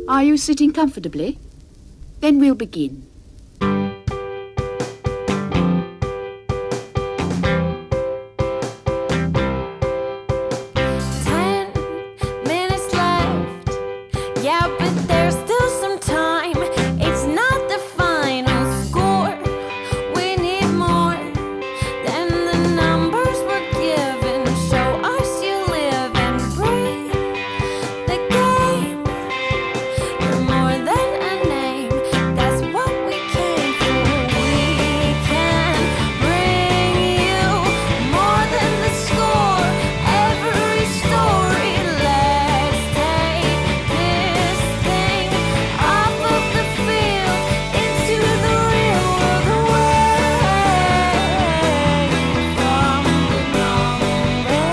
Are you sitting comfortably? Then we'll begin. 10 minutes left. Yeah, but there's still some time. It's not the final score. We need more than the numbers we're given. Show us you live and breathe the game. You're more than a name. That's what we came for. We can bring you more than the score. Every story. Let's take this thing off of the field into the real world, away from the numbers,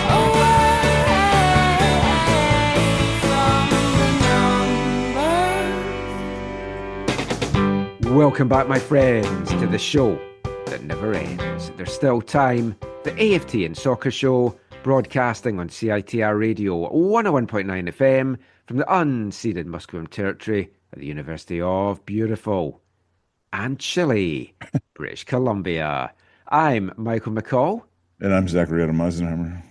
away from the numbers. Welcome back, my friends, to the show that never ends. There's still time. The AFTN Soccer Show, broadcasting on CITR Radio 101.9 FM from the unceded Musqueam Territory at the University of Beautiful and Chile, British Columbia. I'm Michael McCall, And I'm Zachary Adam Eisenheimer.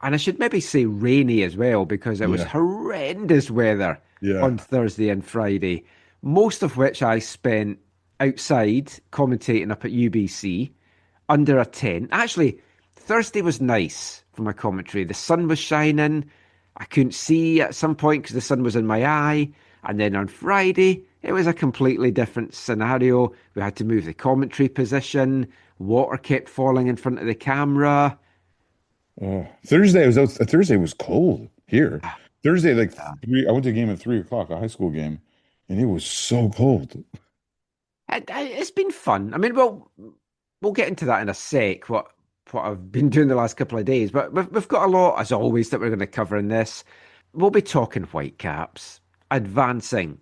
and I should maybe say rainy as well because it was Yeah. horrendous weather Yeah. on Thursday and Friday, most of which I spent outside commentating up at UBC under a tent. Actually, Thursday was nice for my commentary. The sun was shining. I couldn't see at some point because the sun was in my eye. And then on Friday, it was a completely different scenario. We had to move the commentary position. Water kept falling in front of the camera. Thursday was cold here. Thursday, like I went to a game at 3 o'clock, a high school game, and it was so cold. It's been fun. I mean, we'll get into that in a sec, what I've been doing the last couple of days. But we've got a lot, as always, that we're going to cover in this. We'll be talking Whitecaps, advancing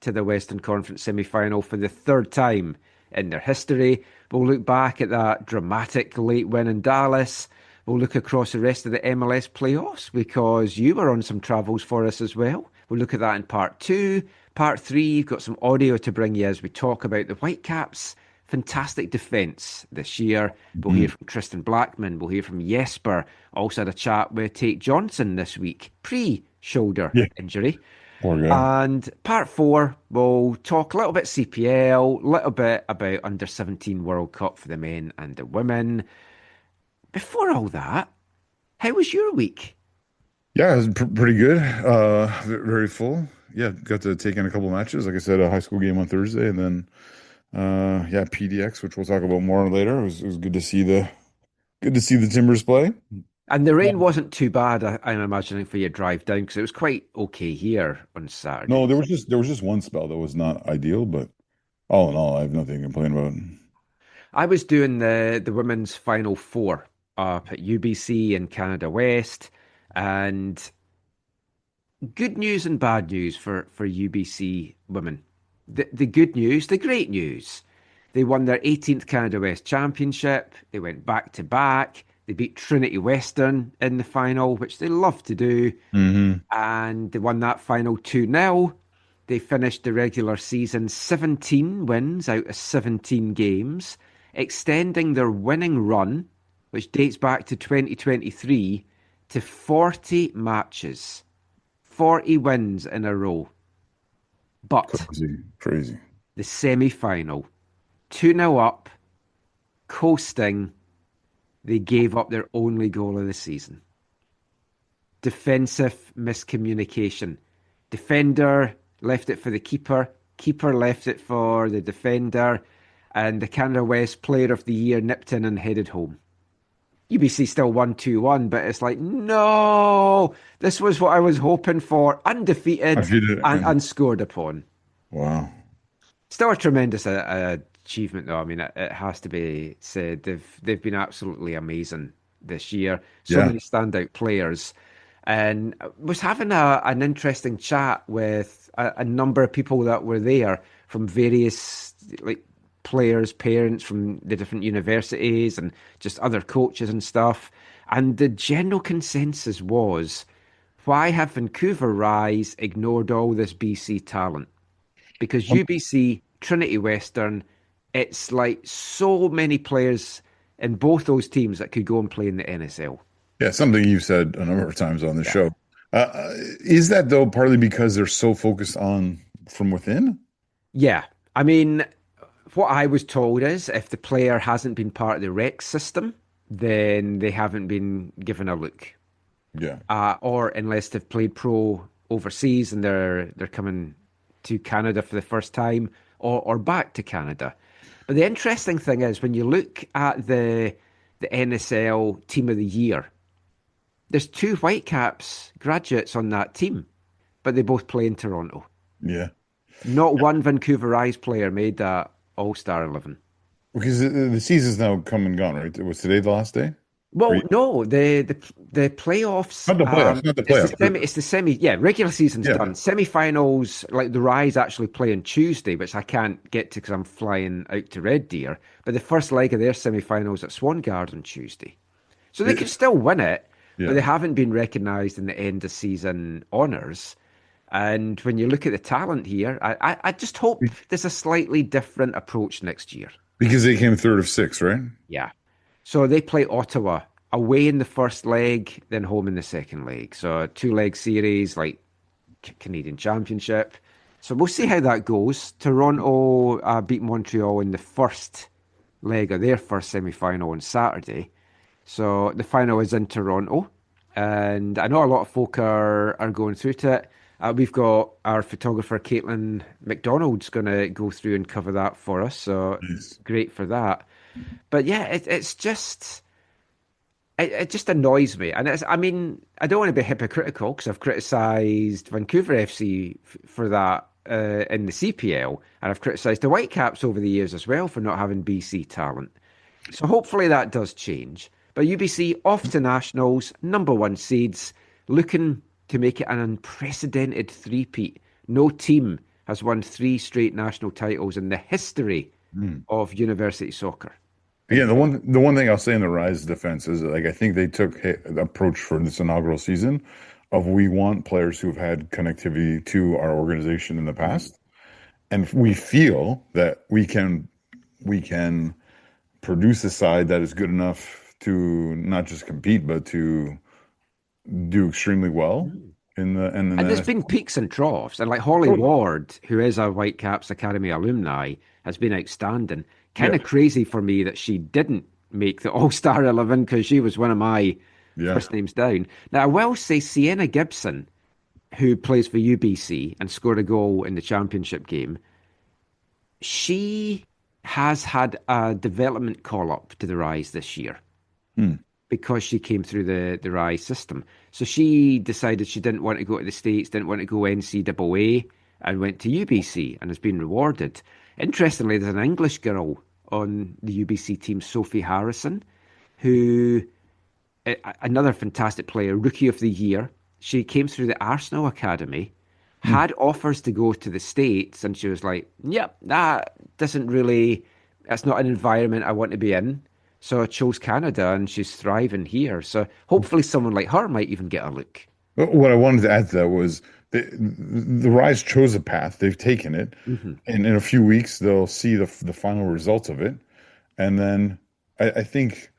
to the Western Conference semi-final for the third time in their history. We'll look back at that dramatic late win in Dallas. We'll look across the rest of the MLS playoffs because you were on some travels for us as well. We'll look at that in part 2. Part 3, you've got some audio to bring you as we talk about the Whitecaps' fantastic defence this year. We'll hear from Tristan Blackmon. We'll hear from Jesper. Also had a chat with Tate Johnson this week, pre-shoulder injury. Poor guy. And part 4, we'll talk a little bit CPL, a little bit about Under-17 World Cup for the men and the women. Before all that, how was your week? Yeah, it was pretty good. Very full. Yeah, got to take in a couple matches. Like I said, a high school game on Thursday, and then PDX, which we'll talk about more later. It was good to see the Timbers play. And the rain wasn't too bad, I'm imagining, for your drive down, because it was quite okay here on Saturday. No, there was just one spell that was not ideal, but all in all, I have nothing to complain about. I was doing the women's Final Four up at UBC in Canada West, and good news and bad news for UBC women. The good news, the great news, they won their 18th Canada West Championship. They went back to back. They beat Trinity Western in the final, which they love to do. And they won that final 2-0. They finished the regular season 17 wins out of 17 games, extending their winning run, which dates back to 2023, to 40 matches. 40 wins in a row. But Crazy. the semi-final, 2-0 up, coasting, they gave up their only goal of the season. Defensive miscommunication. Defender left it for the keeper. Keeper left it for the defender. And the Canada West Player of the Year nipped in and headed home. UBC still won 2-1, but it's like, no, this was what I was hoping for. Undefeated and unscored upon. Wow. Still a tremendous achievement, though. I mean, it has to be said. They've been absolutely amazing this year. So many standout players. And I was having an interesting chat with a number of people that were there from various players, parents from the different universities and just other coaches and stuff. And the general consensus was why have Vancouver Rise ignored all this BC talent? Because UBC, Trinity Western, it's like so many players in both those teams that could go and play in the NSL. Yeah, something you've said a number of times on the show. Is that, though, partly because they're so focused on from within? Yeah. I mean, what I was told is if the player hasn't been part of the rec system, then they haven't been given a look. Yeah. Or unless they've played pro overseas and they're coming to Canada for the first time, or back to Canada. But the interesting thing is when you look at the NSL Team of the Year, there's 2 Whitecaps graduates on that team, but they both play in Toronto. Yeah. Not one Vancouver Rise player made that All-Star 11. Because the season's now come and gone, right? Was today the last day? Well, no, the playoffs. Not the playoffs, not the playoffs. It's the semi. Yeah, regular season's Yeah. done. Semi-finals, like the Rise actually play on Tuesday, which I can't get to because I'm flying out to Red Deer. But the first leg of their semi-finals at Swan Guard on Tuesday. So they could still win it, Yeah. but they haven't been recognised in the end of season honours. And when you look at the talent here, I just hope there's a slightly different approach next year. Because they came third of 6, right? Yeah. So they play Ottawa away in the first leg, then home in the second leg. So a 2-leg series like Canadian Championship. So we'll see how that goes. Toronto beat Montreal in the first leg of their first semi-final on Saturday. So the final is in Toronto. And I know a lot of folk are going through to it. We've got our photographer, Caitlin McDonald's, going to go through and cover that for us. So great for that. But yeah, it's just... It just annoys me. And I mean, I don't want to be hypocritical because I've criticised Vancouver FC for that in the CPL. And I've criticised the Whitecaps over the years as well for not having BC talent. So hopefully that does change. But UBC off to nationals, #1 seeds, looking to make it an unprecedented three-peat. No team has won 3 straight national titles in the history of university soccer. Yeah, the one thing I'll say in the Rise defense is like I think they took the approach for this inaugural season of we want players who've had connectivity to our organization in the past, and we feel that we can produce a side that is good enough to not just compete but to do extremely well in the and there's been peaks and troughs, and like Holly Ward, who is a Whitecaps Academy alumni, has been outstanding. Kind of crazy for me that she didn't make the All-Star 11 because she was one of my first names down. Now, I will say Sienna Gibson, who plays for UBC and scored a goal in the championship game, she has had a development call-up to the Rise this year because she came through the Rise system. So she decided she didn't want to go to the States, didn't want to go NCAA, and went to UBC and has been rewarded. Interestingly, there's an English girl on the UBC team, Sophie Harrison, who, another fantastic player, Rookie of the Year. She came through the Arsenal Academy, had offers to go to the States, and she was like, yep, that's not an environment I want to be in. So I chose Canada, and she's thriving here. So hopefully someone like her might even get a look. What I wanted to add to that was the Rise chose a path. They've taken it. And in a few weeks, they'll see the final results of it. And then I think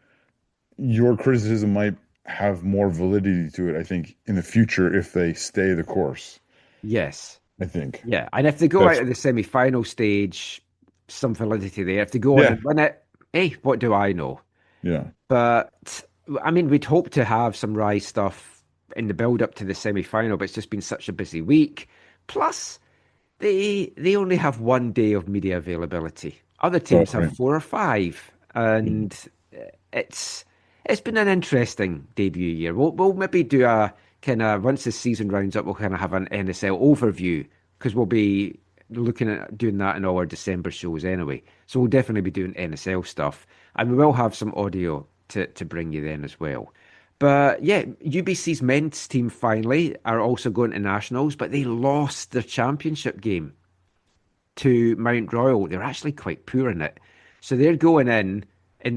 your criticism might have more validity to it, I think, in the future if they stay the course. Yes. I think. Yeah. And if they go out of the semi-final stage, some validity there. If they go on and win it, hey, what do I know? Yeah. But, I mean, we'd hope to have some Rise stuff in the build-up to the semi-final, but it's just been such a busy week. Plus, they only have 1 day of media availability. Other teams have 4 or 5, and it's been an interesting debut year. We'll maybe do a kind of, once the season rounds up, we'll kind of have an NSL overview, because we'll be looking at doing that in all our December shows anyway. So we'll definitely be doing NSL stuff, and we will have some audio to bring you then as well. But yeah, UBC's men's team finally are also going to nationals, but they lost their championship game to Mount Royal. They're actually quite poor in it. So they're going in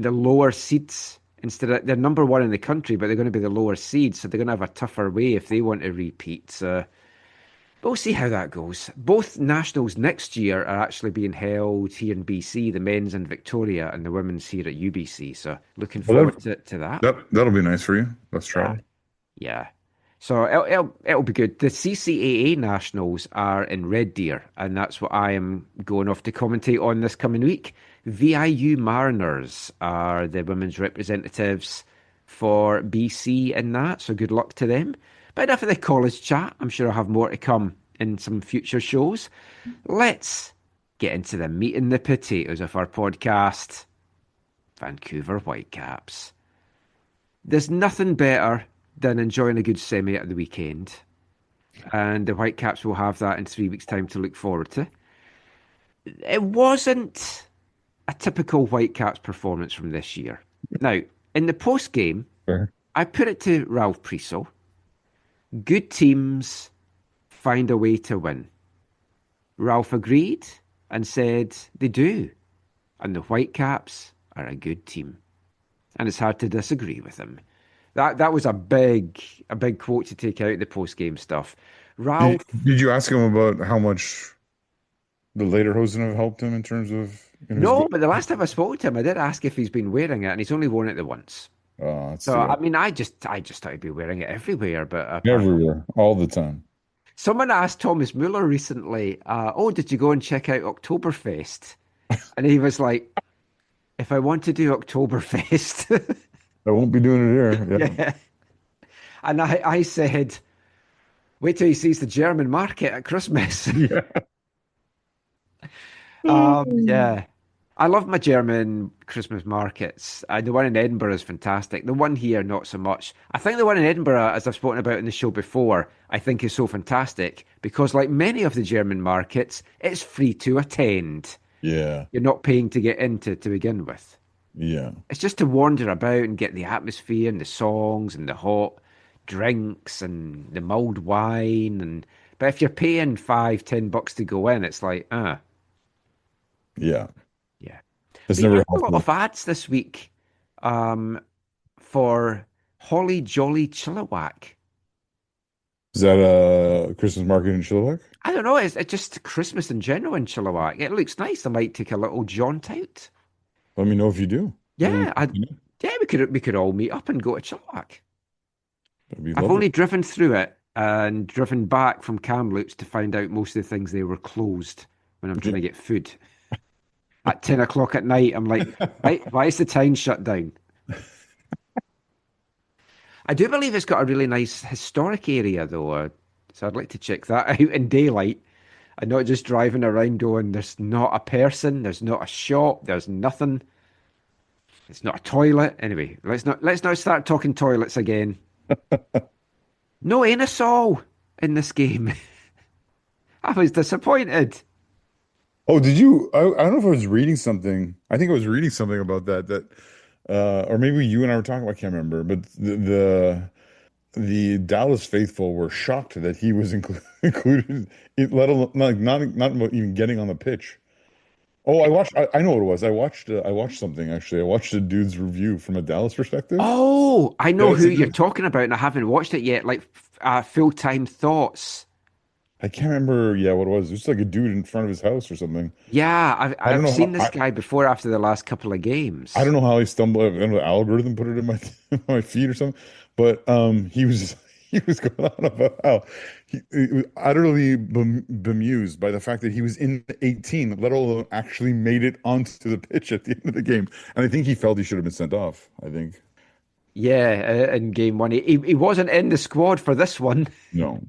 the lower seeds they're number one in the country, but they're going to be the lower seed, so they're going to have a tougher way if they want to repeat. But we'll see how that goes. Both nationals next year are actually being held here in BC, the men's in Victoria and the women's here at UBC. So looking forward to that. That'll be nice for you. Let's try. Yeah. So it'll be good. The CCAA nationals are in Red Deer, and that's what I am going off to commentate on this coming week. VIU Mariners are the women's representatives for BC in that, so good luck to them. But enough of the college chat. I'm sure I'll have more to come in some future shows. Let's get into the meat and the potatoes of our podcast. Vancouver Whitecaps. There's nothing better than enjoying a good semi at the weekend. And the Whitecaps will have that in 3 weeks' time to look forward to. It wasn't a typical Whitecaps performance from this year. Now, in the post-game, I put it to Ralph Priso. Good teams find a way to win. Ralph agreed and said they do. And the Whitecaps are a good team. And it's hard to disagree with him. That was a big quote to take out the post-game stuff. Ralph, did you ask him about how much the lederhosen have helped him in terms of? No, but the last time I spoke to him, I did ask if he's been wearing it, and he's only worn it the once. So I mean, I just thought he'd be wearing it everywhere, but everywhere, all the time. Someone asked Thomas Müller recently, did you go and check out Oktoberfest? And he was like, if I want to do Oktoberfest. I won't be doing it here. Yeah. And I said, wait till he sees the German market at Christmas. Yeah. Yeah. I love my German Christmas markets. The one in Edinburgh is fantastic. The one here, not so much. I think the one in Edinburgh, as I've spoken about in the show before, I think is so fantastic because like many of the German markets, it's free to attend. Yeah. You're not paying to get into to begin with. Yeah. It's just to wander about and get the atmosphere and the songs and the hot drinks and the mulled wine. But if you're paying $5-10 to go in, it's like, Yeah. Yeah. It's never never a lot of ads this week for Holly Jolly Chilliwack. Is that a Christmas market in Chilliwack? I don't know. It's just Christmas in general in Chilliwack. It looks nice. I might take a little jaunt out. Let me know if you do. Yeah, we could all meet up and go to Chilliwack. I've lovely. only driven through it and driven back from Kamloops to find out most of the things they were closed when I'm trying to get food. At 10 o'clock at night, I'm like, why is the town shut down? I do believe it's got a really nice historic area, though. So I'd like to check that out in daylight and not just driving around going, there's not a person, there's not a shop, there's nothing. It's not a toilet. Anyway, let's not start talking toilets again. No Anisol in this game. I was disappointed. Oh, did you? I don't know if I was reading something. I think I was reading something about that, or maybe you and I were talking about, I can't remember, but the Dallas faithful were shocked that he was included, let alone not even getting on the pitch. Oh, I know what it was. I watched something actually. I watched a dude's review from a Dallas perspective. Oh, I know who you're talking about, and I haven't watched it yet. Like full-time thoughts. I can't remember. Yeah, what it was. It was like a dude in front of his house or something. Yeah, I've seen this guy before after the last couple of games. I don't know how he stumbled. I don't know, the algorithm put it in my feed or something. But he was going on about how he was utterly bemused by the fact that he was in the 18, let alone actually made it onto the pitch at the end of the game. And I think he felt he should have been sent off. I think. Yeah, in game one, he wasn't in the squad for this one. No.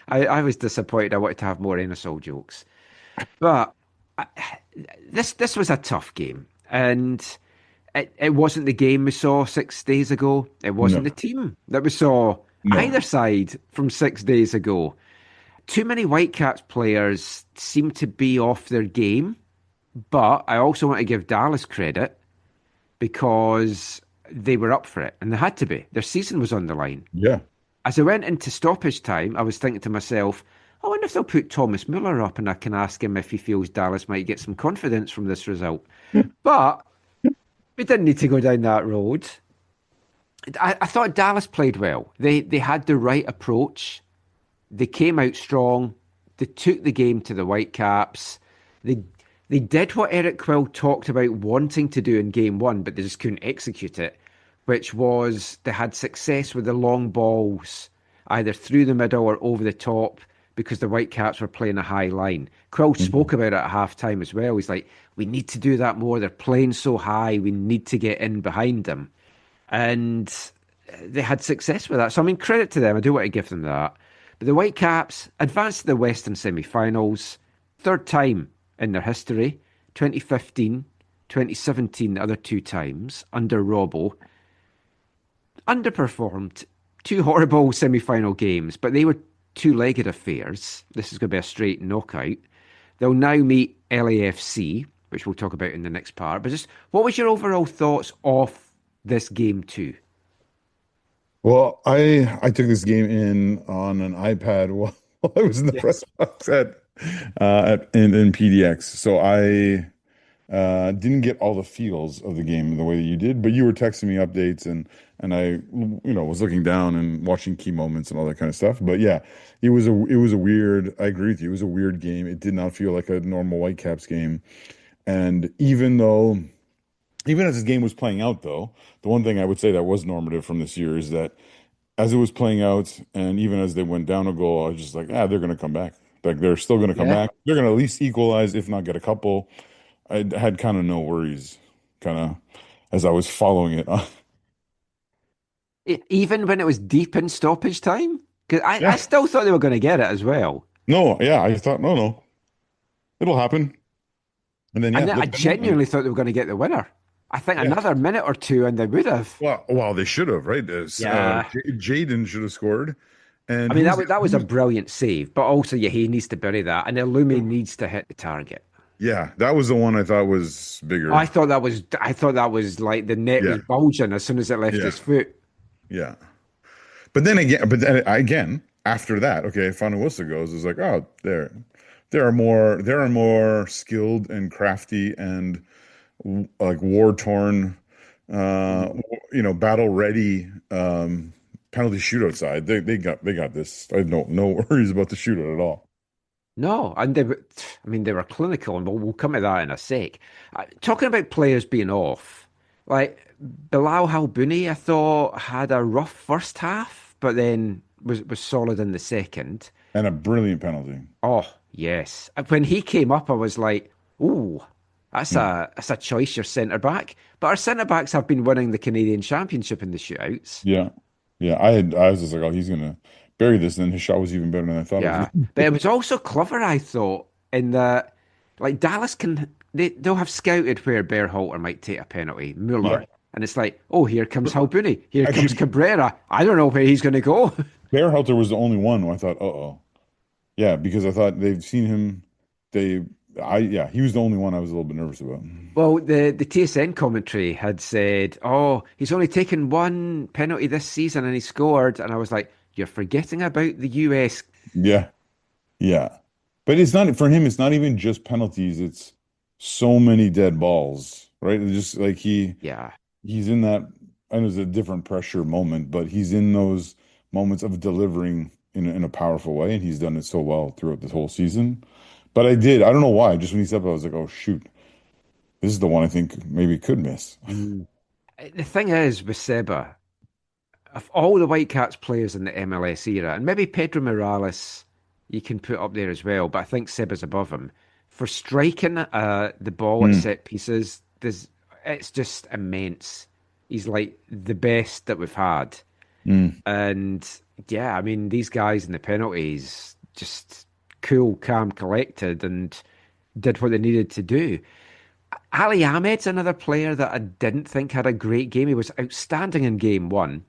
I was disappointed. I wanted to have more Anisol jokes. But this was a tough game. And it wasn't the game we saw 6 days ago. It wasn't the team that we saw either side from 6 days ago. Too many Whitecaps players seem to be off their game. But I also want to give Dallas credit because they were up for it. And they had to be. Their season was on the line. Yeah. As I went into stoppage time, I was thinking to myself, I wonder if they'll put Thomas Müller up and I can ask him if he feels Dallas might get some confidence from this result. But we didn't need to go down that road. I thought Dallas played well. They had the right approach. They came out strong. They took the game to the Whitecaps. They did what Eric Quill talked about wanting to do in game one, but they just couldn't execute it, which was they had success with the long balls, either through the middle or over the top, because the Whitecaps were playing a high line. Quill spoke about it at halftime as well. He's like, we need to do that more. They're playing so high. We need to get in behind them. And they had success with that. So, I mean, credit to them. I do want to give them that. But the Whitecaps advanced to the Western semi-finals, third time in their history, 2015, 2017, the other two times, under Robbo. Underperformed. Two horrible semi-final games, but they were two-legged affairs. This is going to be a straight knockout. They'll now meet LAFC, which we'll talk about in the next part. But just, what was your overall thoughts of this game two? Well, I took this game in on an iPad while I was in the press box in PDX. So I didn't get all the feels of the game the way that you did, but you were texting me updates and I was looking down and watching key moments and all that kind of stuff. But yeah, it was a weird, I agree with you. It was a weird game. It did not feel like a normal Whitecaps game. And even as this game was playing out, though, the one thing I would say that was normative from this year is that as it was playing out, and even as they went down a goal, I was just like, they're going to come back. Like, they're still going to come back. They're going to at least equalize, if not get a couple. I had kind of no worries, as I was following it. Even when it was deep in stoppage time? Because I still thought they were going to get it as well. No, yeah, I thought, no, it'll happen. And then, I genuinely thought they were going to get the winner. I think another minute or two and they would have. Well, they should have, right? Jaden should have scored. And I mean, that was a brilliant save, but also he needs to bury that, and Illumi needs to hit the target. Yeah, that was the one I thought was bigger. I thought that was like the net was bulging as soon as it left his foot. Yeah. But then again, after that, okay, final whistle goes, it's like, oh, there are more skilled and crafty and like war-torn, battle-ready penalty shootout side. They got this. I have no worries about the shootout at all. No, and they were clinical, and we'll come to that in a sec. Talking about players being off, like Bilal Halbouni, I thought had a rough first half, but then was solid in the second. And a brilliant penalty. Oh, yes. When he came up, I was like, "Ooh, that's a choice, your centre back." But our centre backs have been winning the Canadian Championship in the shootouts. Yeah. I was just like, oh, he's gonna bury this, and then his shot was even better than I thought. Yeah, but it was also clever, I thought, in that like Dallas they'll have scouted where Berhalter might take a penalty, Müller, and it's like, oh, here comes Halbouni, here comes Cabrera. I don't know where he's going to go. Berhalter was the only one who I thought, yeah, because I thought they've seen him. He was the only one I was a little bit nervous about. Well, the TSN commentary had said, oh, he's only taken one penalty this season and he scored, and I was like, you're forgetting about the US. Yeah. But it's not for him. It's not even just penalties. It's so many dead balls, right? It's just like he's in that. I know it's a different pressure moment, but he's in those moments of delivering in a powerful way, and he's done it so well throughout this whole season. But I don't know why. Just when he stepped up, I was like, oh shoot, this is the one I think maybe could miss. The thing is with Seba, of all the Whitecaps players in the MLS era, and maybe Pedro Morales you can put up there as well, but I think Seba's above him. For striking the ball at set pieces, it's just immense. He's like the best that we've had. And yeah, I mean, these guys in the penalties, just cool, calm, collected, and did what they needed to do. Ali Ahmed's another player that I didn't think had a great game. He was outstanding in game one.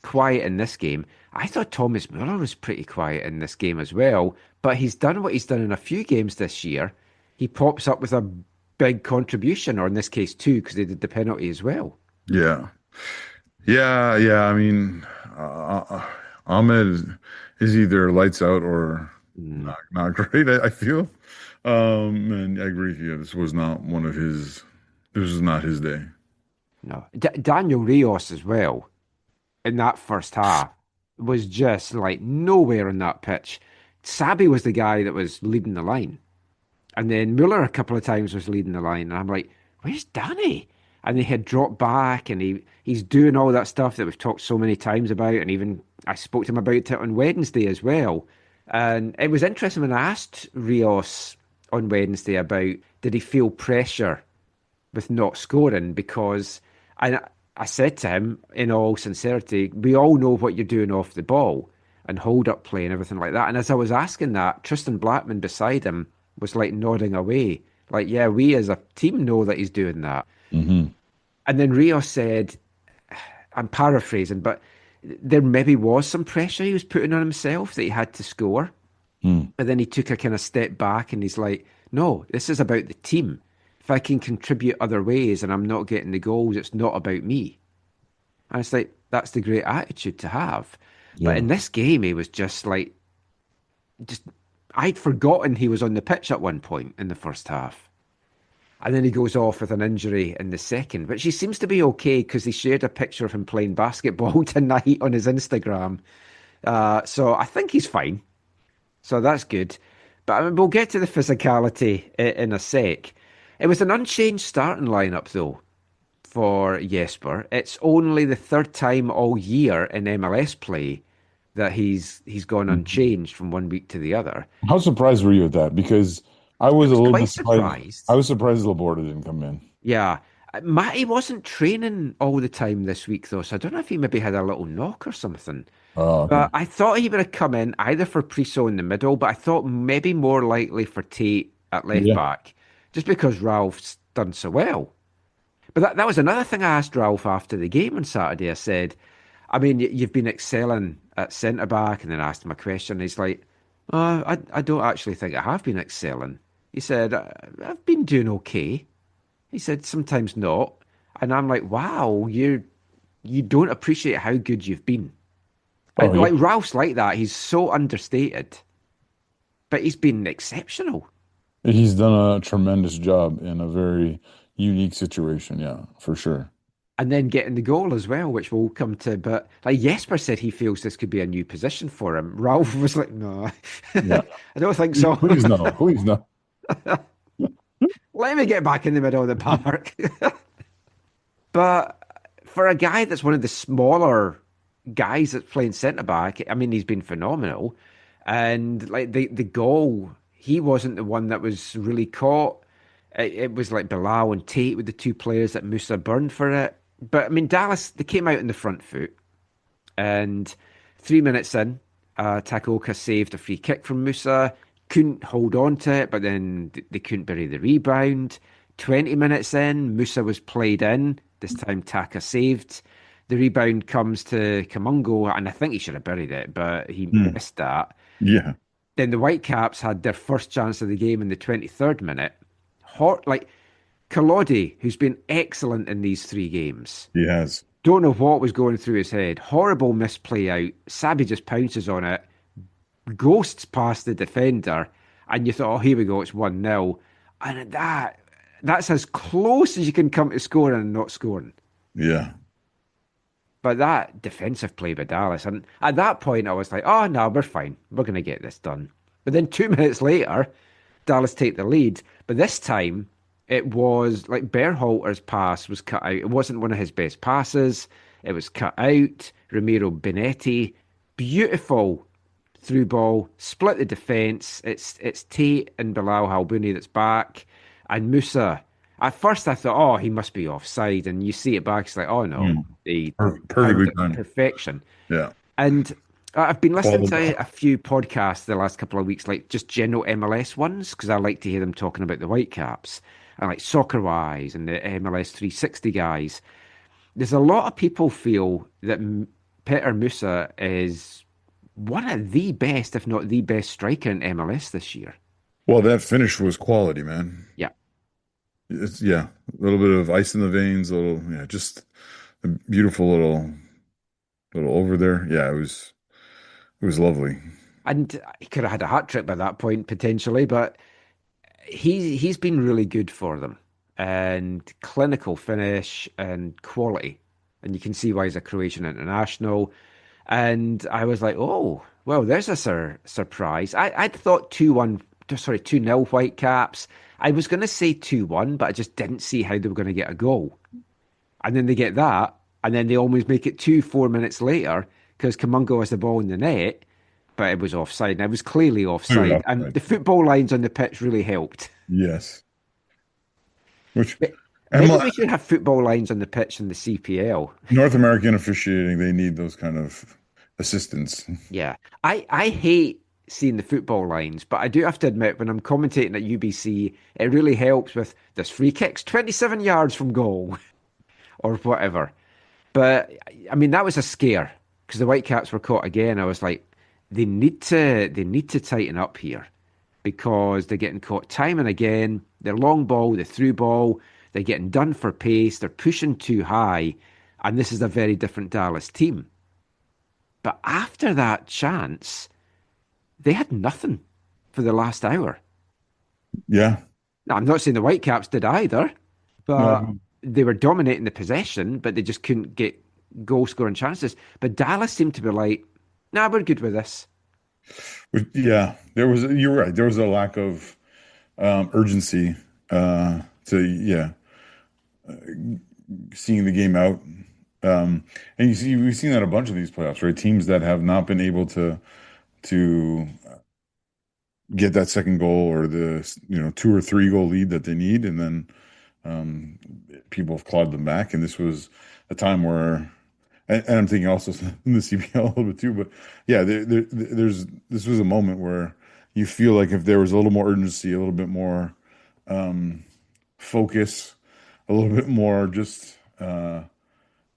Quiet in this game. I thought Thomas Müller was pretty quiet in this game as well, but he's done what he's done in a few games this year. He pops up with a big contribution, or in this case two, because they did the penalty as well. Yeah. I mean, Ahmed is either lights out or not great, I feel. And I agree with you. This was not his day. No. Daniel Rios as well in that first half was just like nowhere on that pitch. Sabi was the guy that was leading the line. And then Müller a couple of times was leading the line. And I'm like, where's Danny? And he had dropped back and he's doing all that stuff that we've talked so many times about. And even I spoke to him about it on Wednesday as well. And it was interesting when I asked Rios on Wednesday about did he feel pressure with not scoring because I said to him in all sincerity, we all know what you're doing off the ball and hold up play and everything like that. And as I was asking that, Tristan Blackmon beside him was like nodding away, like, yeah, we as a team know that he's doing that. Mm-hmm. And then Rio said, I'm paraphrasing, but there maybe was some pressure he was putting on himself that he had to score. But then he took a kind of step back and he's like, no, this is about the team. If I can contribute other ways and I'm not getting the goals, it's not about me. And it's like, that's the great attitude to have. Yeah. But in this game, he was just like, I'd forgotten he was on the pitch at one point in the first half. And then he goes off with an injury in the second, but he seems to be okay because he shared a picture of him playing basketball tonight on his Instagram. So I think he's fine. So that's good. But I mean, we'll get to the physicality in a sec. It was an unchanged starting lineup, though, for Jesper. It's only the third time all year in MLS play that he's gone unchanged from one week to the other. How surprised were you at that? Because I was a little quite bit surprised. I was surprised Laborda didn't come in. Yeah. Matty wasn't training all the time this week, though, so I don't know if he maybe had a little knock or something. Oh, okay. But I thought he would have come in either for Priso in the middle, but I thought maybe more likely for Tate at left back, just because Ralph's done so well. But that was another thing I asked Ralph after the game on Saturday. I said, I mean, you've been excelling at centre-back, and then I asked him a question. He's like, I don't actually think I have been excelling. He said, I've been doing okay. He said, sometimes not. And I'm like, wow, you don't appreciate how good you've been. And like Ralph's like that. He's so understated. But he's been exceptional. He's done a tremendous job in a very unique situation, yeah, for sure. And then getting the goal as well, which we'll come to. But like Jesper said, he feels this could be a new position for him. Ralph was like, no, Yeah. I don't think so. Please no, please no. Let me get back in the middle of the park. But for a guy that's one of the smaller guys that's playing centre back, I mean, he's been phenomenal. And like the goal, he wasn't the one that was really caught. It was like Bilal and Tate with the two players that Müller burned for it. But I mean, Dallas, they came out in the front foot. And 3 minutes in, Takoka saved a free kick from Müller. Couldn't hold on to it, but then they couldn't bury the rebound. 20 minutes in, Müller was played in. This time Taka saved. The rebound comes to Kamungo, and I think he should have buried it, but he missed that. Yeah. Then the Whitecaps had their first chance of the game in the 23rd minute. Like Kalodi, who's been excellent in these three games. He has. Don't know what was going through his head. Horrible misplay out. Sabi just pounces on it, ghosts past the defender, and you thought, oh, here we go, it's 1-0. And that's as close as you can come to scoring and not scoring. Yeah. But that defensive play by Dallas, and at that point I was like, oh, no, we're fine. We're going to get this done. But then 2 minutes later, Dallas take the lead. But this time, it was like Berhalter's pass was cut out. It wasn't one of his best passes. It was cut out. Ramiro Benetti, beautiful through ball, split the defence. It's Tate and Bilal Halbouni that's back. And Musa, at first I thought, oh, he must be offside. And you see it back, it's like, oh no, perfectly done. Perfection. Yeah. And I've been listening to a few podcasts the last couple of weeks, like just general MLS ones, because I like to hear them talking about the Whitecaps, and like Soccer Wise and the MLS 360 guys. There's a lot of people feel that Petar Musa is one of the best, if not the best striker in MLS this year. Well, that finish was quality, man. Yeah. It's, a little bit of ice in the veins, just a beautiful little over there. Yeah, it was lovely. And he could have had a hat trick by that point potentially, but he's been really good for them. and clinical finish and quality. And you can see why he's a Croatian international. And I was like, oh, well, there's a surprise. I'd thought 2-1, sorry, 2-0 Whitecaps. I was going to say 2-1, but I just didn't see how they were going to get a goal. And then they get that, and then they almost make it 4 minutes later because Kamungo has the ball in the net, but it was offside. And it was clearly offside. And the football lines on the pitch really helped. Yes. Which Maybe we should have football lines on the pitch in the CPL. North American officiating, they need those kind of assistance. Yeah. I hate seeing the football lines, but I do have to admit, when I'm commentating at UBC, it really helps with this free kicks 27 yards from goal or whatever. But I mean, that was a scare because the Whitecaps were caught again. I was like, they need to tighten up here because they're getting caught time and again. Their long ball, the through ball, they're getting done for pace. They're pushing too high. And this is a very different Dallas team. But after that chance, they had nothing for the last hour. Yeah. Now, I'm not saying the Whitecaps did either, but they were dominating the possession, but they just couldn't get goal-scoring chances. But Dallas seemed to be like, nah, we're good with this. Yeah, you're right. There was a lack of urgency seeing the game out. And we've seen that a bunch of these playoffs, right? Teams that have not been able to get that second goal or the 2 or 3 goal lead that they need, and then people have clawed them back. And this was a time where, and I'm thinking also in the CPL a little bit too, but yeah, this was a moment where you feel like if there was a little more urgency, a little bit more focus, a little bit more just kind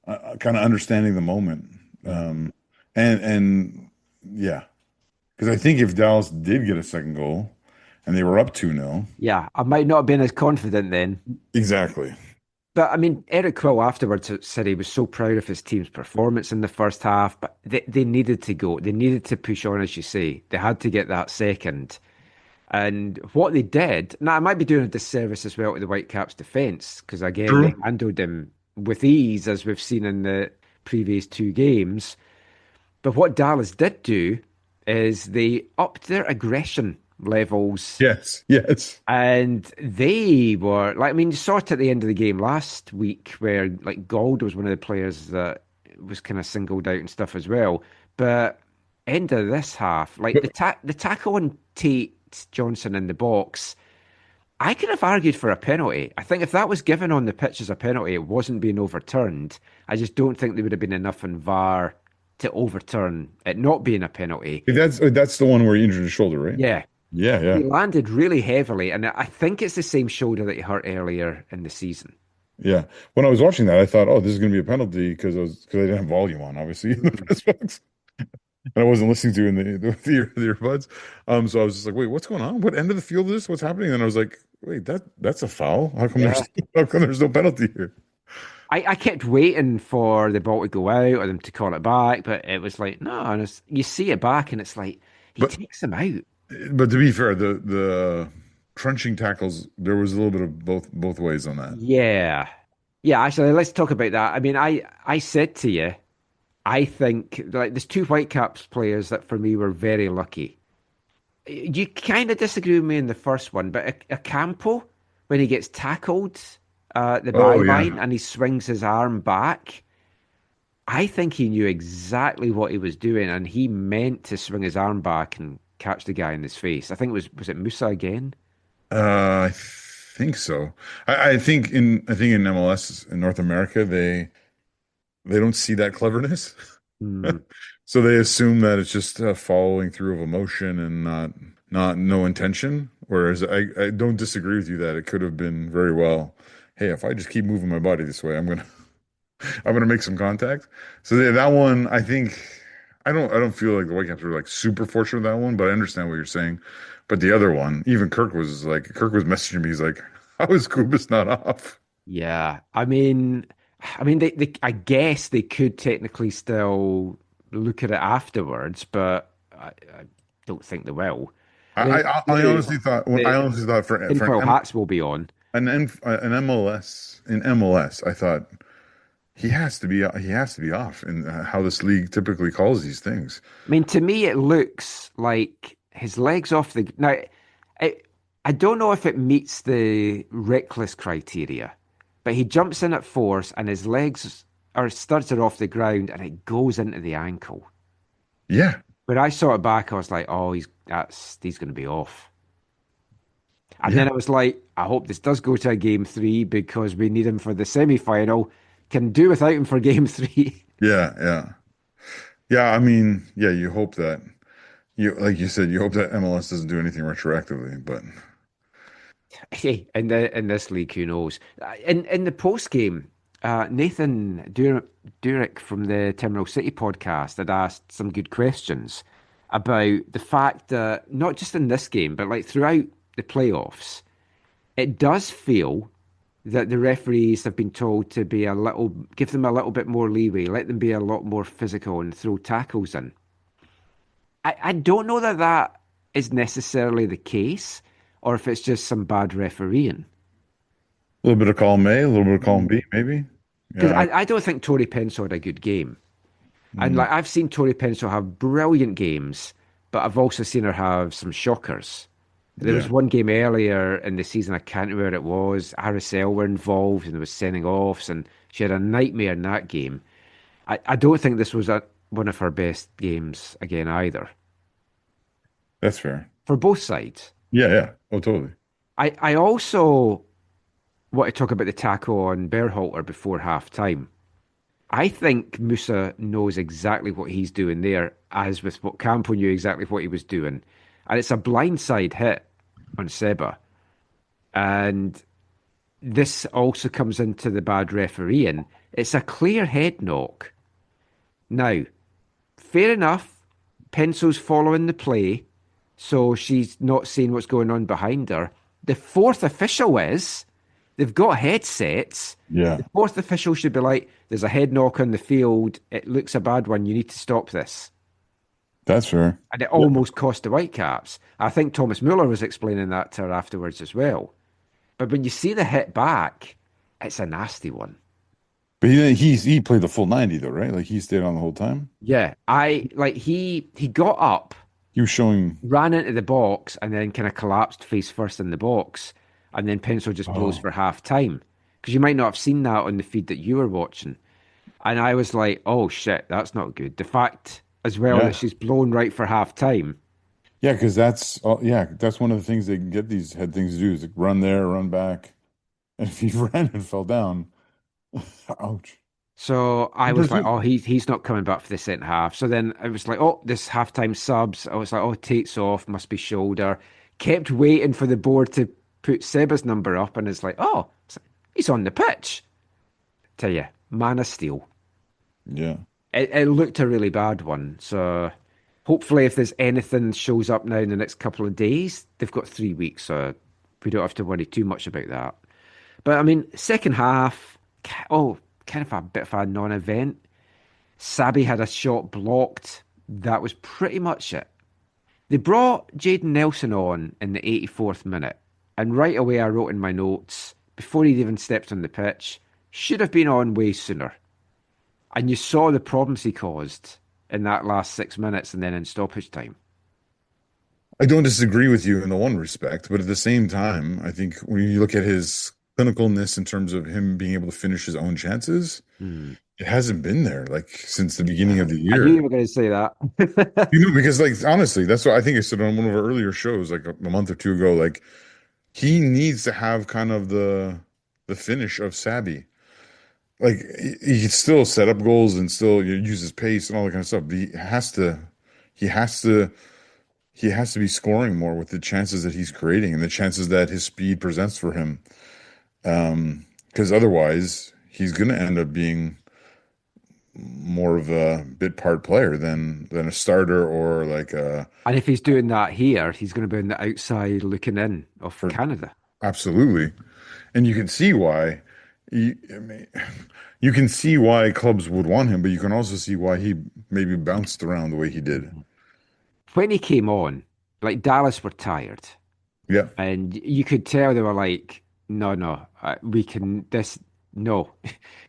of understanding the moment, and yeah, because I think if Dallas did get a second goal and they were up 2-0, yeah, I might not have been as confident then. Exactly. But I mean, Eric Quill afterwards said he was so proud of his team's performance in the first half, but they needed to go. They needed to push on, as you say. They had to get that second. And what they did, now I might be doing a disservice as well to the Whitecaps' defence, because again, True. They handled them with ease, as we've seen in the previous 2 games. But what Dallas did do is they upped their aggression levels. Yes. And they were like, I mean, you saw it at the end of the game last week where like Gold was one of the players that was kind of singled out and stuff as well. But end of this half, like the tackle on Tate Johnson in the box, I could have argued for a penalty. I think if that was given on the pitch as a penalty, it wasn't being overturned. I just don't think there would have been enough in VAR to overturn it not being a penalty. That's the one where he injured his shoulder, right? Yeah. Yeah. He landed really heavily, and I think it's the same shoulder that he hurt earlier in the season. Yeah. When I was watching that, I thought, oh, this is going to be a penalty because I didn't have volume on, obviously, in the press box. And I wasn't listening to in the earbuds. So I was just like, wait, what's going on? What end of the field is this? What's happening? And I was like, wait, that's a foul. How come there's no penalty here? I kept waiting for the ball to go out or them to call it back, but it was like, no, and you see it back and it's like, he takes him out. But to be fair, the crunching tackles, there was a little bit of both ways on that. Yeah. Actually, let's talk about that. I mean, I said to you, I think like there's 2 Whitecaps players that for me were very lucky. You kind of disagree with me in the first one, but Campo, when he gets tackled the byline and he swings his arm back, I think he knew exactly what he was doing, and he meant to swing his arm back and catch the guy in his face. I think was it Müller again? I think so. I think in MLS in North America they don't see that cleverness, so they assume that it's just following through of emotion and not no intention. Whereas I don't disagree with you that it could have been very well, hey, if I just keep moving my body this way, I'm gonna make some contact. So that one, I think. I don't feel like the Whitecaps were like super fortunate with that one, but I understand what you're saying. But the other one, even Kirk was messaging me. He's like, "How is Kubas not off?" Yeah, I mean, they I guess they could technically still look at it afterwards, but I don't think they will. I honestly thought for tinfoil hats will be on. an MLS in MLS, I thought he has to be off in how this league typically calls these things. I mean, to me, it looks like his legs off the. Now, it, I don't know if it meets the reckless criteria, but he jumps in at force and his legs or studs are off the ground and it goes into the ankle. Yeah, When I saw it back, I was like, oh, he's going to be off. And yeah, then I was like, I hope this does go to a game three because we need him for the semi-final. Can do without him for game three. yeah, yeah, yeah. I mean, yeah, you hope that like you said, you hope that MLS doesn't do anything retroactively, but Hey, in this league, who knows? In the post game, Nathan Durek from the Terminal City podcast had asked some good questions about the fact that not just in this game, but like throughout the playoffs, it does feel that the referees have been told to give them a little bit more leeway, let them be a lot more physical and throw tackles in. I don't know that that is necessarily the case, or if it's just some bad refereeing. a little bit of column A, a little bit of column B, maybe. Because Yeah, I don't think Tory Pensel had a good game. And mm, like I've seen Tory Pensel have brilliant games, but I've also seen her have some shockers. There was yeah, one game earlier in the season, I can't remember where it was. RSL were involved and there was sending offs, and she had a nightmare in that game. I don't think this was one of her best games again either, that's fair. for both sides. Yeah, yeah. Oh, totally. I also want to talk about the tackle on Berhalter before half time. I think Musa knows exactly what he's doing there, as with what Campo knew exactly what he was doing. And it's a blindside hit on Seba. And this also comes into the bad refereeing. It's a clear head knock. Now, fair enough, Pencil's following the play, so she's not seeing what's going on behind her. The fourth official is. They've got headsets. Yeah, The fourth official should be like, there's a head knock on the field. It looks a bad one. You need to stop this. that's fair. And it Yeah. almost cost the Whitecaps. I think Thomas Müller was explaining that to her afterwards as well. But when you see the hit back, it's a nasty one. But he played the full 90 though, right? Like he stayed on the whole time. Yeah, he got up, He was showing. ran into the box, and then kind of collapsed face first in the box, and then Pencil just blows Oh, for half time. Because you might not have seen that on the feed that you were watching. And I was like, oh shit, that's not good. The fact as well that yeah, she's blown right for half time. yeah. Because that's one of the things they can get these head things to do is like run there, run back, and if he ran and fell down, ouch. So I And was like, presume- oh, he's not coming back for the second half. So then I was like, oh, this halftime subs. I was like, oh, Tate's off, must be shoulder. Kept waiting for the board to put Seba's number up, and it's like, oh, he's on the pitch. Tell you, man of steel. Yeah, It looked a really bad one. So hopefully, if there's anything shows up now in the next couple of days, they've got 3 weeks, so we don't have to worry too much about that. But I mean, second half, kind of a bit of a non-event. Sabi had a shot blocked. That was pretty much it. They brought Jaden Nelson on in the 84th minute, and right away I wrote in my notes, before he'd even stepped on the pitch, should have been on way sooner. And you saw the problems he caused in that last 6 minutes and then in stoppage time. I don't disagree with you in the one respect, but at the same time, I think when you look at his clinicalness in terms of him being able to finish his own chances, it hasn't been there like since the beginning of the I knew you year. were going to say that. Because like honestly, that's what I think I said on one of our earlier shows, like a month or two ago. Like he needs to have kind of the finish of Sabi. Like he can still set up goals and still use his pace and all that kind of stuff. But he has to, he has to be scoring more with the chances that he's creating and the chances that his speed presents for him. Because otherwise, he's going to end up being more of a bit part player than a starter or like a And if he's doing that here, he's going to be on the outside looking in of for Canada. absolutely. And you can see why. I mean, you can see why clubs would want him, but you can also see why he maybe bounced around the way he did. When he came on, like Dallas were tired. Yeah, And you could tell they were like, no. We can this no,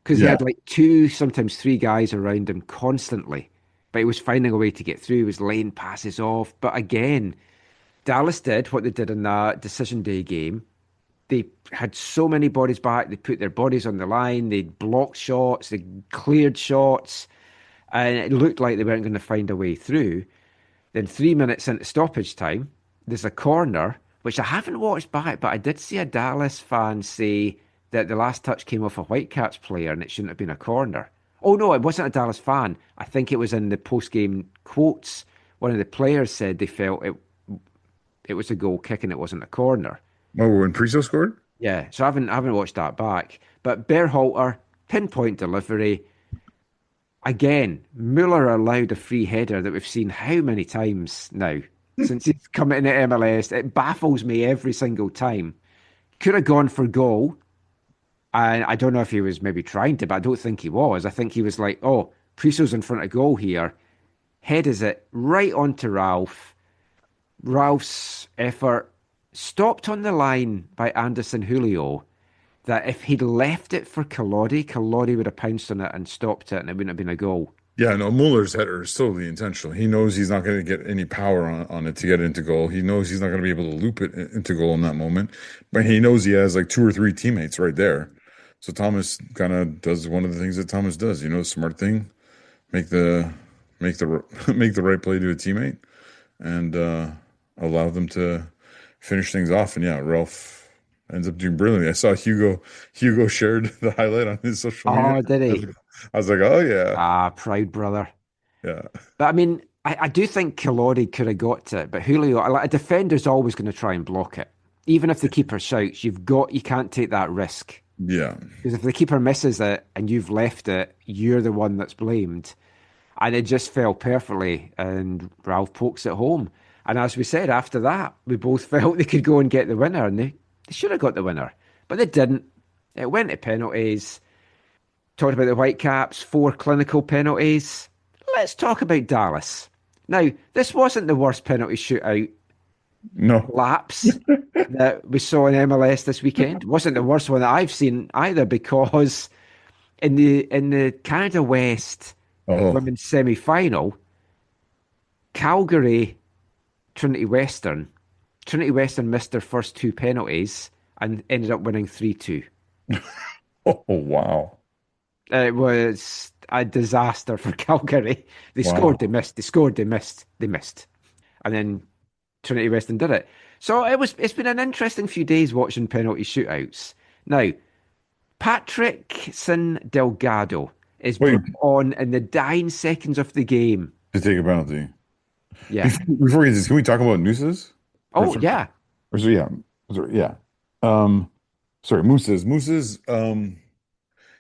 because he Yeah. had like two, sometimes three guys around him constantly, but he was finding a way to get through. He was laying passes off. But again, Dallas did what they did in that decision day game. They had so many bodies back. They put their bodies on the line. They blocked shots. They cleared shots, and it looked like they weren't going to find a way through. Then 3 minutes into stoppage time, there's a corner, which I haven't watched back, but I did see a Dallas fan say that the last touch came off a Whitecaps player and it shouldn't have been a corner. Oh no, it wasn't a Dallas fan. I think it was in the post-game quotes. One of the players said they felt it was a goal kick and it wasn't a corner. Oh, when Priso scored? Yeah, so I haven't watched that back. But Berhalter, pinpoint delivery. Again, Müller allowed a free header that we've seen how many times now since he's come into MLS. It baffles me every single time. Could have gone for goal. And I don't know if he was maybe trying to, but I don't think he was. I think he was like, oh, Priso's in front of goal here. Headers it right onto Ralph. Ralph's effort stopped on the line by Anderson Julio. That if he'd left it for Kalodi would have pounced on it and stopped it, and it wouldn't have been a goal. Yeah, no, Muller's header is totally intentional. He knows he's not going to get any power on it to get into goal. He knows he's not going to be able to loop it into goal in that moment. But he knows he has like two or three teammates right there. So Thomas kind of does one of the things that Thomas does. Smart thing, make the make the right play to a teammate, and allow them to finish things off. And yeah, Ralph ends up doing brilliantly. I saw Hugo shared the highlight on his social media. Oh, did he? I was like, oh yeah. Ah, proud brother. Yeah. But I mean, I do think Kalodi could have got to it, but Julio, like, a defender's always going to try and block it. Even if the keeper shouts, you can't take that risk. Yeah. Because if the keeper misses it and you've left it, you're the one that's blamed. And it just fell perfectly, and Ralph pokes it home. And as we said, after that, we both felt they could go and get the winner, and they should have got the winner. But they didn't. It went to penalties. Talked about the Whitecaps, 4 clinical penalties. Let's talk about Dallas. Now, this wasn't the worst penalty shootout No. lapse that we saw in MLS this weekend. It wasn't the worst one that I've seen either, because in the Canada West women's semi-final, Calgary, Trinity Western missed their first 2 penalties and ended up winning 3-2. Oh, wow. It was a disaster for Calgary. They scored, they missed. They scored, they missed. They missed. And then Trinity Western did it. So it's been an interesting few days watching penalty shootouts. Now, Patrickson Delgado is brought on in the dying seconds of the game to take a penalty. Yeah. Before we get this, can we talk about nooses? Oh, yeah. Mooses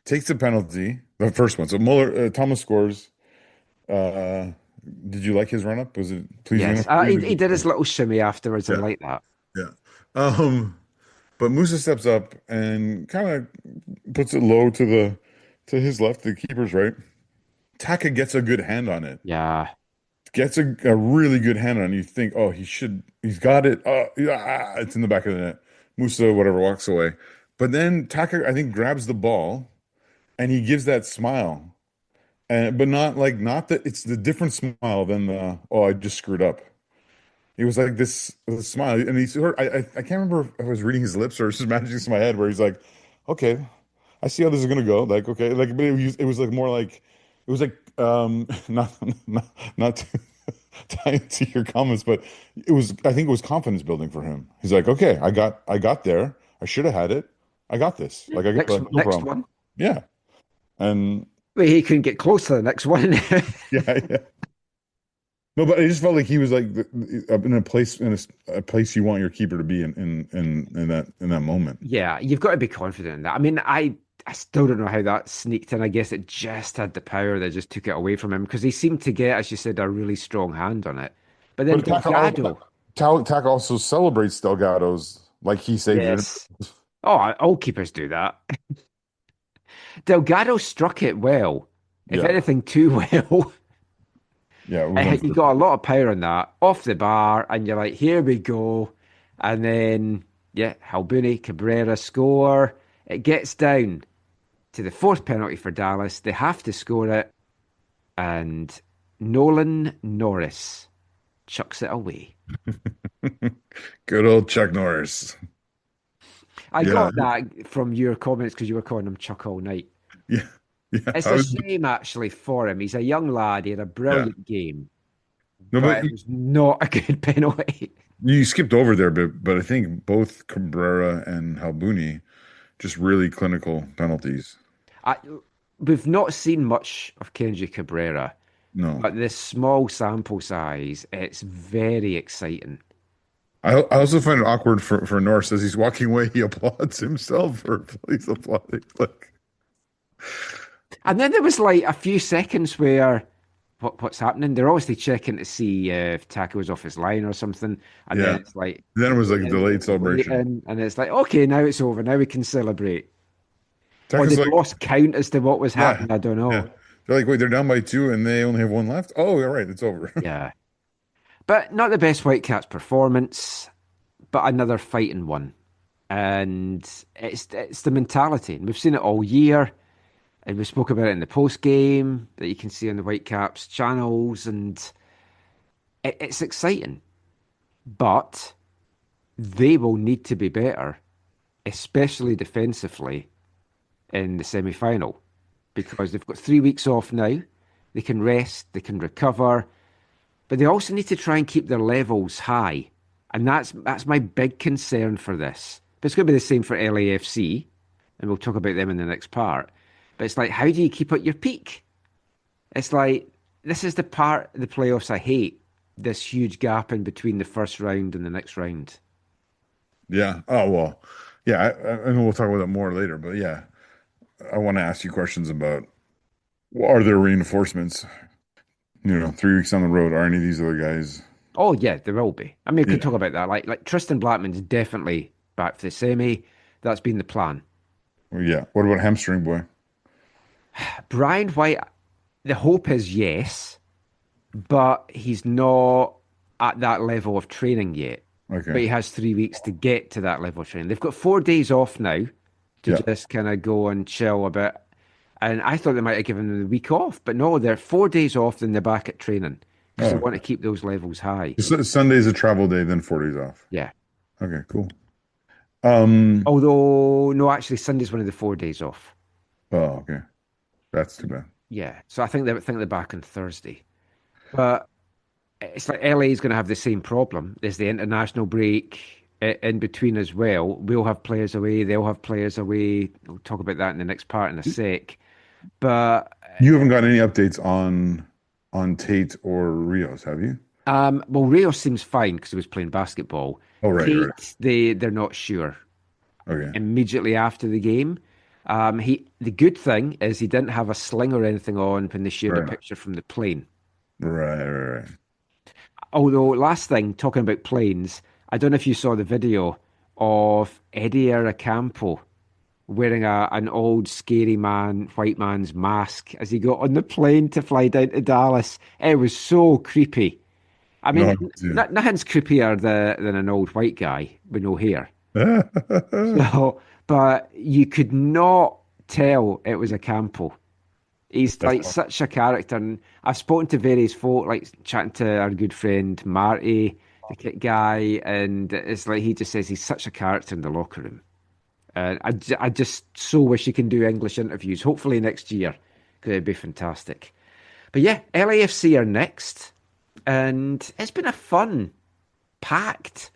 takes the penalty, the first one. So Thomas scores. Did you like his run up? Was it pleasing? Yes, he did his little shimmy afterwards. I like that. Yeah. But Musa steps up and kind of puts it low to his left, the keeper's right. Taka gets a good hand on it. Yeah. Gets a really good hand on it. You think, oh, he's got it. It's in the back of the net. Musa, whatever, walks away. But then Taka, I think, grabs the ball and he gives that smile. But not that it's the different smile than the, oh, I just screwed up. It was like this smile. And I can't remember if I was reading his lips or just imagining this in my head where he's like, okay, I see how this is going to go. Like, okay. Like, but it was like more like, it was like, not to tie into your comments, but I think it was confidence building for him. He's like, okay, I got there. I should have had it. I got this. Like, no next problem. One. Yeah. And well, he couldn't get close to the next one. yeah. No, but I just felt like he was like in a place you want your keeper to be in that moment. Yeah, you've got to be confident in that. I mean, I still don't know how that sneaked in. I guess it just had the power that just took it away from him, because he seemed to get, as you said, a really strong hand on it. But then Delgado, Taka also celebrates Delgado's like he saved it. Oh, all keepers do that. Delgado struck it well. If anything, too well. Yeah, you got a lot of power on that off the bar, and you're like, here we go. And then Yeah, Halbuni, Cabrera score. It gets down to the fourth penalty for Dallas. They have to score it. And Nolan Norris chucks it away. Good old Chuck Norris. I got that from your comments because you were calling him Chuck all night. Yeah. It's a shame, actually, for him. He's a young lad. He had a brilliant game. No, but it was not a good penalty. You skipped over there a bit, but I think both Cabrera and Halbuni just really clinical penalties. We've not seen much of Kenji Cabrera. No. But this small sample size, it's very exciting. I also find it awkward for Norris as he's walking away. He applauds himself, or he's applauding. And then there was like a few seconds where what's happening? They're obviously checking to see if Taco's off his line or something. And then it's like then it was like a delayed celebration. And it's like, okay, now it's over. Now we can celebrate. Taco's or they lost count as to what was happening. I don't know. Yeah. They're like, wait, they're down by 2 and they only have 1 left? Oh, all right, it's over. Yeah. But not the best Whitecaps performance, but another fighting one. And it's the mentality. And we've seen it all year. And we spoke about it in the post-game that you can see on the Whitecaps channels. And it's exciting. But they will need to be better, especially defensively, in the semi-final. Because they've got 3 weeks off now. They can rest, they can recover. But they also need to try and keep their levels high. And that's my big concern for this. But it's going to be the same for LAFC. And we'll talk about them in the next part. But it's like, how do you keep at your peak? It's like, this is the part of the playoffs I hate. This huge gap in between the first round and the next round. Yeah. Oh, well. Yeah, I know we'll talk about that more later. But yeah, I want to ask you questions about, are there reinforcements? 3 weeks on the road, are any of these other guys? Oh, yeah, there will be. I mean, we can talk about that. Like Tristan Blackmon's definitely back for the semi. That's been the plan. Well, yeah. What about hamstring boy? Brian White, the hope is yes, but he's not at that level of training yet. Okay. But he has 3 weeks to get to that level of training. They've got 4 days off now to just kind of go and chill a bit. And I thought they might have given them the week off, but no, they're 4 days off, then they're back at training because they want to keep those levels high. Sunday's a travel day, then 4 days off. Yeah. Okay, cool. Although, no, actually, Sunday's one of the 4 days off. Oh, okay. That's too bad. Yeah. So I think they're back on Thursday. But it's like LA is going to have the same problem. There's the international break in between as well. We'll have players away. They'll have players away. We'll talk about that in the next part in a sec. But you haven't got any updates on Tate or Rios, have you? Well, Rios seems fine because he was playing basketball. Oh, right. Tate, right. They're not sure. Okay. Immediately after the game. The good thing is he didn't have a sling or anything on when they shared a picture from the plane. Right. Although, last thing, talking about planes, I don't know if you saw the video of Eddie Aracampo wearing an old scary white man's mask as he got on the plane to fly down to Dallas. It was so creepy. I mean, nothing's creepier than an old white guy with no hair. But you could not tell it was a Campo. He's like such a character. And I've spoken to various folk, like chatting to our good friend Marty, the kit guy, and it's like he just says he's such a character in the locker room. I just so wish he can do English interviews, hopefully next year, because it'd be fantastic. But yeah, LAFC are next, and it's been a fun, packed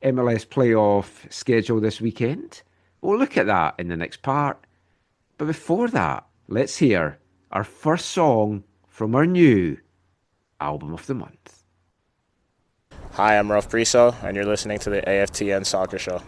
MLS playoff schedule this weekend. We'll look at that in the next part. But before that, let's hear our first song from our new album of the month. Hi, I'm Ralph Briso, and you're listening to the AFTN Soccer Show.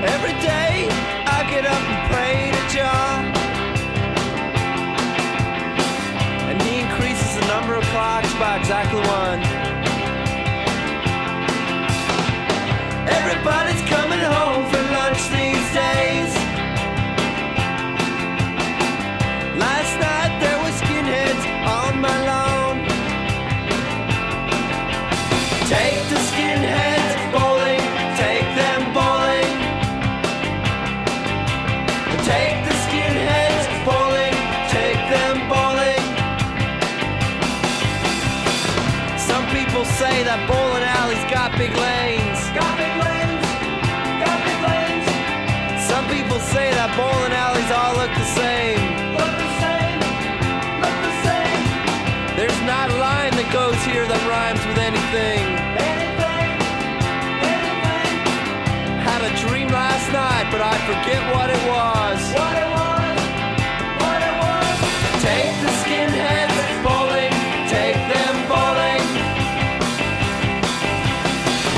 Every day I get up and pray to John, and he increases the number of clocks by exactly one. Everybody's coming home for lunch these days. forget what it was. What it was, what it was. Take the skinheads bowling, take them bowling.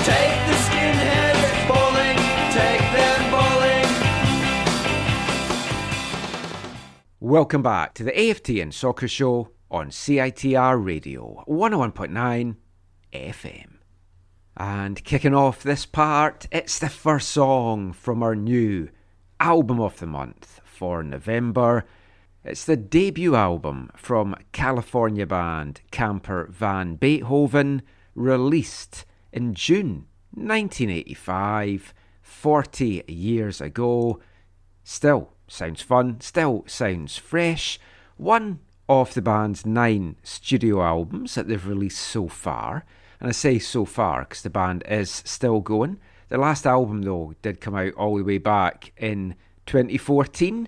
Take the skinheads bowling, take them bowling. Welcome back to the AFTN Soccer Show on CITR Radio 101.9 FM. And kicking off this part, it's the first song from our new album of the month for November. It's the debut album from California band Camper Van Beethoven, released in June 1985, 40 years ago. Still sounds fun, still sounds fresh. One of the band's 9 studio albums that they've released so far. And I say so far because the band is still going. The last album, though, did come out all the way back in 2014.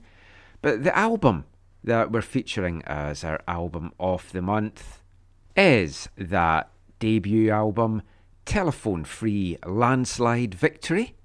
But the album that we're featuring as our album of the month is that debut album, Telephone Free Landslide Victory.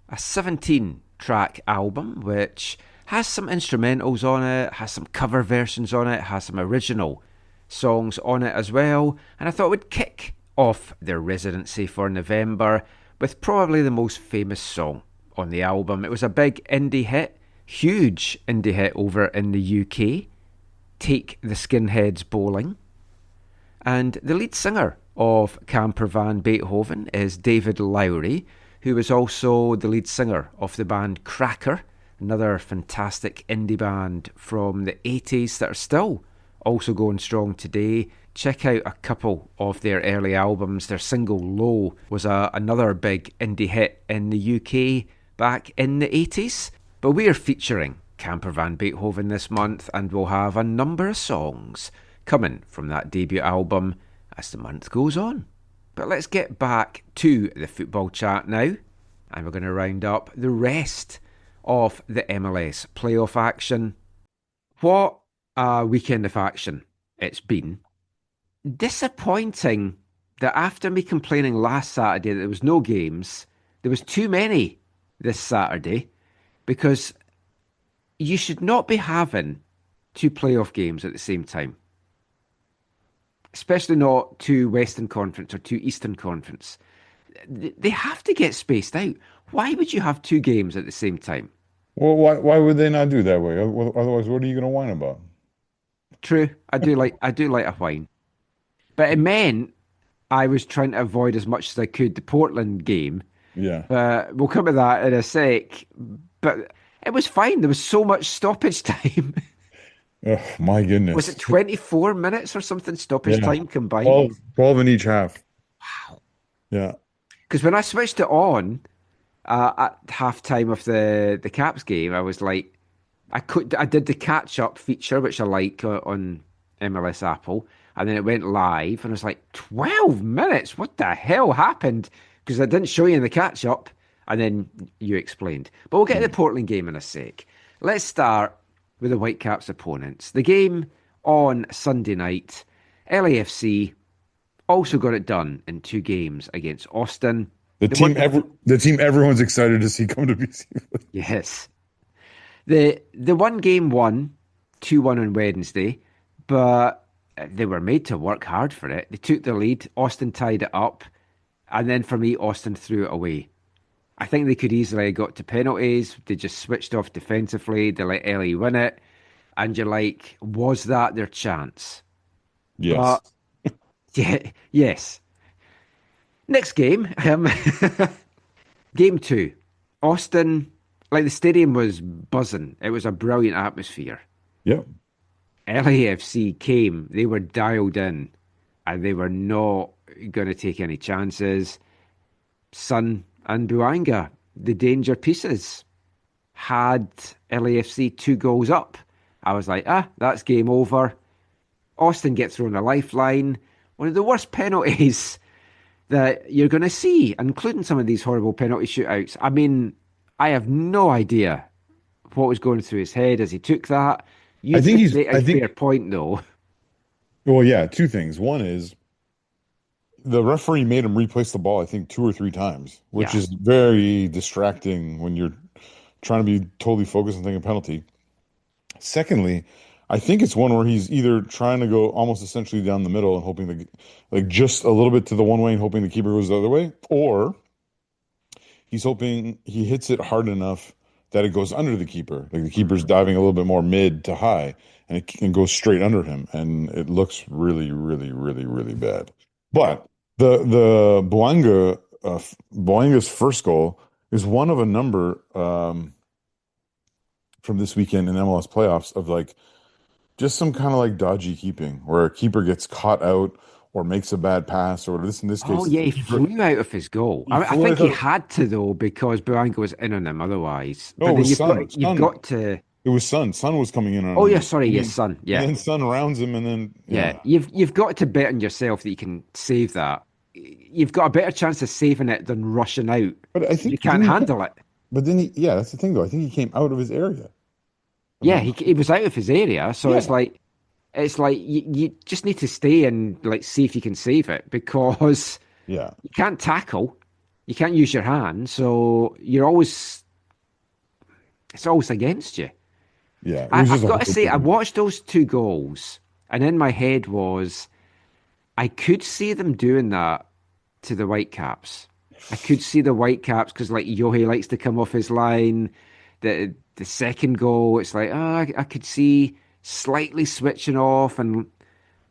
A 17-track album which has some instrumentals on it, has some cover versions on it, has some original songs on it as well. And I thought we'd kick off their residency for November with probably the most famous song on the album. It was a big indie hit, huge indie hit over in the UK, Take the Skinheads Bowling. And the lead singer of Camper Van Beethoven is David Lowry, who is also the lead singer of the band Cracker, another fantastic indie band from the 80s that are still also going strong today. Check out a couple of their early albums. Their single Low was another big indie hit in the UK back in the 80s. But we are featuring Camper Van Beethoven this month, and we'll have a number of songs coming from that debut album as the month goes on. But let's get back to the football chat now, and we're going to round up the rest of the MLS playoff action. What a weekend of action it's been. Disappointing that after me complaining last Saturday that there was no games, there was too many this Saturday, because you should not be having 2 playoff games at the same time. Especially not 2 Western Conference or 2 Eastern Conference. They have to get spaced out. Why would you have 2 games at the same time? Well, why would they not do that way? Otherwise, what are you going to whine about? True, I do like a whine. But it meant I was trying to avoid as much as I could the Portland game. Yeah. We'll come to that in a sec. But it was fine. There was so much stoppage time. Oh, my goodness. Was it 24 minutes or something stoppage time combined? 12 in each half. Wow. Yeah. Because when I switched it on at halftime of the Caps game, I was like, I did the catch-up feature, which I like on MLS Apple. And then it went live, and I was like, 12 minutes? What the hell happened? Because I didn't show you in the catch-up, and then you explained. But we'll get to the Portland game in a sec. Let's start with the Whitecaps' opponents. The game on Sunday night, LAFC also got it done in 2 games against Austin. The team everyone's excited to see come to BC. Yes. The one game won 2-1 on Wednesday, but they were made to work hard for it. They took the lead, Austin tied it up, and then for me, Austin threw it away. I think they could easily have got to penalties. They just switched off defensively. They let LA win it. And you're like, was that their chance? Yes. But, yes. Next game. Game 2. Austin, like the stadium was buzzing. It was a brilliant atmosphere. Yep. LAFC came, they were dialed in, and they were not going to take any chances. Son and Buanga, the danger pieces, had LAFC 2 goals up. I was like, that's game over. Austin gets thrown a lifeline. One of the worst penalties that you're going to see, including some of these horrible penalty shootouts. I mean, I have no idea what was going through his head as he took that. I think he's a fair point, though. Well, yeah, 2 things. One is the referee made him replace the ball, I think, 2 or 3 times, which is very distracting when you're trying to be totally focused on thinking penalty. Secondly, I think it's one where he's either trying to go almost essentially down the middle and hoping that, like, just a little bit to the one way and hoping the keeper goes the other way, or he's hoping he hits it hard enough that it goes under the keeper. Like the keeper's diving a little bit more mid to high, and it can go straight under him, and it looks really, really, really, really bad. But the Boanga's first goal is one of a number from this weekend in MLS playoffs of like just some kind of like dodgy keeping where a keeper gets caught out or makes a bad pass, or this in this case. Oh yeah, he flew out of his goal. I think he had to though because Boanga was in on him otherwise. No, But it then was you've got to. It was Son. Son was coming in on Oh him. yeah, sorry, yes, Son. Yeah, And then Son rounds him, and then yeah. You've got to bet on yourself that you can save that. You've got a better chance of saving it than rushing out. But I think You can't handle it. But then that's the thing though. I think he came out of his area. Yeah, he was out of his area, so Yeah. it's like you just need to stay and like see if you can save it because Yeah. you can't tackle, you can't use your hands, so it's always against you. Yeah. It was I've just a got to whole say, I different- watched those two goals, and in my head was, I could see them doing that to the Whitecaps. I could see the Whitecaps because like Yohei likes to come off his line. The second goal, it's like, I could see slightly switching off and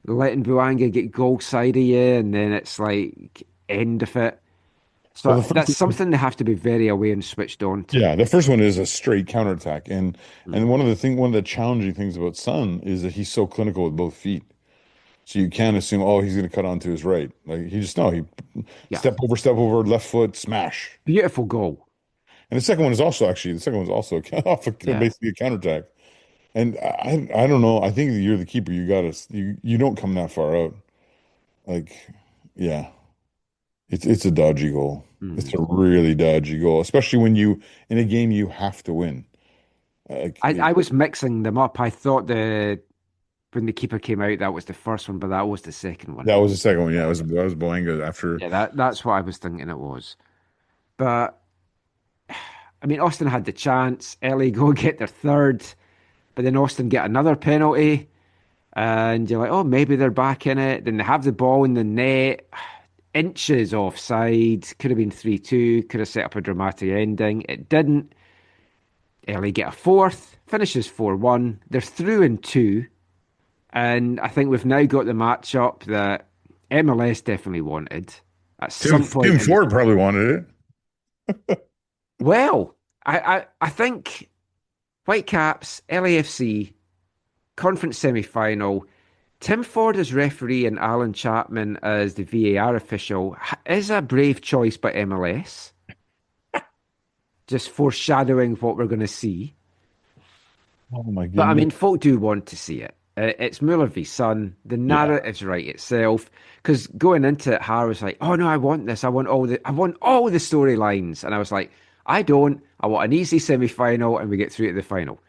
letting Boanga get goal side of you, and then it's like end of it. So Well, the that's first- something they have to be very aware and switched on to. Yeah, the first one is a straight counterattack. And one of the challenging things about Son is that he's so clinical with both feet. So you can't assume, he's going to cut onto his right. Like he Yeah. step over, left foot, smash. Beautiful goal. And the second one is also basically a counterattack. And I don't know. I think you're the keeper. You don't come that far out. Like, yeah, it's a dodgy goal. It's a really dodgy goal, especially when in a game you have to win. I was mixing them up. I thought when the keeper came out, that was the first one, but that was the second one. That was the second one. Yeah, that was Boanga after. Yeah, that's what I was thinking it was. But I mean, Austin had the chance. LA go get their third, but then Austin get another penalty, and you're like, oh, maybe they're back in it. Then they have the ball in the net, inches offside. Could have been 3-2. Could have set up a dramatic ending. It didn't. LA get a fourth, finishes 4-1. They're through in two. And I think we've now got the matchup that MLS definitely wanted. At some point, Tim Ford probably wanted it. Well, I think Whitecaps, LAFC, conference semi-final, Tim Ford as referee and Alan Chapman as the VAR official is a brave choice by MLS. Just foreshadowing what we're going to see. Oh my goodness! But I mean, folk do want to see it. It's Müller v Son. The narrative's right itself. Because going into it, Har was like, "Oh no, I want this. I want all the storylines." And I was like, "I don't. I want an easy semi-final, and we get through to the final."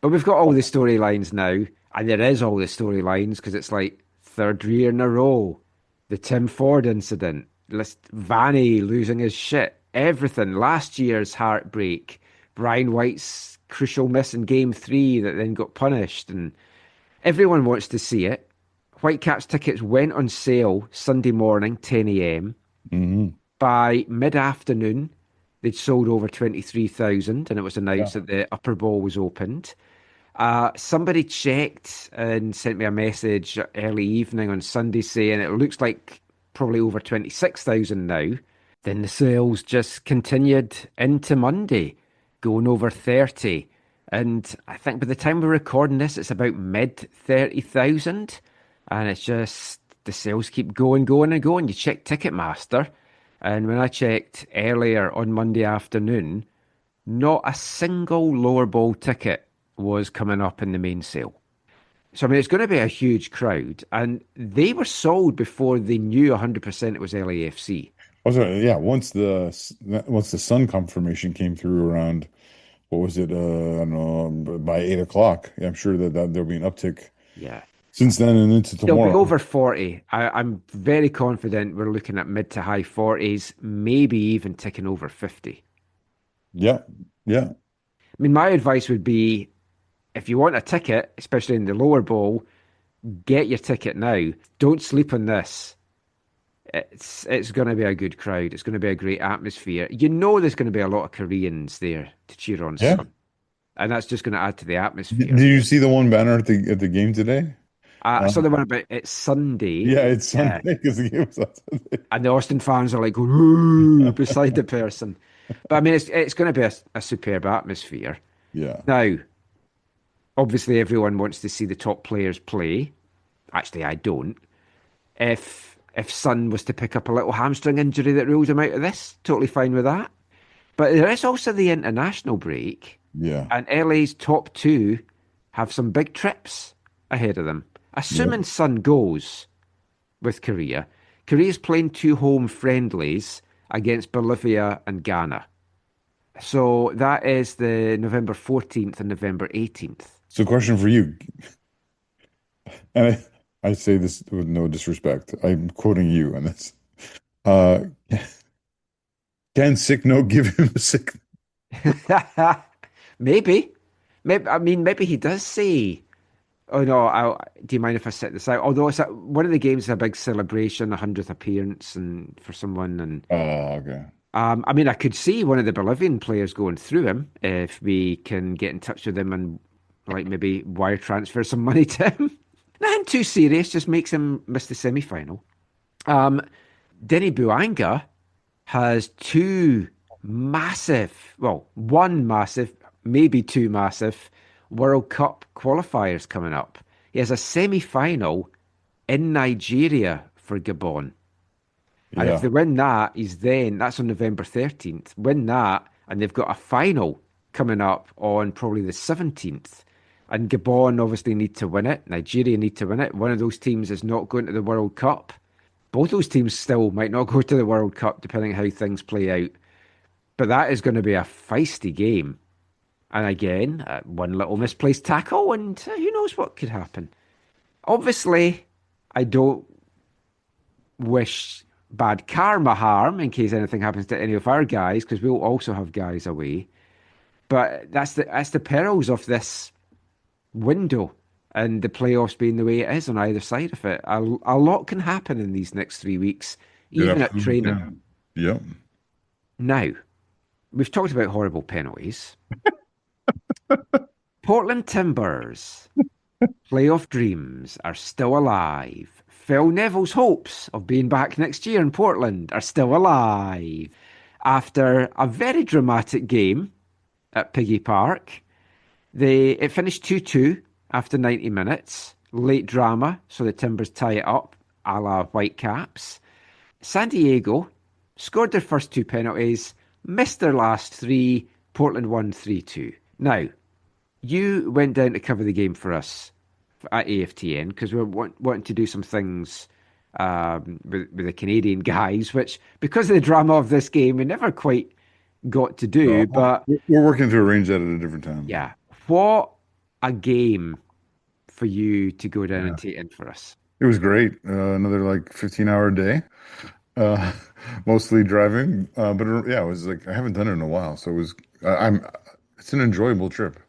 But we've got all the storylines now, and there is all the storylines because it's like third year in a row, the Tim Ford incident, Vanny losing his shit, everything. Last year's heartbreak, Brian White's crucial miss in Game 3 that then got punished, and everyone wants to see it. Whitecaps tickets went on sale Sunday morning, 10 a.m. By mid-afternoon, they'd sold over 23,000, and it was announced that the upper bowl was opened. Somebody checked and sent me a message early evening on Sunday saying it looks like probably over 26,000 now. Then the sales just continued into Monday, going over 30. And I think by the time we're recording this, it's about mid 30,000. And it's just, the sales keep going. You check Ticketmaster. And when I checked earlier on Monday afternoon, not a single lower bowl ticket was coming up in the main sale. So, I mean, it's going to be a huge crowd. And they were sold before they knew 100% it was LAFC. Once the Sun confirmation came through around, what was it? I don't know, by 8 o'clock. I'm sure that there'll be an uptick. Yeah. Since then and into tomorrow. It'll be over 40. I'm very confident we're looking at mid to high 40s, maybe even ticking over 50. Yeah. I mean, my advice would be, if you want a ticket, especially in the lower bowl, get your ticket now. Don't sleep on this. It's going to be a good crowd. It's going to be a great atmosphere. You know there's going to be a lot of Koreans there to cheer on Yeah. Sun. And that's just going to add to the atmosphere. Did you see the one banner at the game today? I saw the one about it's Sunday. Yeah, it's Sunday because the game was on Sunday. And the Austin fans are like going, ooh, beside the person. But I mean, it's going to be a superb atmosphere. Yeah. Now, obviously, everyone wants to see the top players play. Actually, I don't. If Son was to pick up a little hamstring injury that rules him out of this, totally fine with that. But there is also the international break. Yeah. And LA's top two have some big trips ahead of them. Assuming Son goes with Korea, Korea's playing 2 home friendlies against Bolivia and Ghana. So that is the November 14th and November 18th. So, question for you, and I say this with no disrespect. I'm quoting you on this. Can sick note give him a sick? Maybe. I mean, maybe he does say, oh no, do you mind if I set this out? Although one of the games is a big celebration, 100th appearance and for someone. And Okay. I mean, I could see one of the Bolivian players going through him if we can get in touch with him and like maybe wire transfer some money to him. Nothing too serious, just makes him miss the semi-final. Denny Buanga has one massive, maybe 2 massive World Cup qualifiers coming up. He has a semi-final in Nigeria for Gabon. And if they win that, that's on November 13th. Win that, and they've got a final coming up on probably the 17th. And Gabon obviously need to win it. Nigeria need to win it. One of those teams is not going to the World Cup. Both those teams still might not go to the World Cup, depending on how things play out. But that is going to be a feisty game. And again, one little misplaced tackle, and who knows what could happen. Obviously, I don't wish bad karma harm in case anything happens to any of our guys, because we'll also have guys away. But that's the perils of this window and the playoffs being the way it is on either side of it. A lot can happen in these next 3 weeks, even at training. Yep. Now, we've talked about horrible penalties. Portland Timbers playoff dreams are still alive. Phil Neville's hopes of being back next year in Portland are still alive. After a very dramatic game at Piggy Park, it finished 2-2 after 90 minutes. Late drama, so the Timbers tie it up, a la Whitecaps. San Diego scored their first 2 penalties, missed their last 3. Portland won 3-2. Now, you went down to cover the game for us at AFTN because we were wanting to do some things with the Canadian guys, which, because of the drama of this game, we never quite got to do. But we're working to arrange that at a different time. Yeah. What a game for you to go down and take in for us. It was great. Another 15-hour day, mostly driving. But it was I haven't done it in a while, so it was. It's an enjoyable trip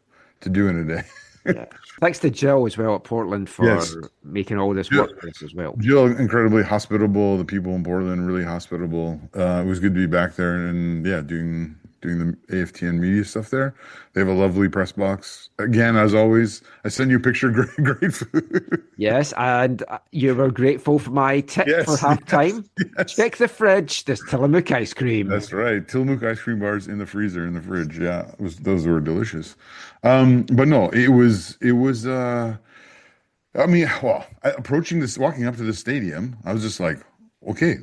to do in a day. Yeah. Thanks to Jill as well at Portland for making all this work for us as well. Jill, incredibly hospitable. The people in Portland, really hospitable. It was good to be back there and doing the AFTN media stuff there. They have a lovely press box. Again, as always, I send you a picture. Great food. Yes, and you were grateful for my tip for halftime. Yes. Check the fridge. There's Tillamook ice cream. That's right. Tillamook ice cream bars in the freezer, in the fridge. Yeah, those were delicious. But no, it was. Walking up to the stadium, I was just like, okay,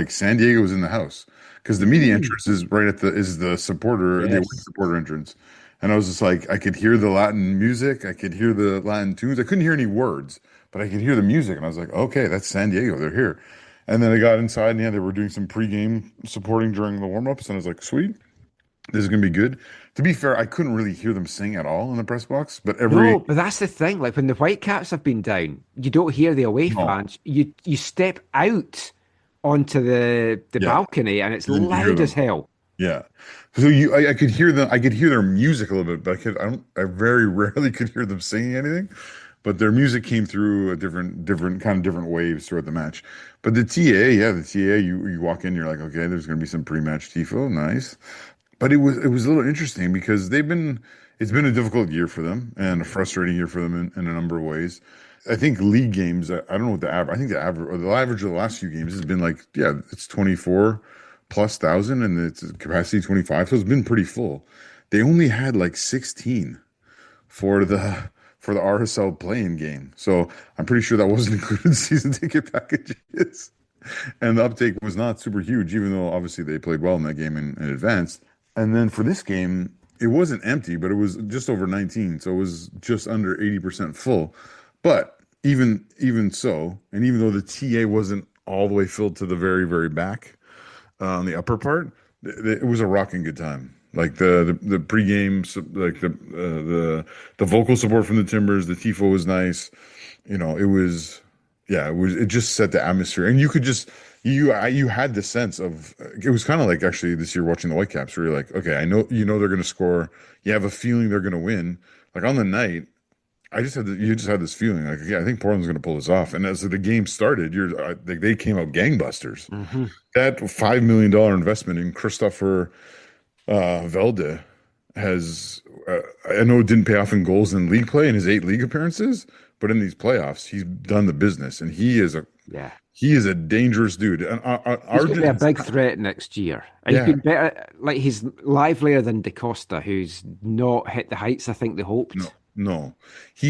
San Diego was in the house. Because the media entrance is right at the supporter, the away supporter entrance. And I was just like, I could hear the Latin music. I could hear the Latin tunes. I couldn't hear any words, but I could hear the music. And I was like, okay, that's San Diego. They're here. And then I got inside and they were doing some pregame supporting during the warm-ups. And I was like, sweet, this is going to be good. To be fair, I couldn't really hear them sing at all in the press box. But that's the thing. When the Whitecaps have been down, you don't hear the away fans. You step out onto the balcony and it's loud as hell. Yeah. So I could hear them. I could hear their music a little bit, but I very rarely could hear them singing anything. But their music came through a different waves throughout the match. But the TA, yeah, the TA, you walk in, you're like, okay, there's going to be some pre-match tifo, nice. But it was a little interesting because it's been a difficult year for them and a frustrating year for them in a number of ways. I think league games, I don't know what the average, I think the average of the last few games has been like, yeah, it's 24 plus thousand and it's capacity 25. So it's been pretty full. They only had like 16 for the RSL playing game. So I'm pretty sure that wasn't included in season ticket packages. And the uptake was not super huge, even though obviously they played well in that game and advanced. And then for this game, it wasn't empty, but it was just over 19. So it was just under 80% full. But even so, and even though the TA wasn't all the way filled to the very, very back on the upper part, it was a rocking good time. Like the pregame, like the vocal support from the Timbers, the tifo was nice. It just set the atmosphere, and you could just you had the sense of it was kind of like actually this year watching the Whitecaps, where you're like, okay, I know they're going to score. You have a feeling they're going to win. Like on the night, you just had this feeling like, yeah, I think Portland's going to pull this off. And as the game started, they came out gangbusters. Mm-hmm. That $5 million investment in Christopher Velde has, I know it didn't pay off in goals in league play in his 8 league appearances, but in these playoffs, he's done the business, and he is a dangerous dude. And he's going to be a big threat next year. And he's been better, like he's livelier than DaCosta, who's not hit the heights I think they hoped. No, I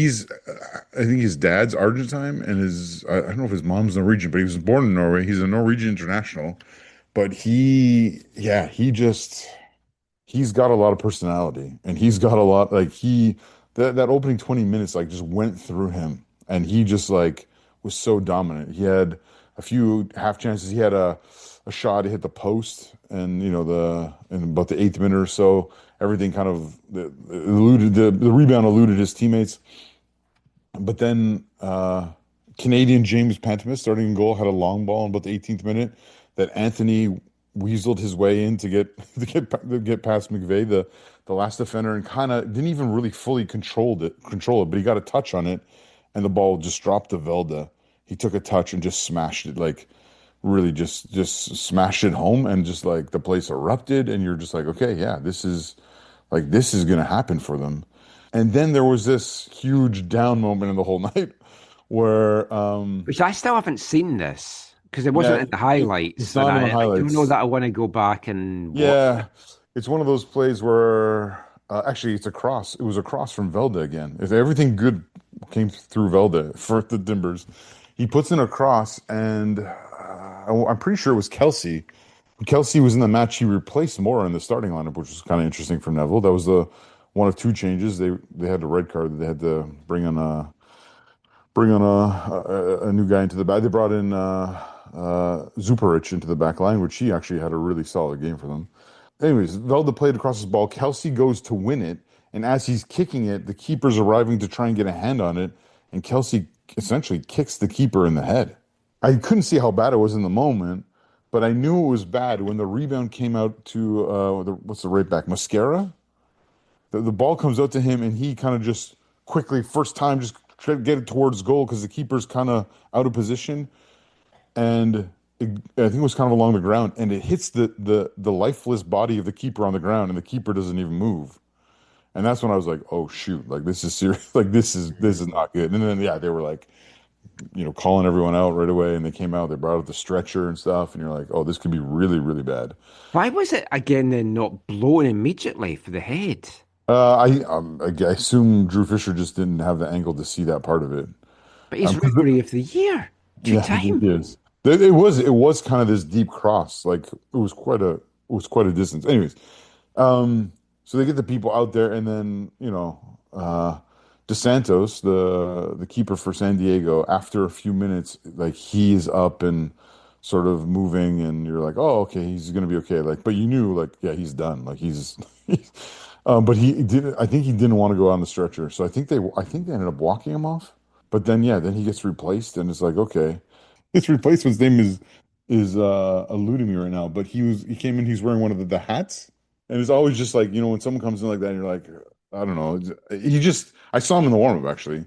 think his dad's Argentine and I don't know if his mom's Norwegian, but he was born in Norway. He's a Norwegian international, but he's got a lot of personality, and he's got a lot, like that opening 20 minutes, like just went through him, and he just like was so dominant. He had a few half chances. He had a shot, he hit the post, and in about the 8th minute or so, everything kind of eluded the rebound eluded his teammates. But then Canadian James Pantemis, starting in goal, had a long ball in about the 18th minute that Anthony weaseled his way in to get past McVeigh, the last defender, and kind of didn't even really fully control it, but he got a touch on it, and the ball just dropped to Velda. He took a touch and just smashed it, like really just smashed it home, and just like the place erupted, and you're just like, okay, yeah, this is going to happen for them. And then there was this huge down moment in the whole night where which I still haven't seen this because it wasn't in the highlights. It's not in the highlights. I don't know that I want to go back and watch. It's one of those plays where actually it was a cross from Velda again. If everything good came through Velda for the Timbers, he puts in a cross, and I'm pretty sure it was Kelsey. Kelsey was in the match. He replaced Mora in the starting lineup, which was kind of interesting for Neville. That was the one of 2 changes. They had a red card. They had to bring on a new guy into the back. They brought in Zuparic into the back line, which he actually had a really solid game for them. Anyways, Velda played across his ball. Kelsey goes to win it, and as he's kicking it, the keeper's arriving to try and get a hand on it, and Kelsey essentially kicks the keeper in the head. I couldn't see how bad it was in the moment, but I knew it was bad when the rebound came out to what's the right back, Mascara? The ball comes out to him, and he kind of just quickly, first time, just try to get it towards goal because the keeper's kind of out of position, and I think it was kind of along the ground, and it hits the lifeless body of the keeper on the ground, and the keeper doesn't even move. And that's when I was like, oh shoot, like this is serious, like this is not good. And then they were like, calling everyone out right away, and they came out, they brought out the stretcher and stuff, and you're like, oh, this could be really, really bad. Why was it again then not blown immediately for the head? I assume Drew Fisher just didn't have the angle to see that part of it. But he's referee of the year. Two times. It was kind of this deep cross, like it was quite a distance. Anyways, so they get the people out there, and then DeSantos, the keeper for San Diego, after a few minutes, like he's up and sort of moving, and you're like, oh, okay, he's gonna be okay. Like, but you knew, like, yeah, he's done. Like he's but he didn't. I think he didn't want to go on the stretcher, so I think they ended up walking him off. But then he gets replaced, and it's like, okay, it's replaced. His name is is eluding me right now. But he came in, he's wearing one of the hats, and it's always just like, when someone comes in like that, and you're like, I don't know. I saw him in the warm up actually,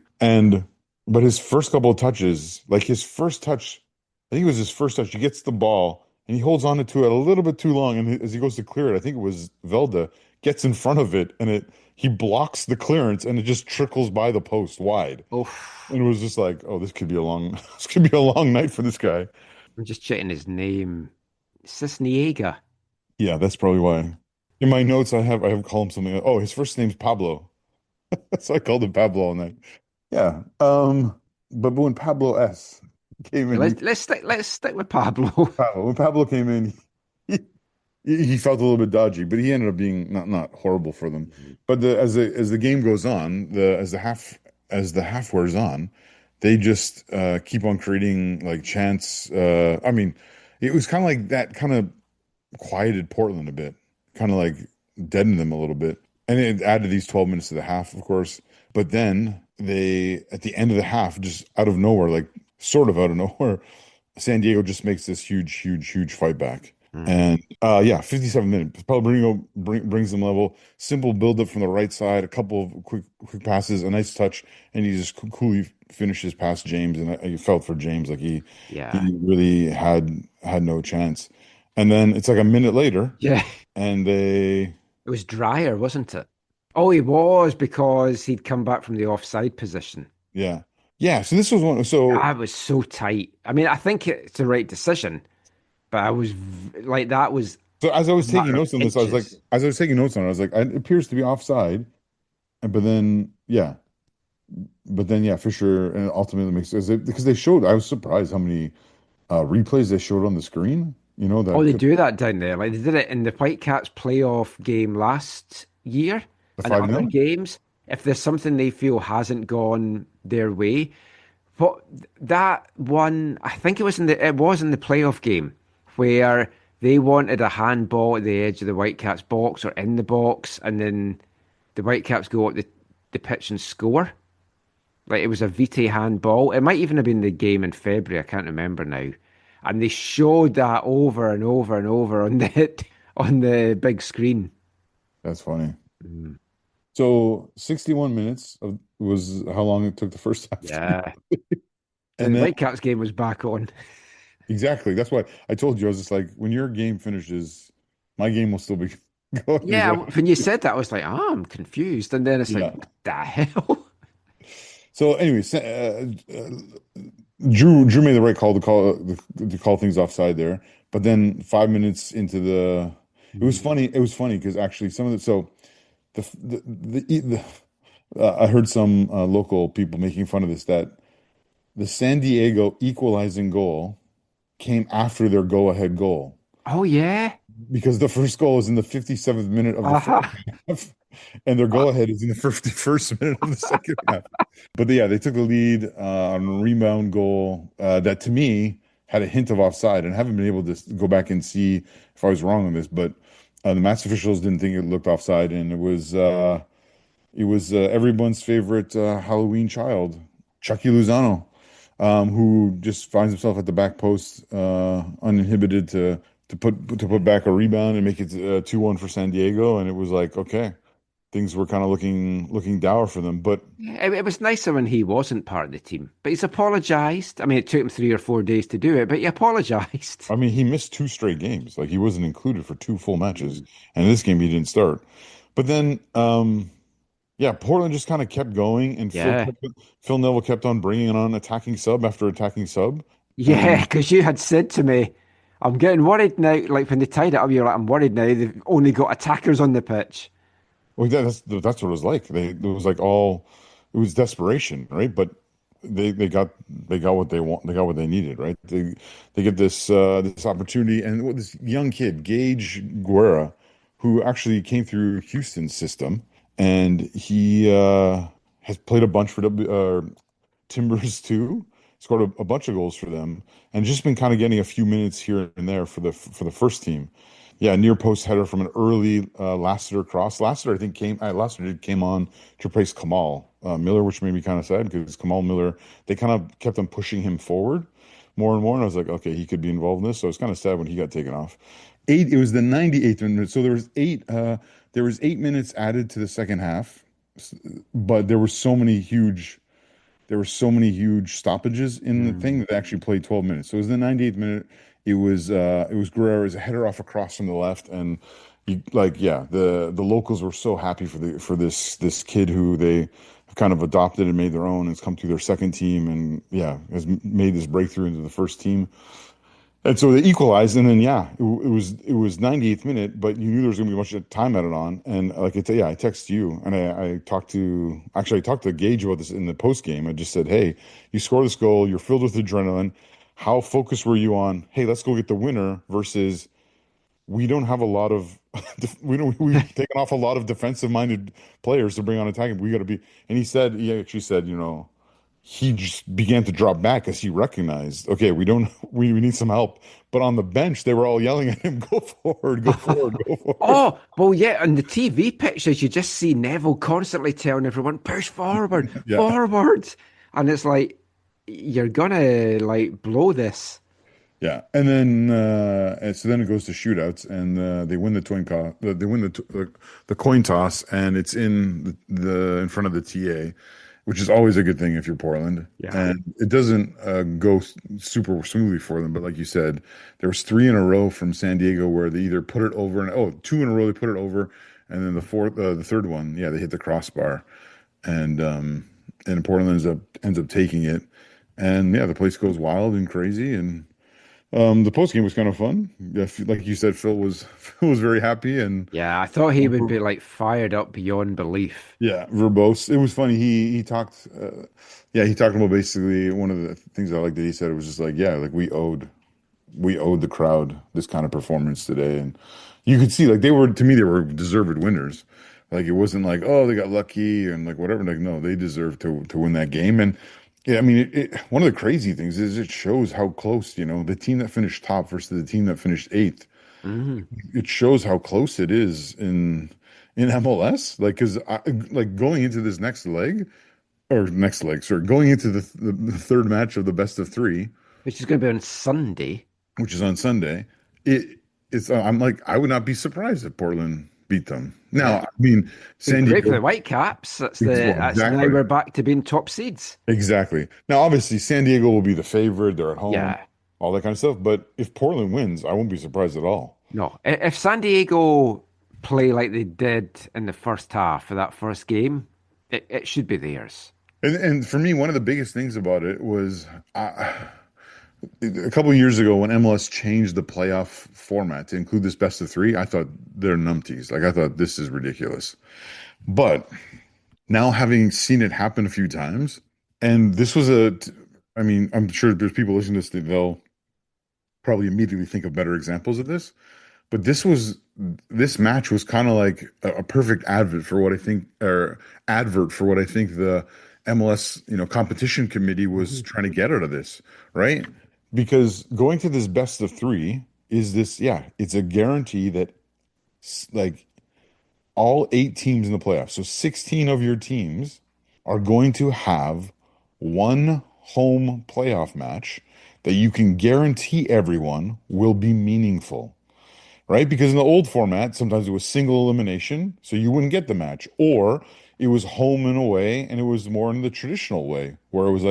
but his first couple of touches, like his first touch, I think it was his first touch. He gets the ball and he holds on to it a little bit too long, and as he goes to clear it, I think it was Velda gets in front of it, and he blocks the clearance, and it just trickles by the post wide. Oh, And it was just like, oh, this could be a long, this could be a long night for this guy. I'm just checking his name. Cisniega. Yeah, that's probably why. In my notes, I have called him something. Oh, his first name's Pablo, so I called him Pablo all night. Yeah. But when Pablo S came in, Let's stick with Pablo. When Pablo came in, he, he felt a little bit dodgy, but he ended up being not horrible for them. But as the game goes on, as the half wears on, they just keep on creating like chance. I mean, it was kind of like that kind of quieted Portland a bit, kind of like deadened them a little bit. And it added these 12 minutes to the half, of course. But then at the end of the half, just out of nowhere, like sort of out of nowhere, San Diego just makes this huge fight back. And 57 minutes. Pellegrino brings them level. Simple build up from the right side, a couple of quick passes, a nice touch, and he just coolly finishes past James. And I felt for James, like he really had no chance. And then it's like a minute later, and It was Dreyer, wasn't it? Oh, he was, because he'd come back from the offside position. Yeah. So this was one. So That was so tight. I mean, I think it's the right decision, but I was like, that was. So as I was taking matter of notes on this, I was like, inches. it appears to be offside. But then, Fisher and ultimately makes because they showed. I was surprised how many replays they showed on the screen. Oh, they do that down there. Like they did it in the Whitecaps playoff game last year The and other 5-0? games. If there's something they feel hasn't gone their way, but that one, I think it was in the playoff game where they wanted a handball at the edge of the Whitecaps box or in the box, and then the Whitecaps go up the pitch and score. Like it was a Vitae handball. It might even have been the game in February. I can't remember now. And they showed that over and over and over on the big screen. That's funny. So 61 minutes was how long it took the first half. Yeah. And the then Whitecaps game was back on. exactly. That's why I told you, I was just like, when your game finishes, my game will still be going. as Yeah, well. when you said that, I was like, I'm confused. And then it's like, Yeah. what the hell? So anyway, Drew made the right call to call things offside there. But then 5 minutes into it was funny. It was funny because actually some of I heard some local people making fun of this, that the San Diego equalizing goal came after their go-ahead goal, Oh, yeah. because the first goal is in the 57th minute of the first half, and their go-ahead is in the 51st minute of the second half. But they took the lead on a rebound goal that to me had a hint of offside, and I haven't been able to go back and see if I was wrong on this, but the match officials didn't think it looked offside, and it was everyone's favorite Halloween child, Chucky Lozano, who just finds himself at the back post, uninhibited to put back a rebound and make it 2-1 for San Diego. And it was like, okay, things were kind of looking dour for them. But It was nicer when he wasn't part of the team, but he's apologized. I mean, it took him 3 or 4 days to do it, but he apologized. I mean, he missed 2 straight games. Like he wasn't included for 2 full matches, and this game he didn't start. But then, Portland just kind of kept going, and Yeah. Phil Neville kept on bringing on attacking sub after attacking sub. Yeah, because you had said to me, I'm getting worried now. Like when they tied it up, you're like, I'm worried now. They've only got attackers on the pitch. Well, that's what it was like. It was desperation, right? But they got what they want. They got what they needed, right? They get this opportunity, and this young kid, Gage Guerra, who actually came through Houston's system, and he has played a bunch for Timbers too. Scored a bunch of goals for them, and just been kind of getting a few minutes here and there for the first team. Yeah, near post header from an early Lassiter cross. Lassiter, I think, came on to replace Kamal Müller, which made me kind of sad because Kamal Müller, they kind of kept on pushing him forward. more and more, and I was like, okay, he could be involved in this. So I was kind of sad when he got taken off. It was the 98th minute. So there was 8 minutes added to the second half, but there were so many huge stoppages in the thing that they actually played 12 minutes. So it was the 98th minute. It was Guerrero's header off across from the left, and the locals were so happy for this kid who they kind of adopted and made their own, and has come through their second team, and has made this breakthrough into the first team. And so they equalized, and then it was 98th minute, but you knew there was going to be a bunch of time added on. And I texted you, and I talked to Gage about this in the post game. I just said, hey, you score this goal, you're filled with adrenaline. How focused were you on, hey, let's go get the winner, versus we don't have a lot of we've taken off a lot of defensive minded players to bring on attacking. We got to be. And he actually said, he just began to drop back because he recognized, okay, we need some help. But on the bench, they were all yelling at him, go forward, go forward, go forward. Oh, well, yeah, on the TV pictures, you just see Neville constantly telling everyone, push forward, forward. And it's like, you're going to, blow this. Yeah, and then it goes to shootouts, and they win the coin toss, and it's in front of the TA, which is always a good thing if you're Portland. Yeah. And it doesn't go super smoothly for them, but like you said, there was 3 in a row from San Diego where they either put it over, and 2 in a row they put it over, and then the third one, they hit the crossbar, and Portland ends up taking it, and the place goes wild and crazy, and the post game was kind of fun. Yeah, like you said, Phil was very happy, and I thought he would be fired up beyond belief. Yeah, verbose. It was funny. He talked. He talked about basically one of the things I liked that he said. It was just we owed the crowd this kind of performance today, and you could see they were deserved winners. It wasn't they got lucky and whatever. No, they deserved to win that game. And yeah, I mean, one of the crazy things is it shows how close, the team that finished top versus the team that finished 8th. Mm-hmm. It shows how close it is in MLS. Because going into this going into the third match of the best of 3, which is going to be on Sunday. Which is on Sunday. I would not be surprised if Portland beat them. Now, I mean, San Diego, great for the Whitecaps. That's now we're back to being top seeds. Exactly. Now, obviously, San Diego will be the favorite. They're at home. Yeah. All that kind of stuff. But if Portland wins, I won't be surprised at all. No. If San Diego play like they did in the first half of that first game, it should be theirs. And for me, one of the biggest things about it was a couple of years ago when MLS changed the playoff format to include this best of 3, I thought they're numpties. I thought this is ridiculous. But now having seen it happen a few times, and this was I'm sure there's people listening to this, they'll probably immediately think of better examples of this. But this match was kind of like a perfect advert for what I think the MLS, competition committee was trying to get out of this, right? Because going to this best of 3 is it's a guarantee that all 8 teams in the playoffs, so 16 of your teams are going to have one home playoff match that you can guarantee everyone will be meaningful, right? Because in the old format, sometimes it was single elimination, so you wouldn't get the match, or it was home and away, and it was more in the traditional way, where it was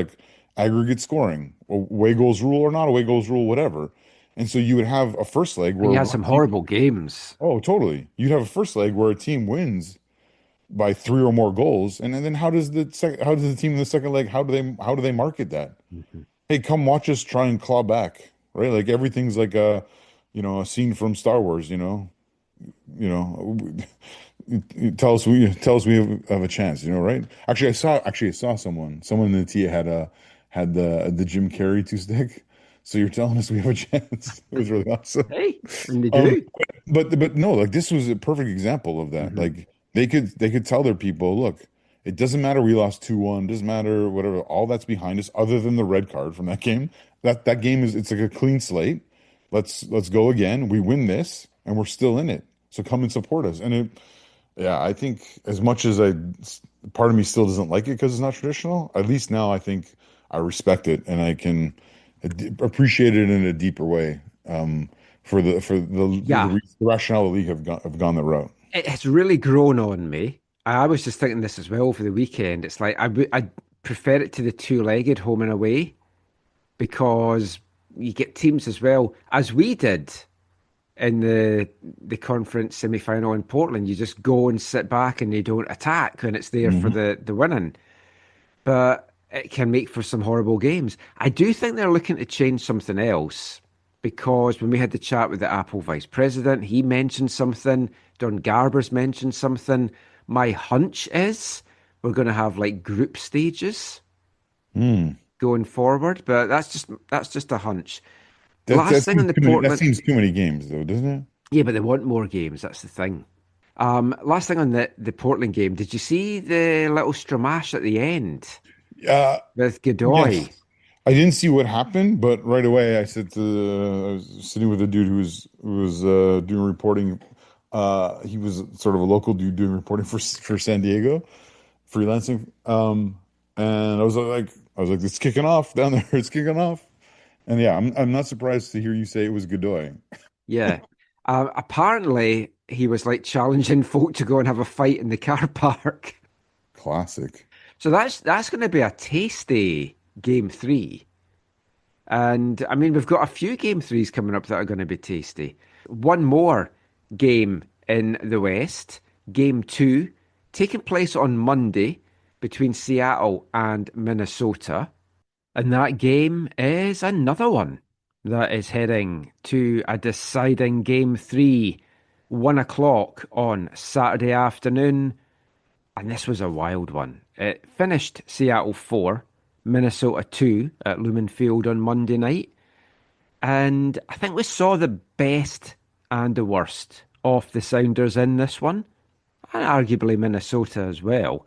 aggregate scoring, away goals rule or not away goals rule, whatever. And so you would have a first leg where you had some horrible games. Oh, totally. You'd have a first leg where a team wins by 3 or more goals, and then how does the team in the second leg, how do they market that? Mm-hmm. Hey, come watch us try and claw back, right? Everything's like a scene from Star Wars, tell us we have a chance, right? Actually, I saw someone in the TA had the Jim Carrey 2-stick. So you're telling us we have a chance? It was really awesome. Hey, and they do. But no, this was a perfect example of that. Mm-hmm. They could tell their people, look, it doesn't matter we lost 2-1, doesn't matter whatever, all that's behind us other than the red card from that game. That game it's a clean slate. Let's go again. We win this and we're still in it. So come and support us. And I think as much as part of me still doesn't like it because it's not traditional, at least now I think I respect it and I can appreciate it in a deeper way. Yeah, The rationale of the league have gone the route. it has really grown on me. I was just thinking this as well for the weekend. It's like I prefer it to the two-legged home and away because you get teams as well as we did in the conference semi-final in Portland. You just go and sit back and you don't attack when it's there for the winning. But it can make for some horrible games. I do think they're looking to change something else because when we had the chat with the Apple vice president, he mentioned something. Don Garber's mentioned something. My hunch is we're going to have like group stages going forward, but that's just a hunch. Last thing on the Portland, that seems too many games, though, doesn't it? yeah, but they want more games. That's the thing. Last thing on the Portland game, did you see the little stramash at the end Yeah. with Godoy? Yes. I didn't see what happened, but right away I said I was sitting with a dude who was doing reporting. He was sort of a local dude doing reporting for San Diego, freelancing. And I was like, it's kicking off down there. It's kicking off. And yeah, I'm not surprised to hear you say it was Godoy. Yeah. Apparently, he was like challenging folk to go and have a fight in the car park. Classic. So that's going to be a tasty game 3. And I mean, we've got a few game 3s coming up that are going to be tasty. One more game in the West, game 2, taking place on Monday between Seattle and Minnesota. And that game is another one that is heading to a deciding game 3, 1 o'clock on Saturday afternoon. And this was a wild one. It finished Seattle 4, Minnesota 2 at Lumen Field on Monday night. And I think we saw the best and the worst of the Sounders in this one, and arguably Minnesota as well.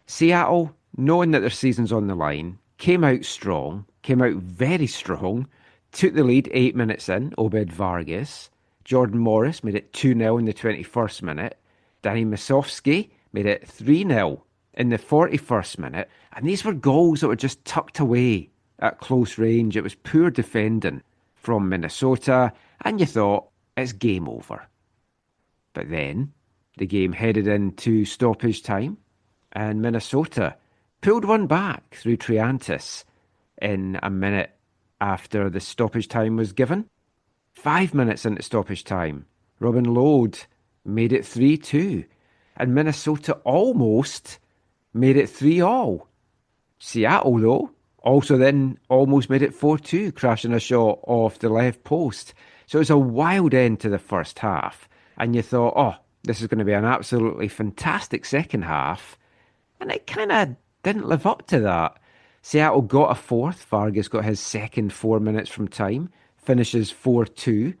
Seattle, knowing that their season's on the line, came out strong, came out very strong, took the lead 8 minutes in, Obed Vargas. Jordan Morris made it 2-0 in the 21st minute. Danny Masovsky made it 3-0 in the 41st minute. And these were goals that were just tucked away at close range. It was poor defending from Minnesota, and you thought, it's game over. But then the game headed into stoppage time, and Minnesota pulled one back through Triantis in a minute after the stoppage time was given. 5 minutes into stoppage time, Robin Lode made it 3-2, and Minnesota almost made it 3-all. Seattle, though, also then almost made it 4-2, crashing a shot off the left post. So it was a wild end to the first half, and you thought, oh, this is going to be an absolutely fantastic second half, and it kind of didn't live up to that. Seattle got a fourth. Vargas got his second 4 minutes from time, finishes 4-2,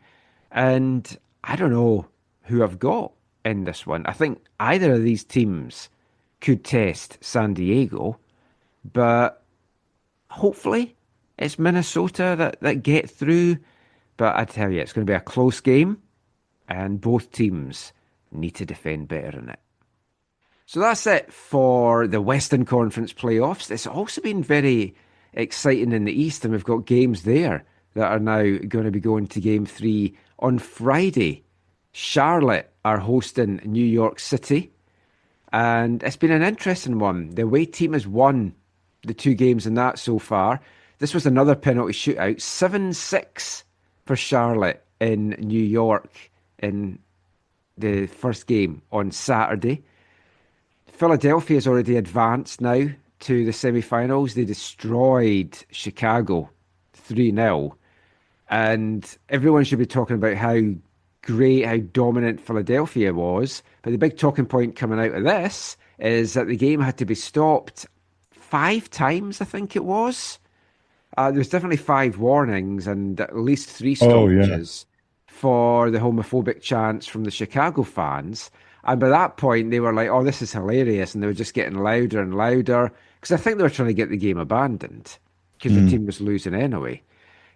and I don't know who I've got in this one. I think either of these teams could test San Diego, but hopefully it's Minnesota that get through. But I tell you, it's going to be a close game, and both teams need to defend better in it. So that's it for the Western Conference playoffs. It's also been very exciting in the East, and we've got games there that are now going to be going to game 3 on Friday. Charlotte are hosting New York City, and it's been an interesting one. The away team has won the 2 games in that so far. This was another penalty shootout, 7-6 for Charlotte in New York in the first game on Saturday. Philadelphia has already advanced now to the semi-finals. They destroyed Chicago 3-0. And everyone should be talking about how great, how dominant Philadelphia was. But the big talking point coming out of this is that the game had to be stopped 5 times, I think it was. There's definitely 5 warnings and at least 3 stoppages for the homophobic chants from the Chicago fans. And by that point, they were like, oh, this is hilarious. And they were just getting louder and louder. Because I think they were trying to get the game abandoned because the team was losing anyway.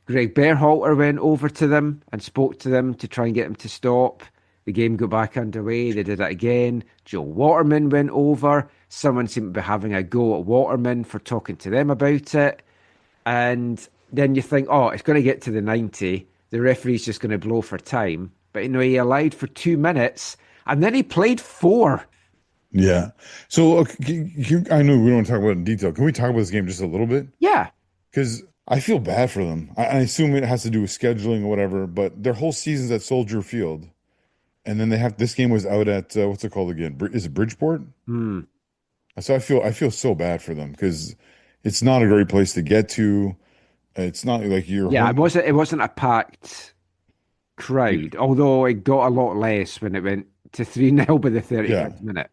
Greg Berhalter went over to them and spoke to them to try and get them to stop. The game got back underway. They did it again. Joe Waterman went over. Someone seemed to be having a go at Waterman for talking to them about it. And then you think, oh, it's going to get to the 90. The referee's just going to blow for time. But, he allowed for 2 minutes and then he played 4. Yeah. So I know we don't want to talk about it in detail. Can we talk about this game just a little bit? Yeah. Because I feel bad for them. I assume it has to do with scheduling or whatever, but their whole season's at Soldier Field. And then this game was out at, what's it called again? Is it Bridgeport? So I feel so bad for them because it's not a great place to get to. It's not like you're Yeah, home. it wasn't a packed crowd, although it got a lot less when it went to 3-0 by the 35th minute.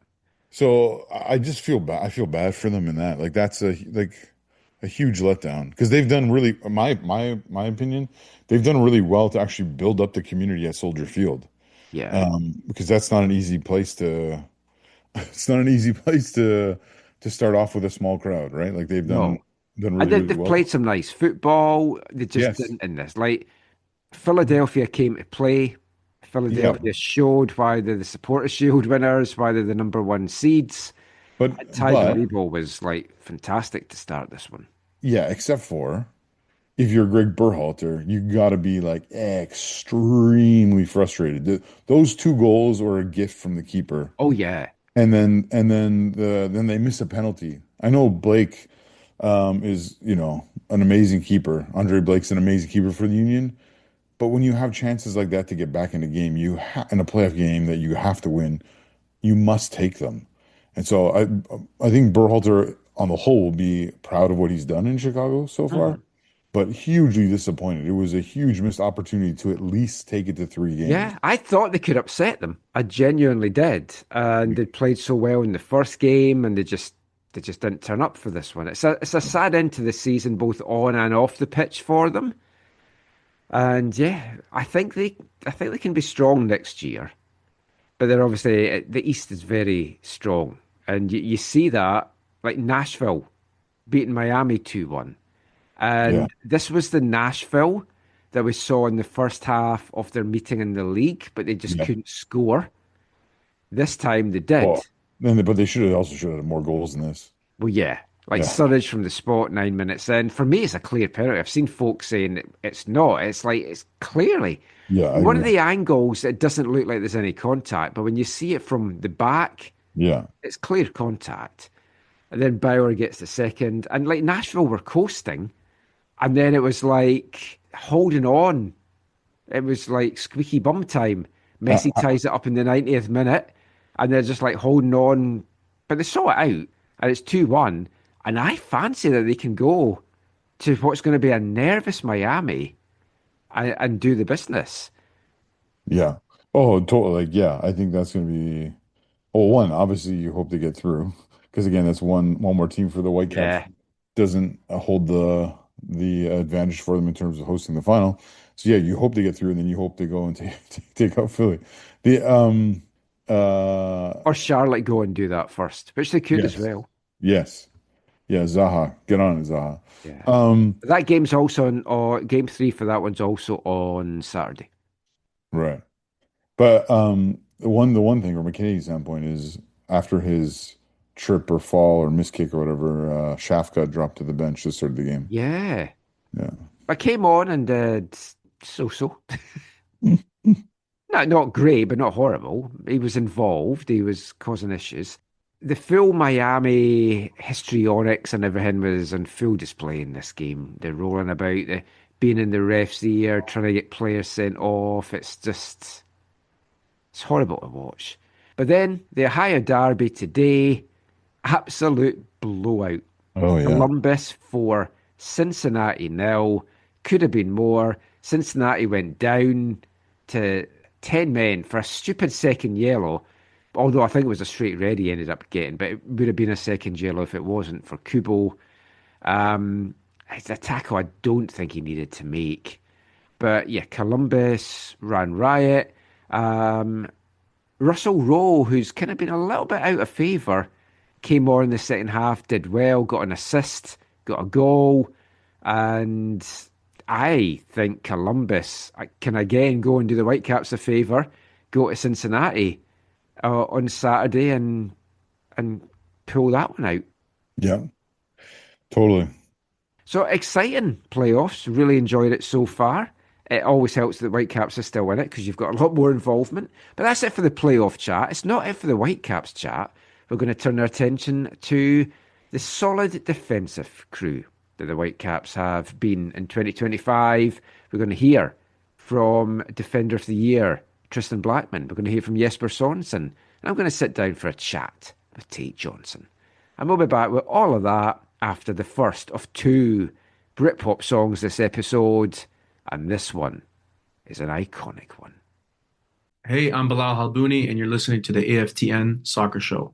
So I just feel bad. I feel bad for them in that. Like that's a huge letdown because they've done really, my opinion, they've done really well to actually build up the community at Soldier Field. Yeah. Because that's not an easy place to. It's not an easy place to start off with a small crowd, right? Like they've done really, And really they've well. played some nice football. They just Yes. didn't in this. Like Philadelphia came to play. Philadelphia showed why they're the Supporter Shield winners, why they're the #1 seeds. But Tiger Rebo was like fantastic to start this one. yeah, except for if you're Greg Berhalter, you got to be like extremely frustrated. Those 2 goals were a gift from the keeper. Oh yeah. And then they miss a penalty. I know Blake is, an amazing keeper. Andre Blake's an amazing keeper for the Union. But when you have chances like that to get back in a game, in a playoff game that you have to win, you must take them. And so I think Berhalter on the whole will be proud of what he's done in Chicago so far, but hugely disappointed. It was a huge missed opportunity to at least take it to 3 games. Yeah, I thought they could upset them. I genuinely did. And they played so well in the first game and they just didn't turn up for this one. It's a sad end to the season, both on and off the pitch for them. And yeah, I think they can be strong next year. But they're obviously, the East is very strong. And you see that, like Nashville beating Miami 2-1. And this was the Nashville that we saw in the first half of their meeting in the league, but they just couldn't score. This time they did. But they should have had more goals than this. Well, yeah. Like Surridge from the spot 9 minutes in. For me, it's a clear penalty. I've seen folks saying that it's not. It's like, it's clearly. Yeah. One of the angles, it doesn't look like there's any contact, but when you see it from the back, it's clear contact. And then Bauer gets the second. And like Nashville were coasting. And then it was like holding on. It was like squeaky bum time. Messi ties it up in the 90th minute. And they're just like holding on. But they saw it out. And it's 2-1. And I fancy that they can go to what's going to be a nervous Miami and do the business. Yeah. Oh, totally. Like, yeah, I think that's going to be. Oh, one, obviously, you hope to get through. Because, again, that's one more team for the Whitecaps. Yeah. Doesn't hold the advantage for them in terms of hosting the final. So, yeah, you hope to get through, and then you hope to go and take out Philly. Or Charlotte go and do that first, which they could as well. Yes. Yeah, Zaha. Get on it, Zaha. Yeah. That game's also on, game 3 for that one's also on Saturday. Right. But the one thing from a Canadian standpoint is after his trip or fall or miss kick or whatever, Shafka dropped to the bench to start the game. Yeah. Yeah. I came on and did so. Not great, but not horrible. He was involved. He was causing issues. The full Miami histrionics and everything was on full display in this game. They're rolling about, being in the ref's ear, trying to get players sent off. It's horrible to watch. But then the Ohio Derby today, absolute blowout. Oh, yeah. Columbus 4, Cincinnati 0. Could have been more. Cincinnati went down to 10 men for a stupid second yellow. Although I think it was a straight red he ended up getting, but it would have been a second yellow if it wasn't for Kubo. It's a tackle I don't think he needed to make. But yeah, Columbus ran riot. Russell Rowe, who's kind of been a little bit out of favour, came on in the second half, did well, got an assist, got a goal. And I think Columbus can again go and do the Whitecaps a favour, go to Cincinnati on Saturday and pull that one out. Yeah, totally. So exciting playoffs. Really enjoyed it so far. It always helps that the Whitecaps are still in it because you've got a lot more involvement. But that's it for the playoff chat. It's not it for the Whitecaps chat. We're going to turn our attention to the solid defensive crew that the Whitecaps have been in 2025. We're going to hear from Defender of the Year, Tristan Blackmon. We're going to hear from Jesper Sorensen. And I'm going to sit down for a chat with Tate Johnson. And we'll be back with all of that after the first of two Britpop songs this episode. And this one is an iconic one. Hey, I'm Bilal Halbouni, and you're listening to the AFTN Soccer Show.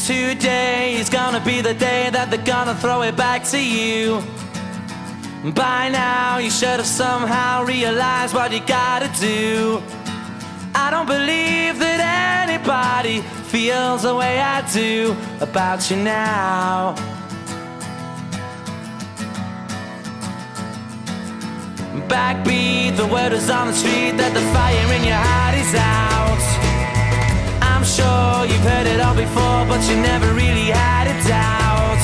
'Today is gonna be the day that they're gonna throw it back to you. By now you should have somehow realized what you gotta do. I don't believe that anybody feels the way I do about you now. Backbeat, the word is on the street that the fire in your heart is out. I'm sure you've heard it all before, but you never really had a doubt.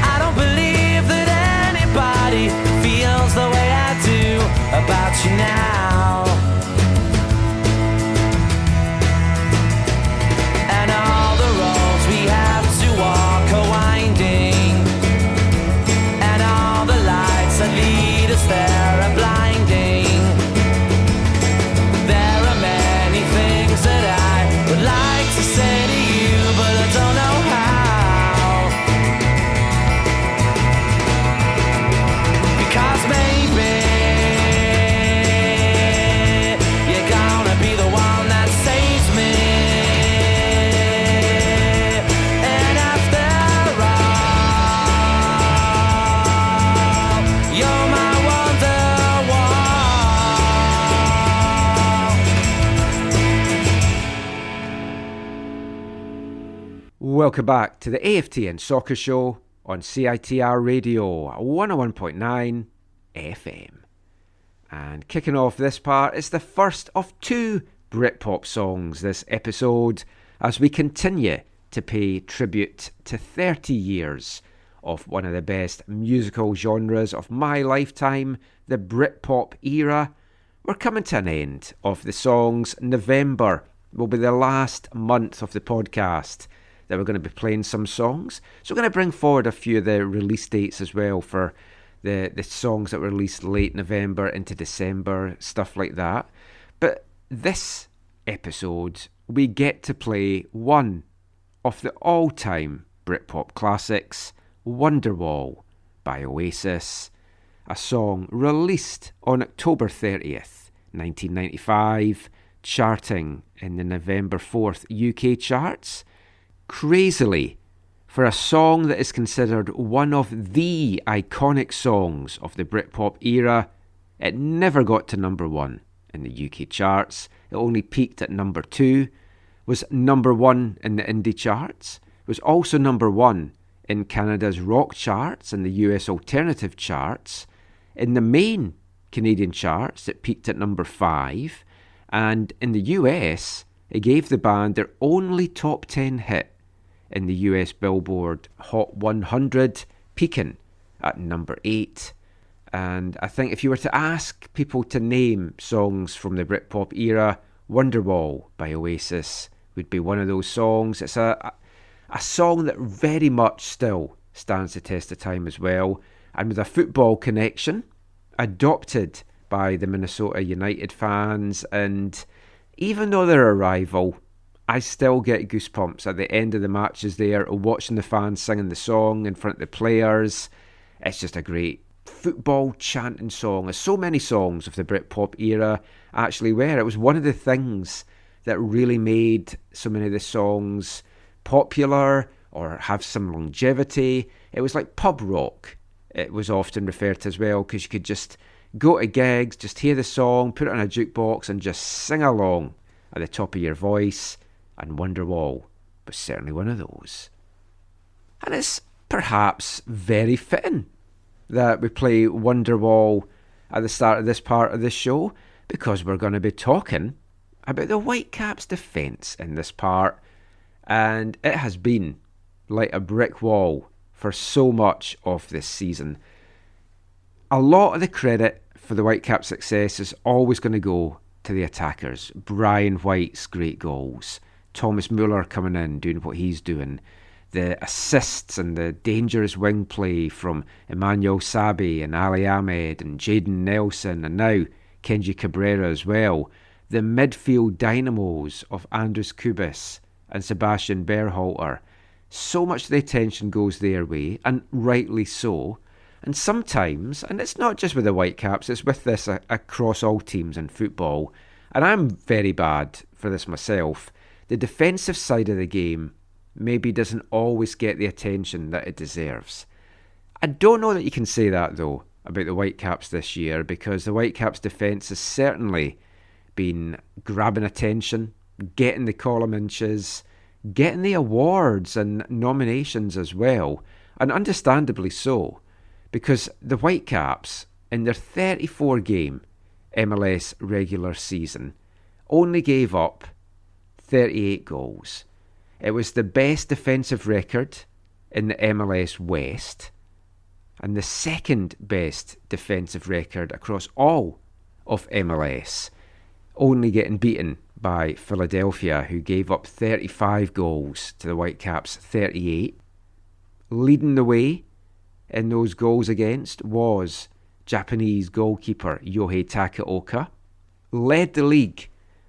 I don't believe that anybody feels the way I do about you now. And all the roads we have to walk are winding, and all the lights that lead us there are blinding. There are many things that I would like to say to you, but I don't know how. Because maybe you're gonna be the one that saves me. And after all, you're my wonderwall. Welcome back to the AFTN Soccer Show on CITR Radio 101.9 FM. And kicking off this part is the first of two Britpop songs this episode as we continue to pay tribute to 30 years of one of the best musical genres of my lifetime, the Britpop era. We're coming to an end of the songs. November will be the last month of the podcast that we're going to be playing some songs. So we're going to bring forward a few of the release dates as well for the songs that were released late November into December, stuff like that. But this episode, we get to play one of the all-time Britpop classics, Wonderwall by Oasis, a song released on October 30th, 1995, charting in the November 4th UK charts. Crazily, for a song that is considered one of the iconic songs of the Britpop era, it never got to number one in the UK charts. It only peaked at number 2, was number 1 in the indie charts, was also number 1 in Canada's rock charts and the US alternative charts. In the main Canadian charts, it peaked at number 5, and in the US, it gave the band their only top 10 hit in the US Billboard Hot 100, peaking at number 8. And I think if you were to ask people to name songs from the Britpop era, Wonderwall by Oasis would be one of those songs. It's a song that very much still stands the test of time as well, and with a football connection, adopted by the Minnesota United fans. And even though they're a rival, I still get goosebumps at the end of the matches there, watching the fans singing the song in front of the players. It's just a great football chanting song, as so many songs of the Britpop era actually were. It was one of the things that really made so many of the songs popular or have some longevity. It was like pub rock, it was often referred to as well, because you could just go to gigs, just hear the song, put it on a jukebox and just sing along at the top of your voice, and Wonderwall was certainly one of those. And it's perhaps very fitting that we play Wonderwall at the start of this part of the show, because we're going to be talking about the Whitecaps' defence in this part, and it has been like a brick wall for so much of this season. A lot of the credit for the Whitecaps' success is always going to go to the attackers. Brian White's great goals, Thomas Müller coming in, doing what he's doing, the assists and the dangerous wing play from Emmanuel Sabi and Ali Ahmed and Jayden Nelson, and now Kenji Cabrera as well. The midfield dynamos of Andres Kubis and Sebastian Berhalter. So much of the attention goes their way, and rightly so. And sometimes, and it's not just with the Whitecaps, it's with this across all teams in football, and I'm very bad for this myself, the defensive side of the game maybe doesn't always get the attention that it deserves. I don't know that you can say that, though, about the Whitecaps this year, because the Whitecaps' defence has certainly been grabbing attention, getting the column inches, getting the awards and nominations as well, and understandably so, because the Whitecaps, in their 34-game MLS regular season, only gave up 38 goals. It was the best defensive record in the MLS West, and the second best defensive record across all of MLS, only getting beaten by Philadelphia, who gave up 35 goals to the Whitecaps' 38. Leading the way in those goals against was Japanese goalkeeper Yohei Takaoka. Led the league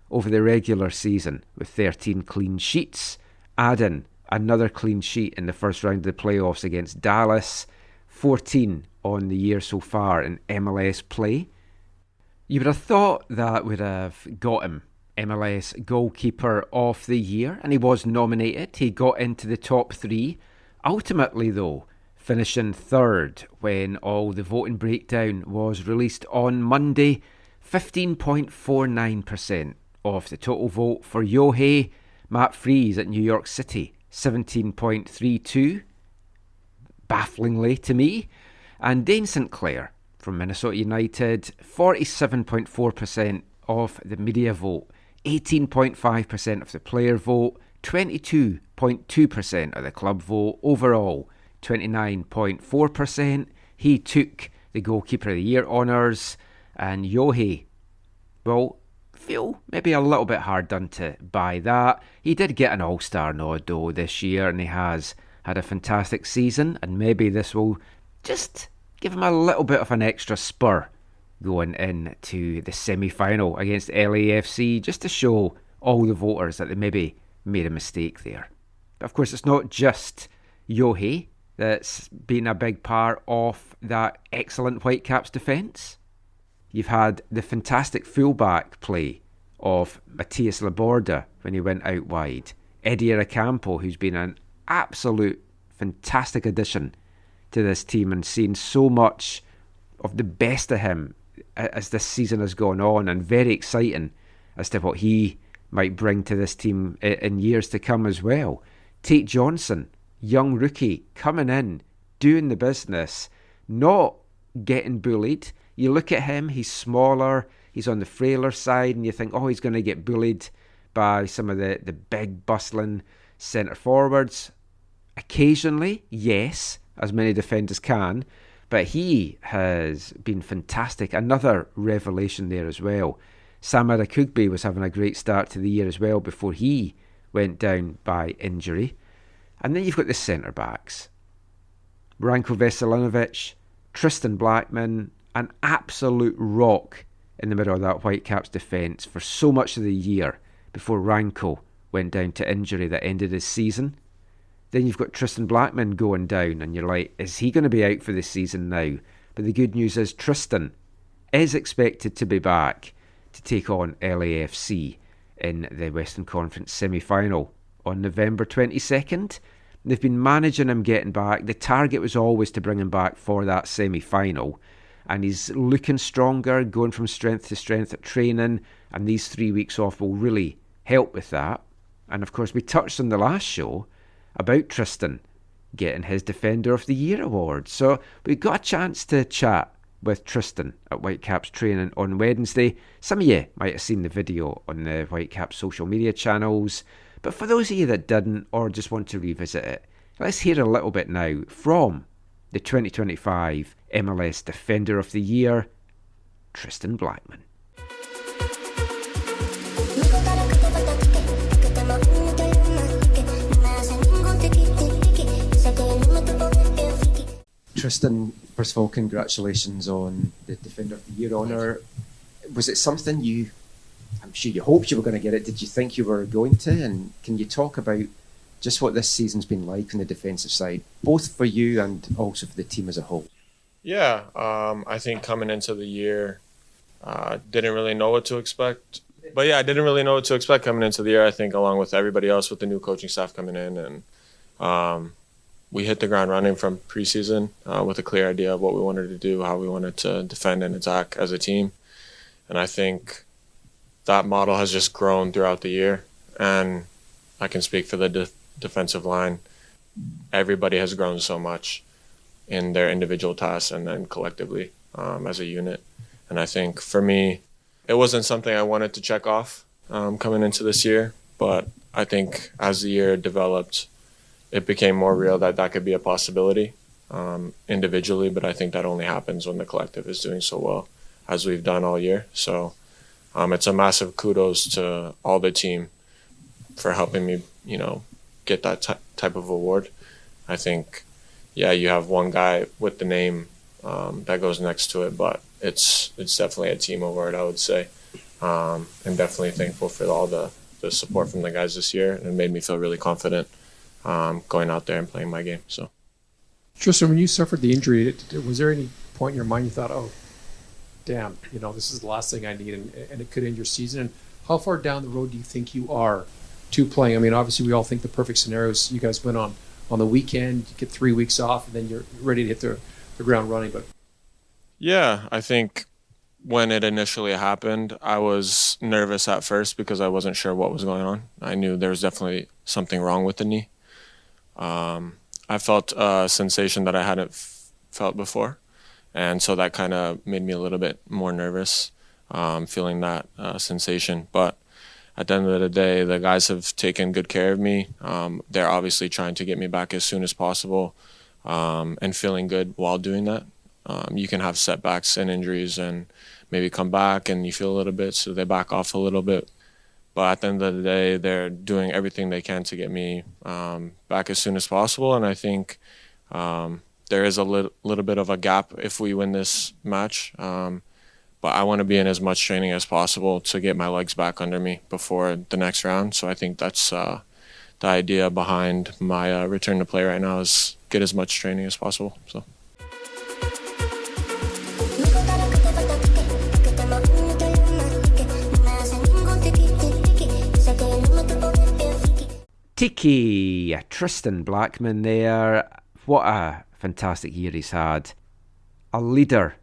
over the regular season with 13 clean sheets, adding another clean sheet in the first round of the playoffs against Dallas, 14 on the year so far in MLS play. You would have thought that would have got him MLS Goalkeeper of the Year, and he was nominated. He got into the top 3. Ultimately, though, finishing third when all the voting breakdown was released on Monday. 15.49% of the total vote for Yohei. Matt Freese at New York City, 17.32%, bafflingly to me. And Dane St. Clair from Minnesota United, 47.4% of the media vote, 18.5% of the player vote, 22.2% of the club vote, overall 29.4%. He took the Goalkeeper of the Year honours, and Yohei, well, feel maybe a little bit hard done to by that. He did get an All-Star nod though this year, and he has had a fantastic season, and maybe this will just give him a little bit of an extra spur going into the semi-final against LAFC, just to show all the voters that they maybe made a mistake there. But of course, it's not just Yohei that's been a big part of that excellent Whitecaps defence. You've had the fantastic fullback play of Matias Laborda when he went out wide. Eddie Aracampo, who's been an absolute fantastic addition to this team and seen so much of the best of him as this season has gone on, and very exciting as to what he might bring to this team in years to come as well. Tate Johnson, young rookie, coming in, doing the business, not getting bullied. You look at him, he's smaller, he's on the frailer side, and you think, oh, he's going to get bullied by some of the big, bustling centre forwards. Occasionally, yes, as many defenders can, but he has been fantastic. Another revelation there as well. Sam Adekugbe was having a great start to the year as well before he went down by injury. And then you've got the centre-backs. Ranko Veselinovic, Tristan Blackmon, an absolute rock in the middle of that Whitecaps defence for so much of the year before Ranko went down to injury that ended his season. Then you've got Tristan Blackmon going down, and you're like, is he going to be out for this season now? But the good news is Tristan is expected to be back to take on LAFC in the Western Conference semi-final on November 22nd. They've been managing him getting back. The target was always to bring him back for that semi-final, and he's looking stronger, going from strength to strength at training, and these 3 weeks off will really help with that. And of course, we touched on the last show about Tristan getting his Defender of the Year award. So we got a chance to chat with Tristan at Whitecaps training on Wednesday. Some of you might have seen the video on the Whitecaps social media channels, but for those of you that didn't or just want to revisit it, let's hear a little bit now from the 2025 MLS Defender of the Year, Tristan Blackmon. Tristan, first of all, congratulations on the Defender of the Year honour. Was it something I'm sure you hoped you were going to get it, did you think you were going to? And can you talk about just what this season's been like on the defensive side, both for you and also for the team as a whole? Yeah, I think coming into the year, didn't really know what to expect. But yeah, I didn't really know what to expect coming into the year, I think, along with everybody else with the new coaching staff coming in. And we hit the ground running from preseason with a clear idea of what we wanted to do, how we wanted to defend and attack as a team. And I think that model has just grown throughout the year. And I can speak for the defensive line. Everybody has grown so much in their individual tasks and then collectively as a unit. And I think for me, it wasn't something I wanted to check off coming into this year. But I think as the year developed, it became more real that could be a possibility individually, but I think that only happens when the collective is doing so well as we've done all year. So it's a massive kudos to all the team for helping me, get that type of award. I think, yeah, you have one guy with the name that goes next to it, but it's definitely a team award, I would say. And definitely thankful for all the support from the guys this year, and it made me feel really confident going out there and playing my game. So, Tristan, when you suffered the injury, was there any point in your mind you thought, "Oh, damn, this is the last thing I need," and it could end your season? And how far down the road do you think you are to playing? I mean, obviously, we all think the perfect scenarios. You guys went on the weekend, you get 3 weeks off, and then you're ready to hit the ground running. But yeah, I think when it initially happened, I was nervous at first because I wasn't sure what was going on. I knew there was definitely something wrong with the knee. I felt a sensation that I hadn't felt before. And so that kind of made me a little bit more nervous, feeling that sensation. But at the end of the day, the guys have taken good care of me. They're obviously trying to get me back as soon as possible and feeling good while doing that. You can have setbacks and injuries and maybe come back and you feel a little bit, so they back off a little bit. But at the end of the day, they're doing everything they can to get me back as soon as possible. And I think there is a little bit of a gap if we win this match. But I want to be in as much training as possible to get my legs back under me before the next round. So I think that's the idea behind my return to play right now, is get as much training as possible. So. Tiki, Tristan Blackmon there. What a fantastic year he's had. A leader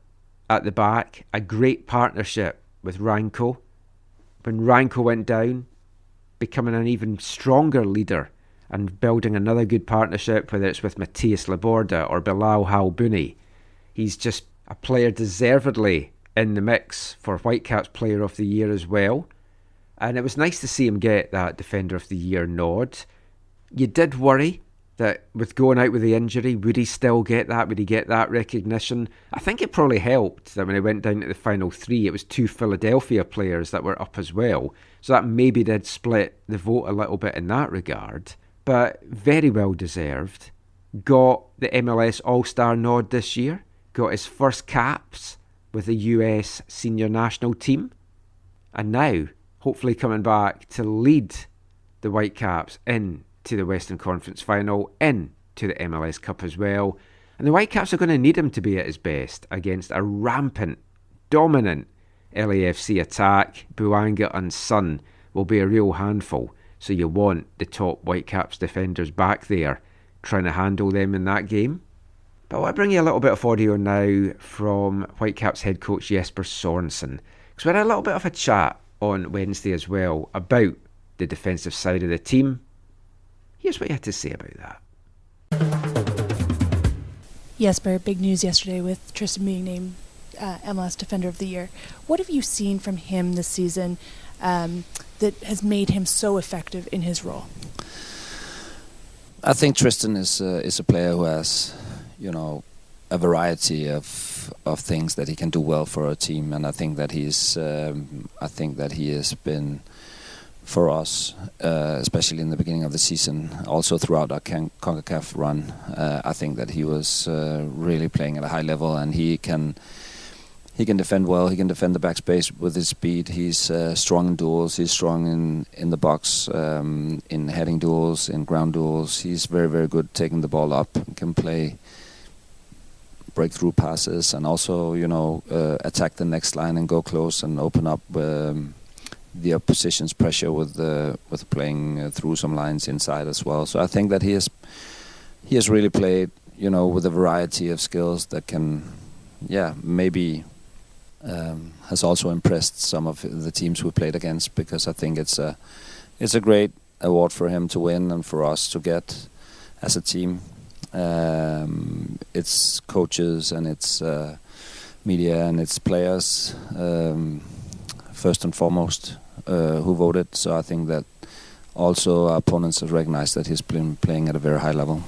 at the back, a great partnership with Ranko. When Ranko went down, becoming an even stronger leader and building another good partnership, whether it's with Matthias Laborda or Bilal Halbouni. He's just a player deservedly in the mix for Whitecaps Player of the Year as well. And it was nice to see him get that Defender of the Year nod. You did worry that with going out with the injury, would he still get that? Would he get that recognition? I think it probably helped that when he went down to the final three, it was 2 Philadelphia players that were up as well. So that maybe did split the vote a little bit in that regard. But very well deserved. Got the MLS All-Star nod this year. Got his first caps with the US senior national team. And now, hopefully coming back to lead the Whitecaps into the Western Conference Final, into the MLS Cup as well. And the Whitecaps are going to need him to be at his best against a rampant, dominant LAFC attack. Bouanga and Son will be a real handful. So you want the top Whitecaps defenders back there trying to handle them in that game. But I'll bring you a little bit of audio now from Whitecaps head coach Jesper Sorensen. Because we had a little bit of a chat on Wednesday as well about the defensive side of the team. Here's what he had to say about that. Jesper, big news yesterday with Tristan being named MLS Defender of the Year. What have you seen from him this season that has made him so effective in his role? I think Tristan is a player who has, a variety of things that he can do well for a team, and I think that he has been for us, especially in the beginning of the season, also throughout our CONCACAF run. I think that he was really playing at a high level, and he can defend well. He can defend the backspace with his speed. He's strong in duels. He's strong in the box, in heading duels, in ground duels. He's very, very good taking the ball up. Can play breakthrough passes, and also attack the next line and go close and open up the opposition's pressure with playing through some lines inside as well. So I think that he has really played with a variety of skills that can maybe has also impressed some of the teams we played against, because I think it's a great award for him to win and for us to get as a team. It's coaches and it's media and it's players first and foremost who voted. So I think that also our opponents have recognized that he's been playing at a very high level.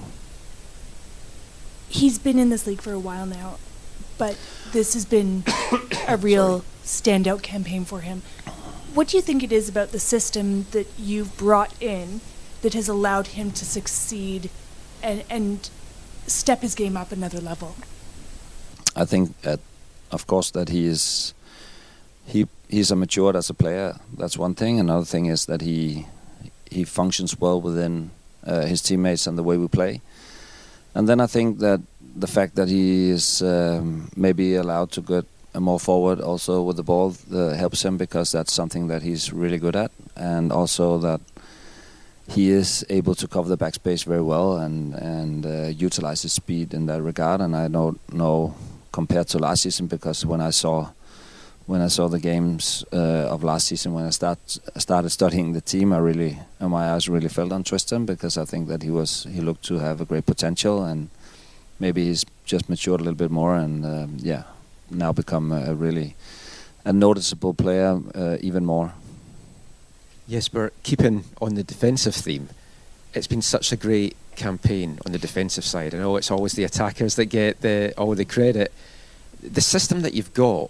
He's been in this league for a while now, but this has been a real standout campaign for him. What do you think it is about the system that you've brought in that has allowed him to succeed and step his game up another level? I think that, of course, that he's a matured as a player. That's one thing. Another thing is that he functions well within his teammates and the way we play. And then I think that the fact that he is maybe allowed to get more forward also with the ball helps him, because that's something that he's really good at. And also that he is able to cover the backspace very well and utilize his speed in that regard. And I don't know compared to last season, because when I saw the games of last season, when I started studying the team, my eyes really fell on Tristan, because I think that he looked to have a great potential, and maybe he's just matured a little bit more, and now become a noticeable player even more. Jesper, keeping on the defensive theme, it's been such a great campaign on the defensive side. I know it's always the attackers that get all the credit. The system that you've got,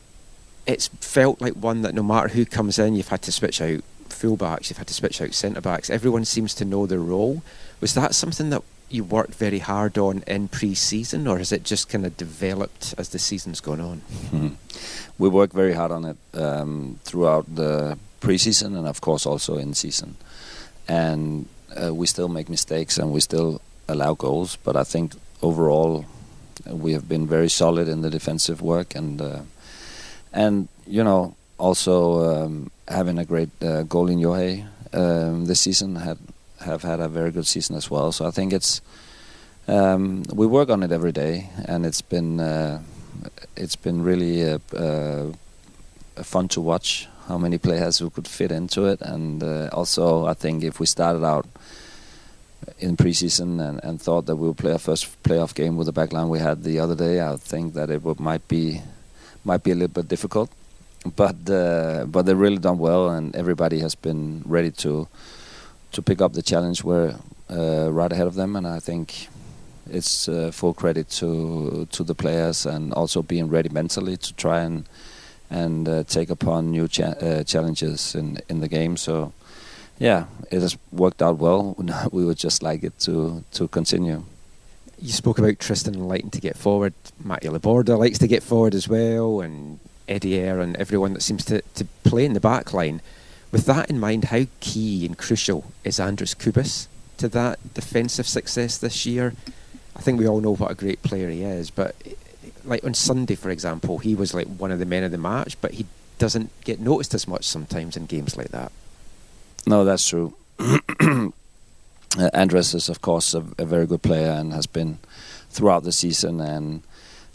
it's felt like one that no matter who comes in, you've had to switch out fullbacks, you've had to switch out centre-backs. Everyone seems to know their role. Was that something that you worked very hard on in pre-season, or has it just kind of developed as the season's gone on? We worked very hard on it throughout the pre-season, and of course also in season. And we still make mistakes and we still allow goals, but I think overall we have been very solid in the defensive work, and also having a great goal in Yohei this season have had a very good season as well. So I think it's we work on it every day, and it's been really fun to watch how many players who could fit into it. And also I think if we started out in preseason and thought that we would play our first playoff game with the backline we had the other day, I think that it might be a little bit difficult. But they've really done well, and everybody has been ready to pick up the challenge. We're right ahead of them, and I think it's full credit to the players, and also being ready mentally to try and take upon new challenges in the game. So yeah, it has worked out well. We would just like it to continue. You spoke about Tristan liking to get forward. Matty Laborda likes to get forward as well, and Eddie Eyre and everyone that seems to play in the back line. With that in mind, how key and crucial is Andres Kubis to that defensive success this year? I think we all know what a great player he is, but like on Sunday, for example, he was like one of the men of the match, but he doesn't get noticed as much sometimes in games like that. No, that's true. Andres is, of course, a very good player and has been throughout the season. And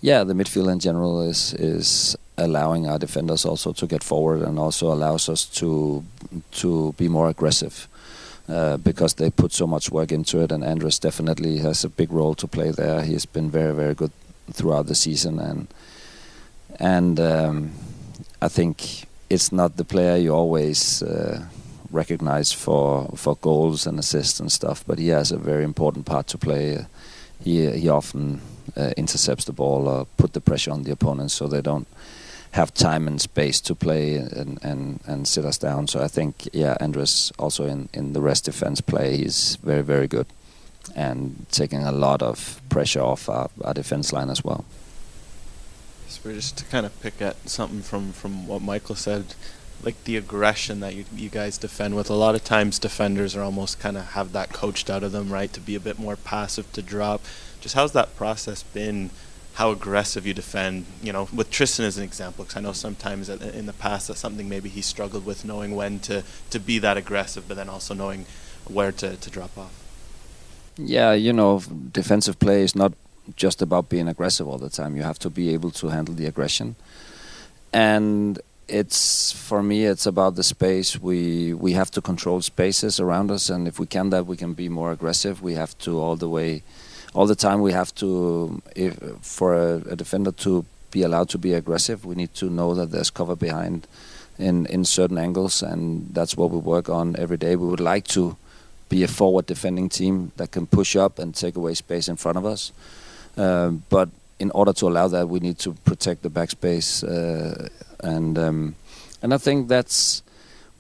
yeah, the midfield in general is allowing our defenders also to get forward, and also allows us to be more aggressive. because they put so much work into it, and Andres definitely has a big role to play there. He's been very, very good throughout the season, and I think it's not the player you always recognize for goals and assists and stuff, but he has a very important part to play. He often intercepts the ball or put the pressure on the opponents so they don't have time and space to play and sit us down. So I think, Andres also in the rest defense play, he's very, very good and taking a lot of pressure off our defense line as well. So just to kind of pick at something from what Michael said, like the aggression that you guys defend with. A lot of times defenders are almost kind of have that coached out of them, right, to be a bit more passive, to drop. Just how's that process been? How aggressive you defend, with Tristan as an example, because I know sometimes in the past that's something maybe he struggled with, knowing when to be that aggressive, but then also knowing where to drop off. Yeah, defensive play is not just about being aggressive all the time. You have to be able to handle the aggression. And for me, it's about the space. We have to control spaces around us, and if we can we can be more aggressive. We have to all the time we have to, for a defender to be allowed to be aggressive, we need to know that there's cover behind in certain angles, and that's what we work on every day. We would like to be a forward defending team that can push up and take away space in front of us. But in order to allow that, we need to protect the backspace, and I think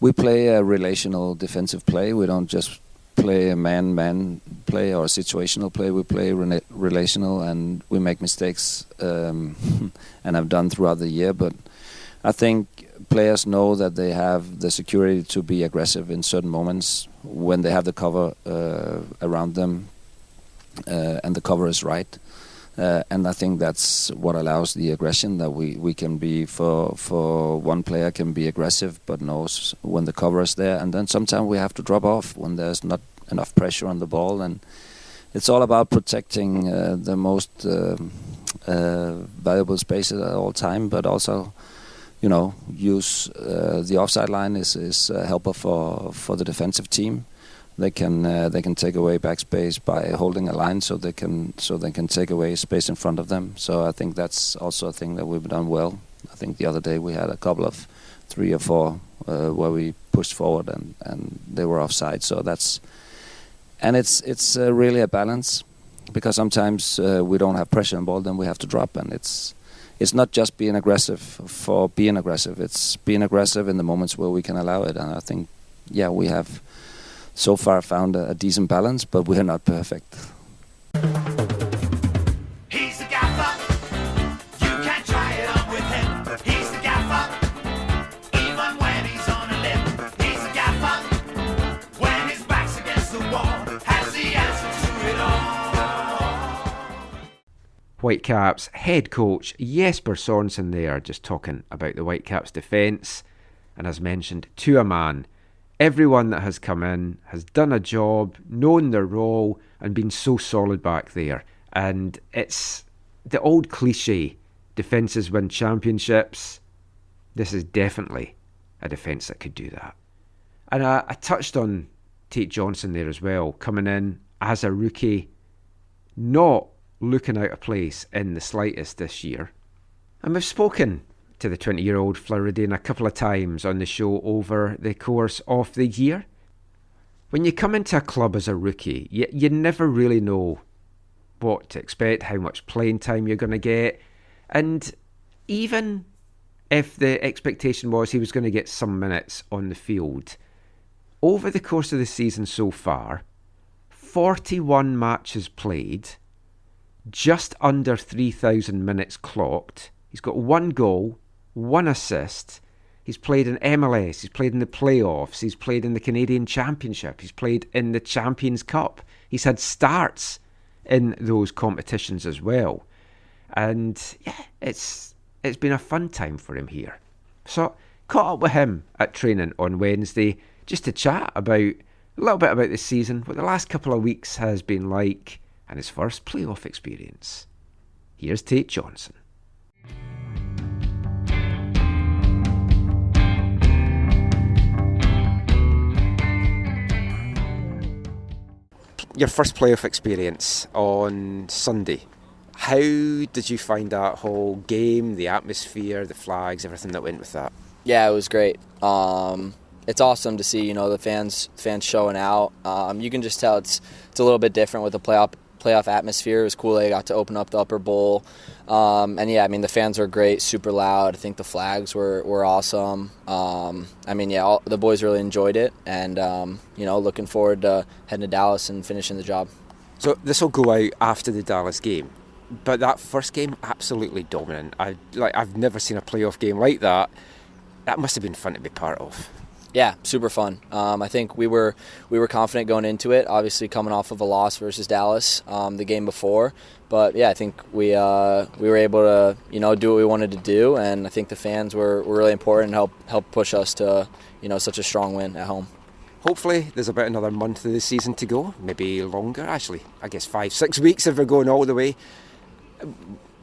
we play a relational defensive play. We don't just play a man-man play or a situational play. We play relational, and we make mistakes, and I've done throughout the year. But I think players know that they have the security to be aggressive in certain moments when they have the cover around them, and the cover is right. And I think that's what allows the aggression, that we can be, for one player can be aggressive but knows when the cover is there, and then sometimes we have to drop off when there's not enough pressure on the ball. And it's all about protecting the most valuable spaces at all time, but also use the offside line is a helper for the defensive team. They can take away backspace by holding a line, so they can take away space in front of them. So I think that's also a thing that we've done well. I think the other day we had a couple of 3 or 4 where we pushed forward and they were offside. So it's really a balance, because sometimes we don't have pressure on ball, then we have to drop, and it's not just being aggressive for being aggressive. It's being aggressive in the moments where we can allow it, and I think we have so far found a decent balance, but we're not perfect. He's the gaffer. You can't try it on with him. He's the gaffer. Even when he's on a limb. He's the gaffer. When his back's against the wall, has the answer to it all. Whitecaps head coach Jesper Sorensen there, just talking about the Whitecaps defence. And as mentioned, to a man, everyone that has come in has done a job, known their role, and been so solid back there. And it's the old cliche, defences win championships. This is definitely a defence that could do that. And I touched on Tate Johnson there as well, coming in as a rookie, not looking out of place in the slightest this year. And we've spoken to the 20-year-old Floridian a couple of times on the show over the course of the year. When you come into a club as a rookie, you never really know what to expect, how much playing time you're going to get, and even if the expectation was he was going to get some minutes on the field, over the course of the season so far, 41 matches played, just under 3,000 minutes clocked. He's got 1 goal, 1 assist. He's played in MLS, he's played in the playoffs, he's played in the Canadian Championship, he's played in the Champions Cup. He's had starts in those competitions as well. And it's been a fun time for him here. So caught up with him at training on Wednesday just to chat about a little bit about the season, what the last couple of weeks has been like, and his first playoff experience. Here's Tate Johnson. your first playoff experience on Sunday. How did you find that whole game, the atmosphere, the flags, everything that went with that? Yeah, it was great. It's awesome to see, the fans showing out. You can just tell it's a little bit different with the playoff atmosphere. It was cool they got to open up the upper bowl. And yeah, the fans were great, super loud. I think the flags were awesome. The boys really enjoyed it, and looking forward to heading to Dallas and finishing the job. So this will go out after the Dallas game, but that first game, absolutely dominant. I've never seen a playoff game like that. That must have been fun to be part of. Yeah, super fun. I think we were confident going into it. Obviously, coming off of a loss versus Dallas the game before, but yeah, I think we were able to do what we wanted to do, and I think the fans were really important and help push us to such a strong win at home. Hopefully, there's about another month of the season to go, maybe longer. Actually, I guess 5-6 weeks if we're going all the way.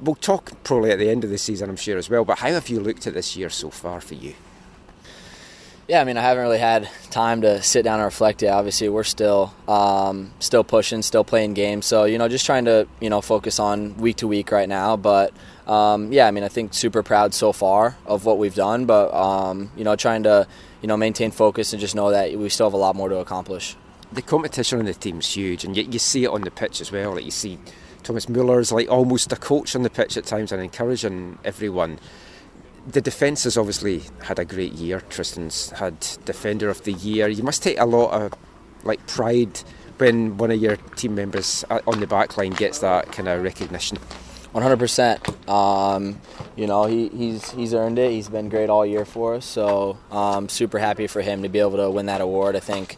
We'll talk probably at the end of the season, I'm sure, as well. But how have you looked at this year so far for you? Yeah, I haven't really had time to sit down and reflect yet. Obviously, we're still pushing, still playing games. So, just trying to, focus on week to week right now. But, I think super proud so far of what we've done. But, trying to, maintain focus and just know that we still have a lot more to accomplish. The competition on the team's huge, and you see it on the pitch as well. Like, you see Thomas Müller's like almost a coach on the pitch at times and encouraging everyone. The defence has obviously had a great year. Tristan's had Defender of the Year. You must take a lot of pride when one of your team members on the back line gets that kind of recognition. 100%. He's earned it. He's been great all year for us. So super happy for him to be able to win that award. I think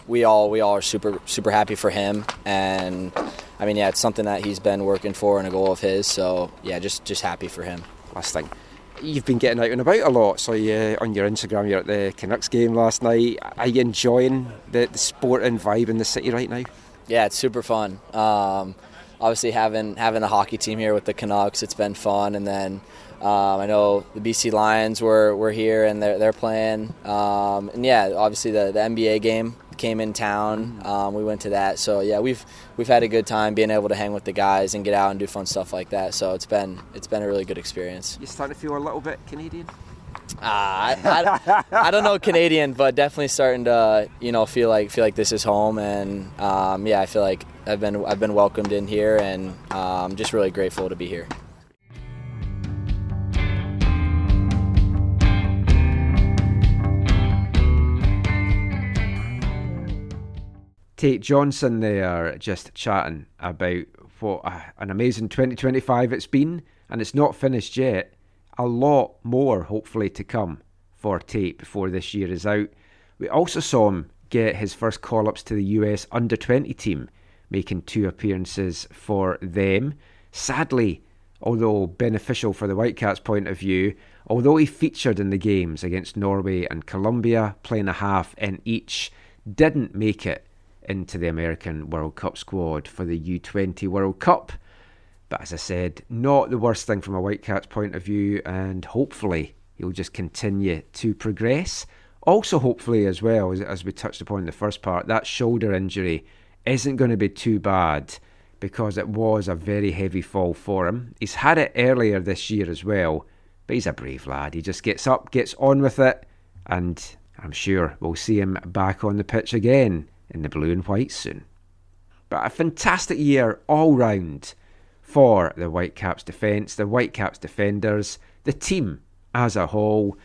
we all are super happy for him, and it's something that he's been working for and a goal of his. So yeah, just happy for him. Last thing, you've been getting out and about a lot, so on your Instagram you're at the Canucks game last night. Are you enjoying the sport and vibe in the city right now? Yeah, it's super fun. Obviously having a hockey team here with the Canucks, it's been fun, and then I know the BC Lions were here and they're playing, and yeah, obviously the NBA game came in town. We went to that, so yeah, we've had a good time being able to hang with the guys and get out and do fun stuff like that. So it's been a really good experience. You starting to feel a little bit Canadian? I don't know Canadian, but definitely starting to feel like this is home, and I feel like I've been welcomed in here, and just really grateful to be here. Tate Johnson there, just chatting about what an amazing 2025 it's been, and it's not finished yet. A lot more hopefully to come for Tate before this year is out. We also saw him get his first call-ups to the US Under-20 team, making 2 appearances for them. Sadly, although beneficial for the Whitecaps' point of view, although he featured in the games against Norway and Colombia, playing a half in each, didn't make it into the American World Cup squad for the U20 World Cup. But as I said, not the worst thing from a Whitecaps point of view, and hopefully he'll just continue to progress. Also hopefully as well, as we touched upon in the first part, that shoulder injury isn't going to be too bad, because it was a very heavy fall for him. He's had it earlier this year as well, but he's a brave lad. He just gets up, gets on with it, and I'm sure we'll see him back on the pitch again in the blue and white soon. But a fantastic year all round for the Whitecaps defence, the Whitecaps defenders, the team as a whole,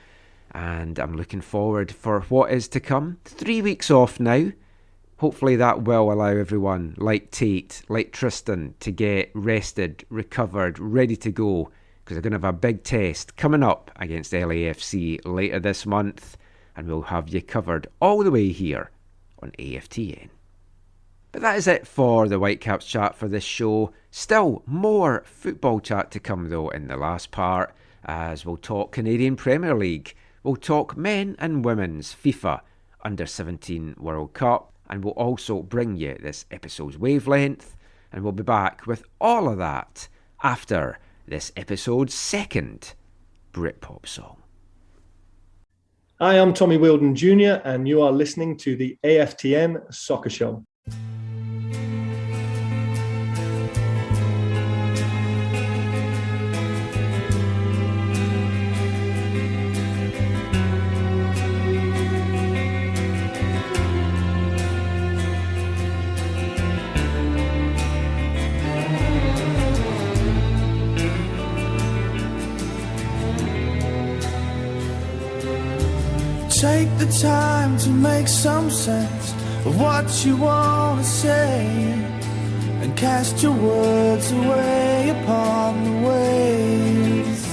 and I'm looking forward for what is to come. 3 weeks off now. Hopefully that will allow everyone like Tate, like Tristan, to get rested, recovered, ready to go, because they're going to have a big test coming up against LAFC later this month, and we'll have you covered all the way here on AFTN. But that is it for the Whitecaps chat for this show. Still more football chat to come though in the last part, as we'll talk Canadian Premier League, we'll talk men and women's FIFA Under 17 World Cup, and we'll also bring you this episode's wavelength, and we'll be back with all of that after this episode's second Britpop song. Hi, I'm Tommy Wilden Jr. and you are listening to the AFTN Soccer Show. take the time to make some sense of what you want to say, and cast your words away upon the waves,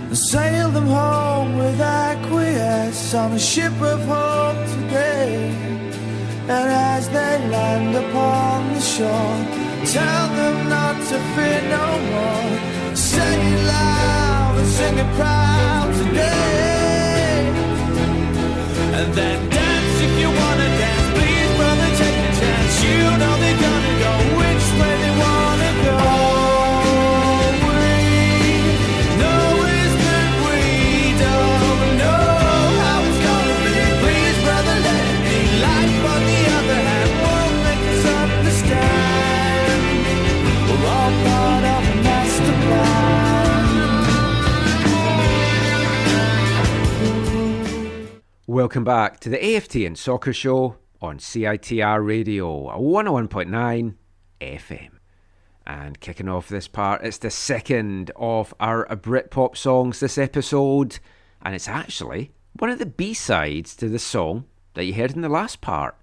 and sail them home with acquiesce on a ship of hope today. And as they land upon the shore, tell them not to fear no more. Say it loud and sing it proud today. And then dance if you wanna dance. Please, brother, take a chance. You know they're gonna go which way they wanna go. We know is that we don't know how it's gonna be. Please, brother, let it be. Life on the other hand won't make us understand. We're all part of a master plan. Welcome back to the AFTN Soccer Show on CITR Radio 101.9 FM. And kicking off this part, it's the second of our Britpop songs this episode, and it's actually one of the B-sides to the song that you heard in the last part.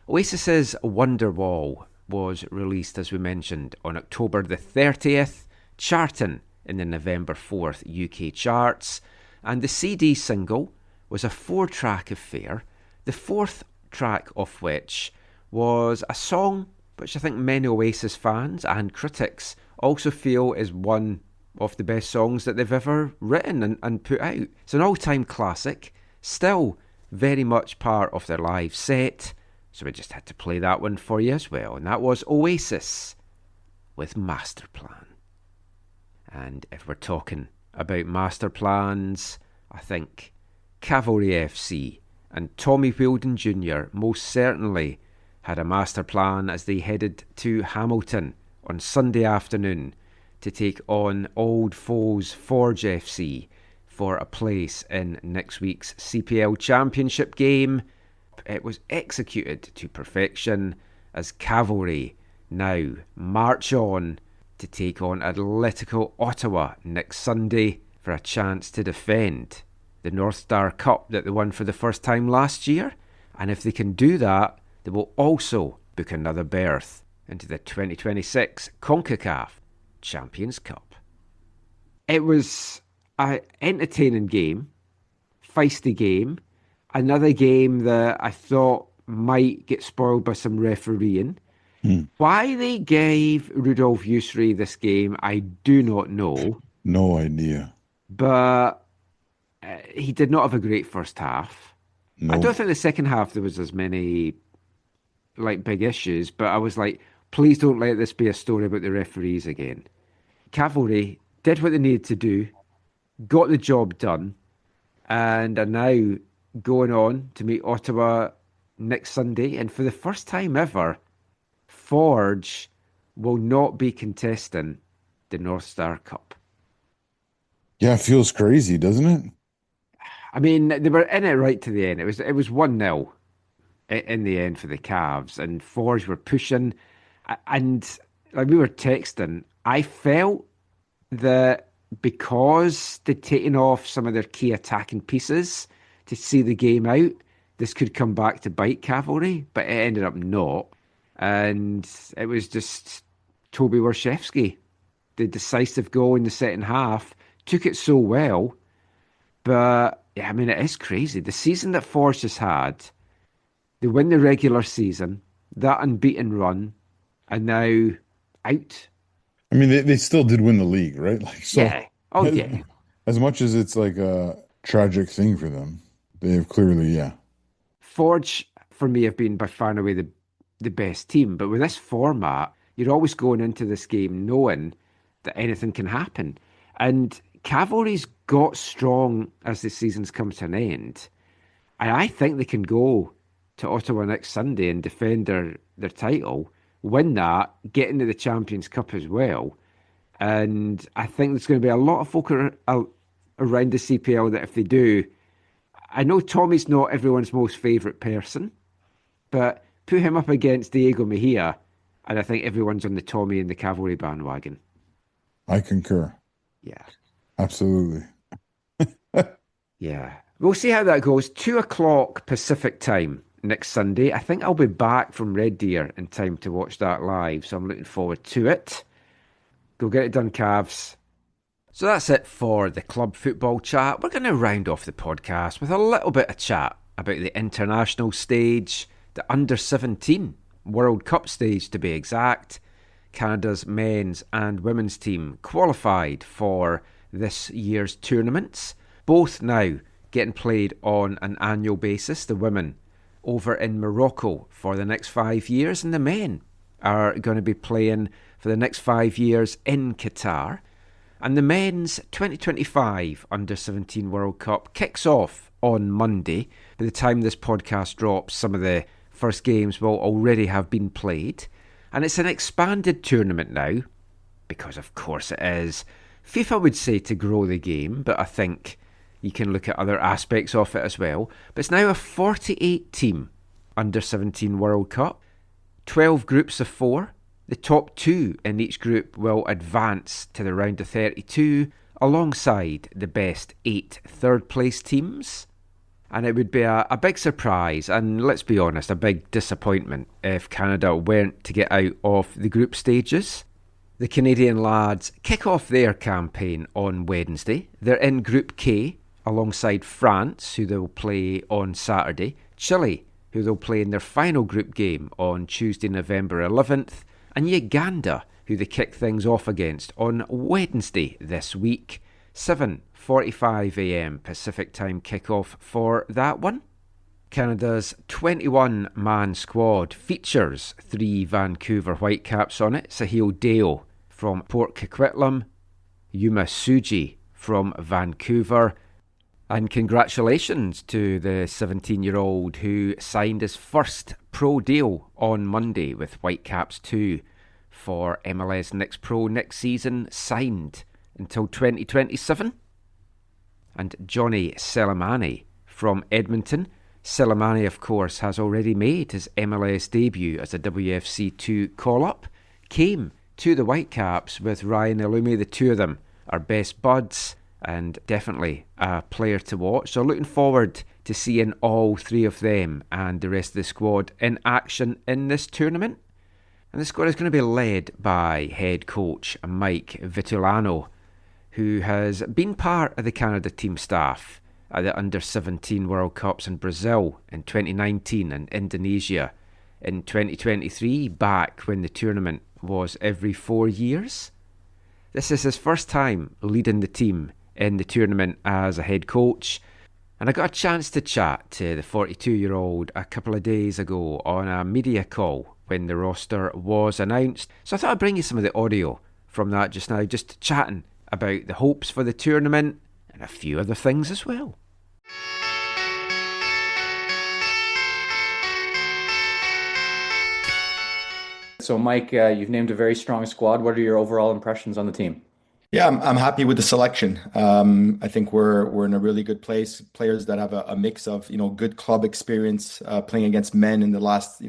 Oasis's Wonderwall was released, as we mentioned, on October the 30th, charting in the November 4th UK charts, and the CD single was a 4-track affair, the 4th track of which was a song which I think many Oasis fans and critics also feel is one of the best songs that they've ever written and put out. It's an all-time classic, still very much part of their live set, so we just had to play that one for you as well, and that was Oasis with Masterplan. And if we're talking about master plans, I think Cavalry FC and Tommy Wheeldon Jr. most certainly had a master plan as they headed to Hamilton on Sunday afternoon to take on old foes Forge FC for a place in next week's CPL Championship game. It was executed to perfection as Cavalry now march on to take on Atletico Ottawa next Sunday for a chance to defend the North Star Cup that they won for the first time last year. And if they can do that, they will also book another berth into the 2026 CONCACAF Champions Cup. It was an entertaining game, feisty game, another game that I thought might get spoiled by some refereeing. Why they gave Rudolf Jusri this game, I do not know. No idea. But he did not have a great first half. No. I don't think the second half there was as many big issues, but I was like, please don't let this be a story about the referees again. Cavalry did what they needed to do, got the job done, and are now going on to meet Ottawa next Sunday. And for the first time ever, Forge will not be contesting the North Star Cup. Yeah, it feels crazy, doesn't it? I mean, they were in it right to the end. It was 1-0 in the end for the Cavs, and Forge were pushing. And we were texting, I felt that because they'd taken off some of their key attacking pieces to see the game out, this could come back to bite Cavalry, but it ended up not. And it was just Toby Warshevsky, the decisive goal in the second half, took it so well. But yeah, I mean, it is crazy. The season that Forge has had, they win the regular season, that unbeaten run, and now out. I mean, they still did win the league, right? Yeah. Oh, yeah. As much as it's like a tragic thing for them, they have clearly, Forge, for me, have been by far and away the best team. But with this format, you're always going into this game knowing that anything can happen. And Cavalry's got strong as the season's come to an end. And I think they can go to Ottawa next Sunday and defend their title, win that, get into the Champions Cup as well. And I think there's going to be a lot of folk around the CPL that if they do, I know Tommy's not everyone's most favourite person, but put him up against Diego Mejia, and I think everyone's on the Tommy and the Cavalry bandwagon. I concur. Yeah. Absolutely. Yeah. We'll see how that goes. 2 o'clock Pacific time next Sunday. I think I'll be back from Red Deer in time to watch that live, so I'm looking forward to it. Go get it done, Cavs. So that's it for the club football chat. We're going to round off the podcast with a little bit of chat about the international stage, the Under-17 World Cup stage to be exact. Canada's men's and women's team qualified for this year's tournaments, both now getting played on an annual basis. The women over in Morocco for the next 5 years, and the men are going to be playing for the next 5 years in Qatar. And the men's 2025 Under-17 World Cup kicks off on Monday. By the time this podcast drops, some of the first games will already have been played. And it's an expanded tournament now, because of course it is. FIFA would say to grow the game, but I think you can look at other aspects of it as well. But it's now a 48-team Under-17 World Cup, 12 groups of 4. The top 2 in each group will advance to the round of 32, alongside the best 8 third-place teams. And it would be a big surprise, and let's be honest, a big disappointment if Canada weren't to get out of the group stages. The Canadian lads kick off their campaign on Wednesday. They're in Group K, alongside France, who they'll play on Saturday, Chile, who they'll play in their final group game on Tuesday, November 11th, and Uganda, who they kick things off against on Wednesday this week. 7:45am Pacific time kickoff for that one. Canada's 21-man squad features 3 Vancouver Whitecaps on it. Sahil Dale from Port Coquitlam, Yuma Suji from Vancouver, and congratulations to the 17-year-old who signed his first pro deal on Monday with Whitecaps 2 for MLS Next Pro next season, signed until 2027. And Johnny Selimani from Edmonton. Selimani, of course, has already made his MLS debut as a WFC2 call-up. Came to the Whitecaps with Ryan Illumi. The two of them are best buds and definitely a player to watch. So looking forward to seeing all 3 of them and the rest of the squad in action in this tournament. And the squad is going to be led by head coach Mike Vitulano, who has been part of the Canada team staff at the Under-17 World Cups in Brazil in 2019 and Indonesia in 2023, back when the tournament was every 4 years. This is his first time leading the team in the tournament as a head coach, and I got a chance to chat to the 42-year-old a couple of days ago on a media call when the roster was announced. So I thought I'd bring you some of the audio from that just now, just chatting about the hopes for the tournament and a few other things as well. So Mike, you've named a very strong squad. What are your overall impressions on the team? Yeah, I'm happy with the selection. I think we're in a really good place. Players that have a mix of good club experience, playing against men in the last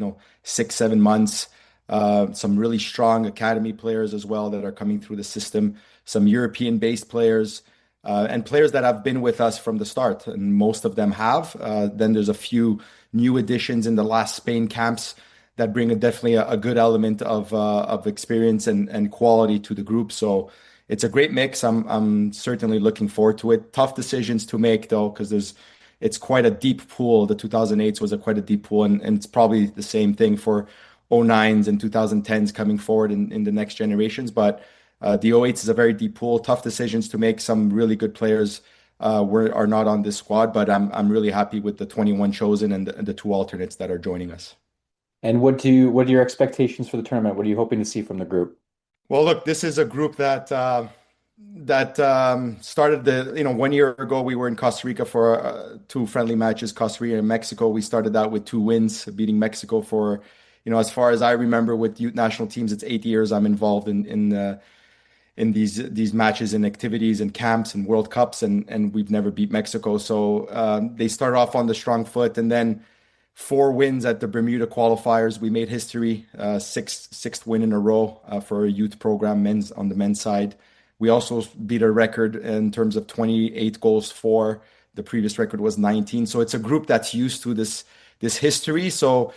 6-7 months. Some really strong academy players as well that are coming through the system. Some European-based players and players that have been with us from the start, and most of them have. Then there's a few new additions in the last Spain camps that bring definitely a good element of experience and quality to the group. So it's a great mix. I'm certainly looking forward to it. Tough decisions to make though, because it's quite a deep pool. The 2008s was quite a deep pool, and it's probably the same thing for 09s and 2010s coming forward in the next generations. But the 08s is a very deep pool. Tough decisions to make. Some really good players are not on this squad, but I'm really happy with the 21 chosen and the 2 alternates that are joining us. And what are your expectations for the tournament? What are you hoping to see from the group? Well, look, this is a group that started 1 year ago. We were in Costa Rica for 2 friendly matches, Costa Rica and Mexico. We started out with 2 wins, beating Mexico for, as far as I remember with youth national teams, it's 8 years I'm involved in these matches and activities and camps and World Cups, and we've never beat Mexico. So they started off on the strong foot, and then 4 wins at the Bermuda qualifiers. We made history, sixth win in a row for a youth program on the men's side. We also beat a record in terms of 28 goals for The previous record was 19. So it's a group that's used to this history. So,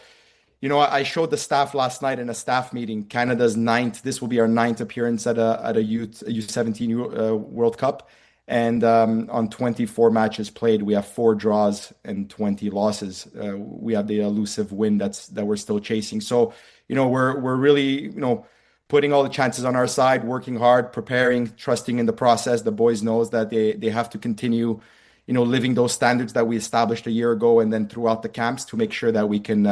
I showed the staff last night in a staff meeting, Canada's ninth. This will be our ninth appearance at a U17 World Cup. And on 24 matches played, we have 4 draws and 20 losses. We have the elusive win that we're still chasing. So, we're really, putting all the chances on our side, working hard, preparing, trusting in the process. The boys knows that they have to continue, living those standards that we established a year ago, and then throughout the camps to make sure that we can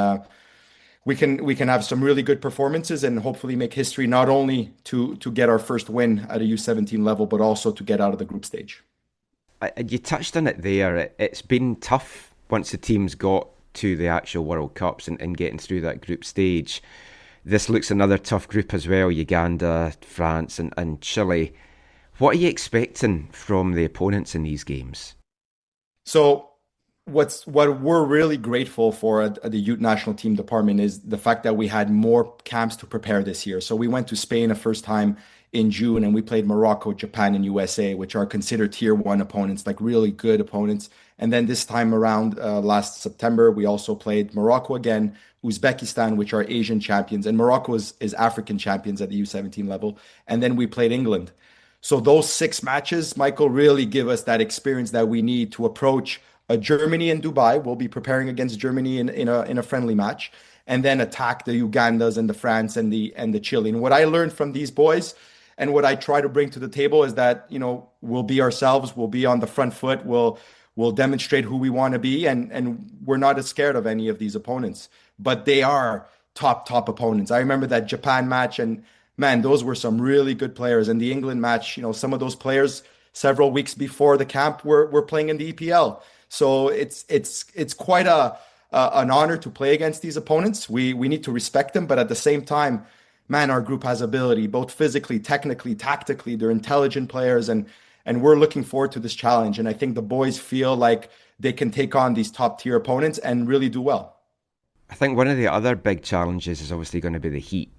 have some really good performances and hopefully make history, not only to get our first win at a U17 level, but also to get out of the group stage. You touched on it there. It's been tough once the teams got to the actual World Cups and getting through that group stage. This looks another tough group as well, Uganda, France and Chile. What are you expecting from the opponents in these games? So what we're really grateful for at the youth national team department is the fact that we had more camps to prepare this year. So we went to Spain the first time in June, and we played Morocco, Japan, and USA, which are considered tier 1 opponents, like really good opponents. And then this time around, last September, we also played Morocco again, Uzbekistan, which are Asian champions, and Morocco is African champions at the U17 level. And then we played England. So those 6 matches, Michael, really give us that experience that we need to approach Germany and Dubai. We'll be preparing against Germany in a friendly match, and then attack the Ugandas and the France and the Chile. And what I learned from these boys, and what I try to bring to the table, is that we'll be ourselves. We'll be on the front foot. We'll demonstrate who we want to be, and we're not as scared of any of these opponents. But they are top opponents. I remember that Japan match, and man, those were some really good players. And the England match, some of those players several weeks before the camp were playing in the EPL. So it's quite an honor to play against these opponents. We need to respect them, but at the same time, man, our group has ability, both physically, technically, tactically. They're intelligent players, and we're looking forward to this challenge. And I think the boys feel like they can take on these top tier opponents and really do well. I think one of the other big challenges is obviously going to be the heat.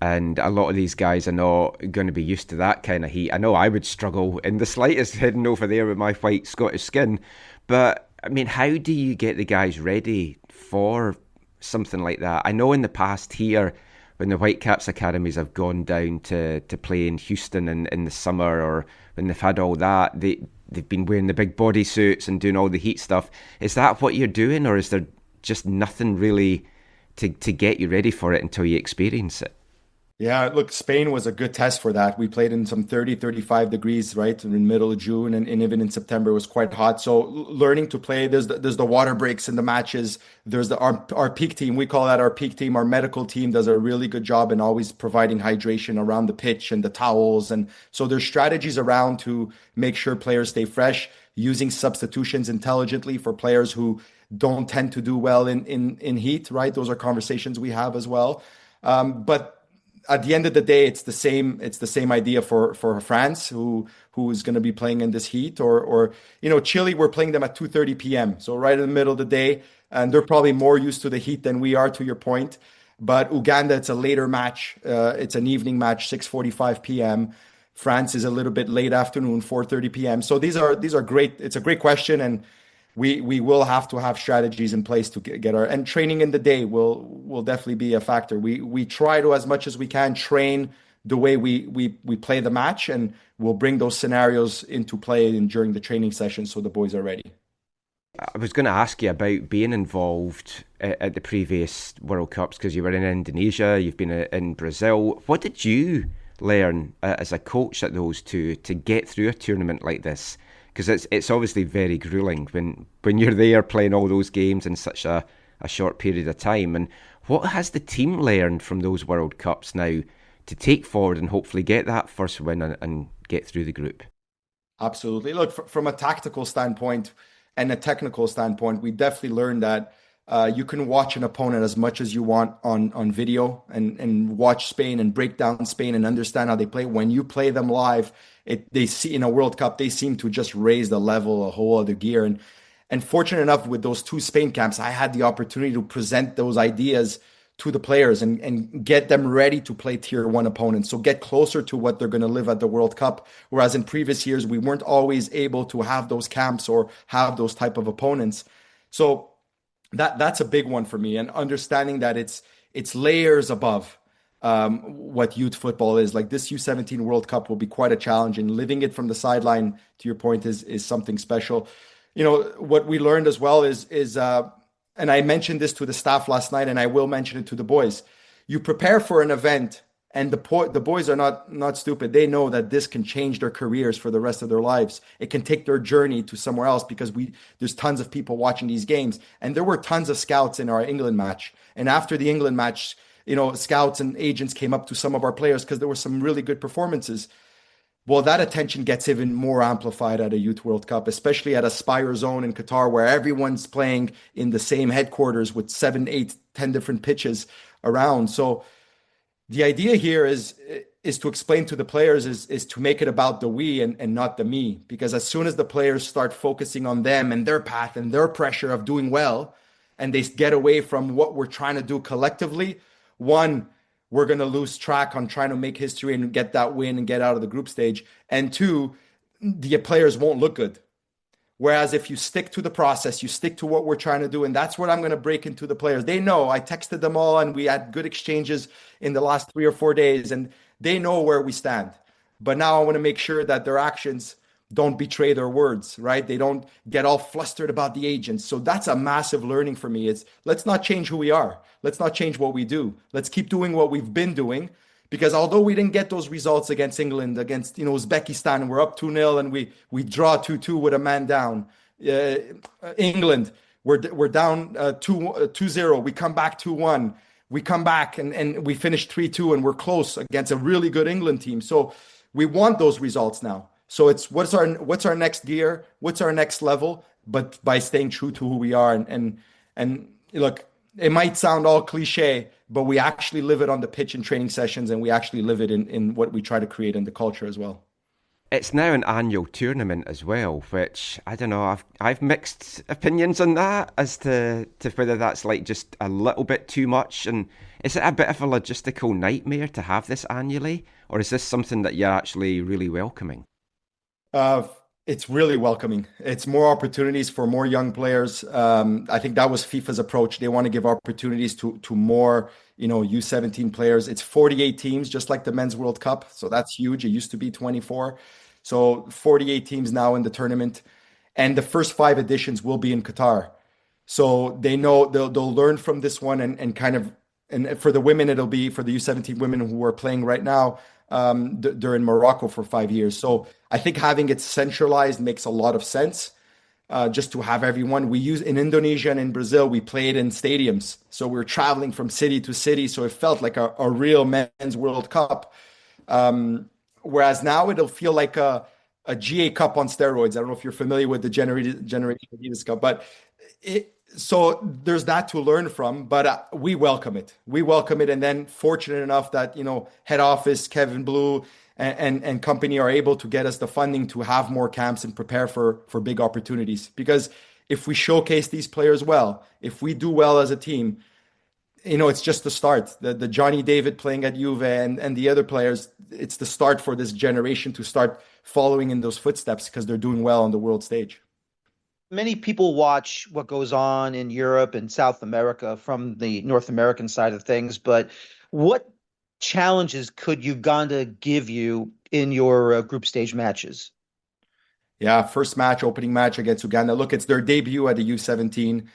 And a lot of these guys are not going to be used to that kind of heat. I know I would struggle in the slightest heading over there with my white Scottish skin. But, I mean, how do you get the guys ready for something like that? I know in the past here, when the Whitecaps academies have gone down to play in Houston in the summer, or when they've had all that, they've been wearing the big bodysuits and doing all the heat stuff. Is that what you're doing, or is there just nothing really to get you ready for it until you experience it? Yeah, look, Spain was a good test for that. We played in some 30, 35 degrees, right, in the middle of June, and even in September it was quite hot. So learning to play, there's the water breaks in the matches. There's our peak team. We call that our peak team. Our medical team does a really good job in always providing hydration around the pitch and the towels. And so there's strategies around to make sure players stay fresh, using substitutions intelligently for players who don't tend to do well in heat, right? Those are conversations we have as well. But at the end of the day, it's the same idea for France, who is going to be playing in this heat, or Chile, we're playing them at 2:30 p.m. So right in the middle of the day, and they're probably more used to the heat than we are, to your point. But Uganda, it's a later match. It's an evening match, 6:45 p.m. France is a little bit late afternoon, 4:30 p.m. So these are great. It's a great question, and we will have to have strategies in place to get our, and training in the day will definitely be a factor. We try to, as much as we can, train the way we play the match, and we'll bring those scenarios into play during the training session so the boys are ready. I was going to ask you about being involved at the previous World Cups, because you were in Indonesia, you've been in Brazil. What did you learn as a coach at those two to get through a tournament like this? Because it's obviously very grueling when you're there playing all those games in such a short period of time. And what has the team learned from those World Cups now to take forward and hopefully get that first win and get through the group? Absolutely. Look, from a tactical standpoint and a technical standpoint, we definitely learned that you can watch an opponent as much as you want on video and watch Spain and break down Spain and understand how they play. When you play them live, they see in a World Cup, they seem to just raise the level a whole other gear. And fortunate enough with those two Spain camps, I had the opportunity to present those ideas to the players and get them ready to play tier one opponents. So get closer to what they're going to live at the World Cup. Whereas in previous years, we weren't always able to have those camps or have those type of opponents. So that's a big one for me, and understanding that it's layers above what youth football is. Like this U17 World Cup will be quite a challenge, and living it from the sideline, to your point, is something special. You know, what we learned as well is and I mentioned this to the staff last night, and I will mention it to the boys. You prepare for an event, and the boys are not stupid. They know that this can change their careers for the rest of their lives. It can take their journey to somewhere else, because there's tons of people watching these games. And there were tons of scouts in our England match. And after the England match, you know, scouts and agents came up to some of our players because there were some really good performances. Well, that attention gets even more amplified at a Youth World Cup, especially at a Spire Zone in Qatar, where everyone's playing in the same headquarters with 7, 8, 10 different pitches around. So the idea here is to explain to the players is to make it about the we and not the me. Because as soon as the players start focusing on them and their path and their pressure of doing well, and they get away from what we're trying to do collectively, one, we're going to lose track on trying to make history and get that win and get out of the group stage. And two, the players won't look good. Whereas if you stick to the process, you stick to what we're trying to do, and that's what I'm going to break into the players. They know. I texted them all, and we had good exchanges in the last 3 or 4 days, and they know where we stand. But now I want to make sure that their actions don't betray their words, right? They don't get all flustered about the agents. So that's a massive learning for me. It's let's not change who we are. Let's not change what we do. Let's keep doing what we've been doing, because although we didn't get those results against England, against Uzbekistan, and we're up 2-0 and we draw 2-2 with a man down. England, we're down 2-0. We come back 2-1. We come back and we finish 3-2, and we're close against a really good England team. So we want those results now. So it's what's our next gear? What's our next level? But by staying true to who we are, and look, it might sound all cliche, but we actually live it on the pitch in training sessions, and we actually live it in what we try to create in the culture as well. It's now an annual tournament as well, which I don't know. I've mixed opinions on that as to whether that's like just a little bit too much, and is it a bit of a logistical nightmare to have this annually, or is this something that you're actually really welcoming? It's really welcoming. It's more opportunities for more young players. I think that was FIFA's approach. They want to give opportunities to more, U17 players. It's 48 teams, just like the Men's World Cup. So that's huge. It used to be 24. So 48 teams now in the tournament. And the first 5 editions will be in Qatar. So they know they'll learn from this one and for the women, it'll be for the U17 women who are playing right now. They're in Morocco for 5 years. So I think having it centralized makes a lot of sense. Just to have everyone. We use in Indonesia and in Brazil, we played in stadiums. So we're traveling from city to city. So it felt like a real Men's World Cup. Whereas now it'll feel like a GA Cup on steroids. I don't know if you're familiar with the Generation Adidas Cup, but so there's that to learn from, but we welcome it. We welcome it. And then fortunate enough that, head office, Kevin Blue and company are able to get us the funding to have more camps and prepare for big opportunities. Because if we showcase these players well, if we do well as a team, it's just the start. The Johnny David playing at Juve and the other players, it's the start for this generation to start following in those footsteps because they're doing well on the world stage. Many people watch what goes on in Europe and South America from the North American side of things, but what challenges could Uganda give you in your group stage matches? Yeah, first match, opening match against Uganda. Look, it's their debut at the U17.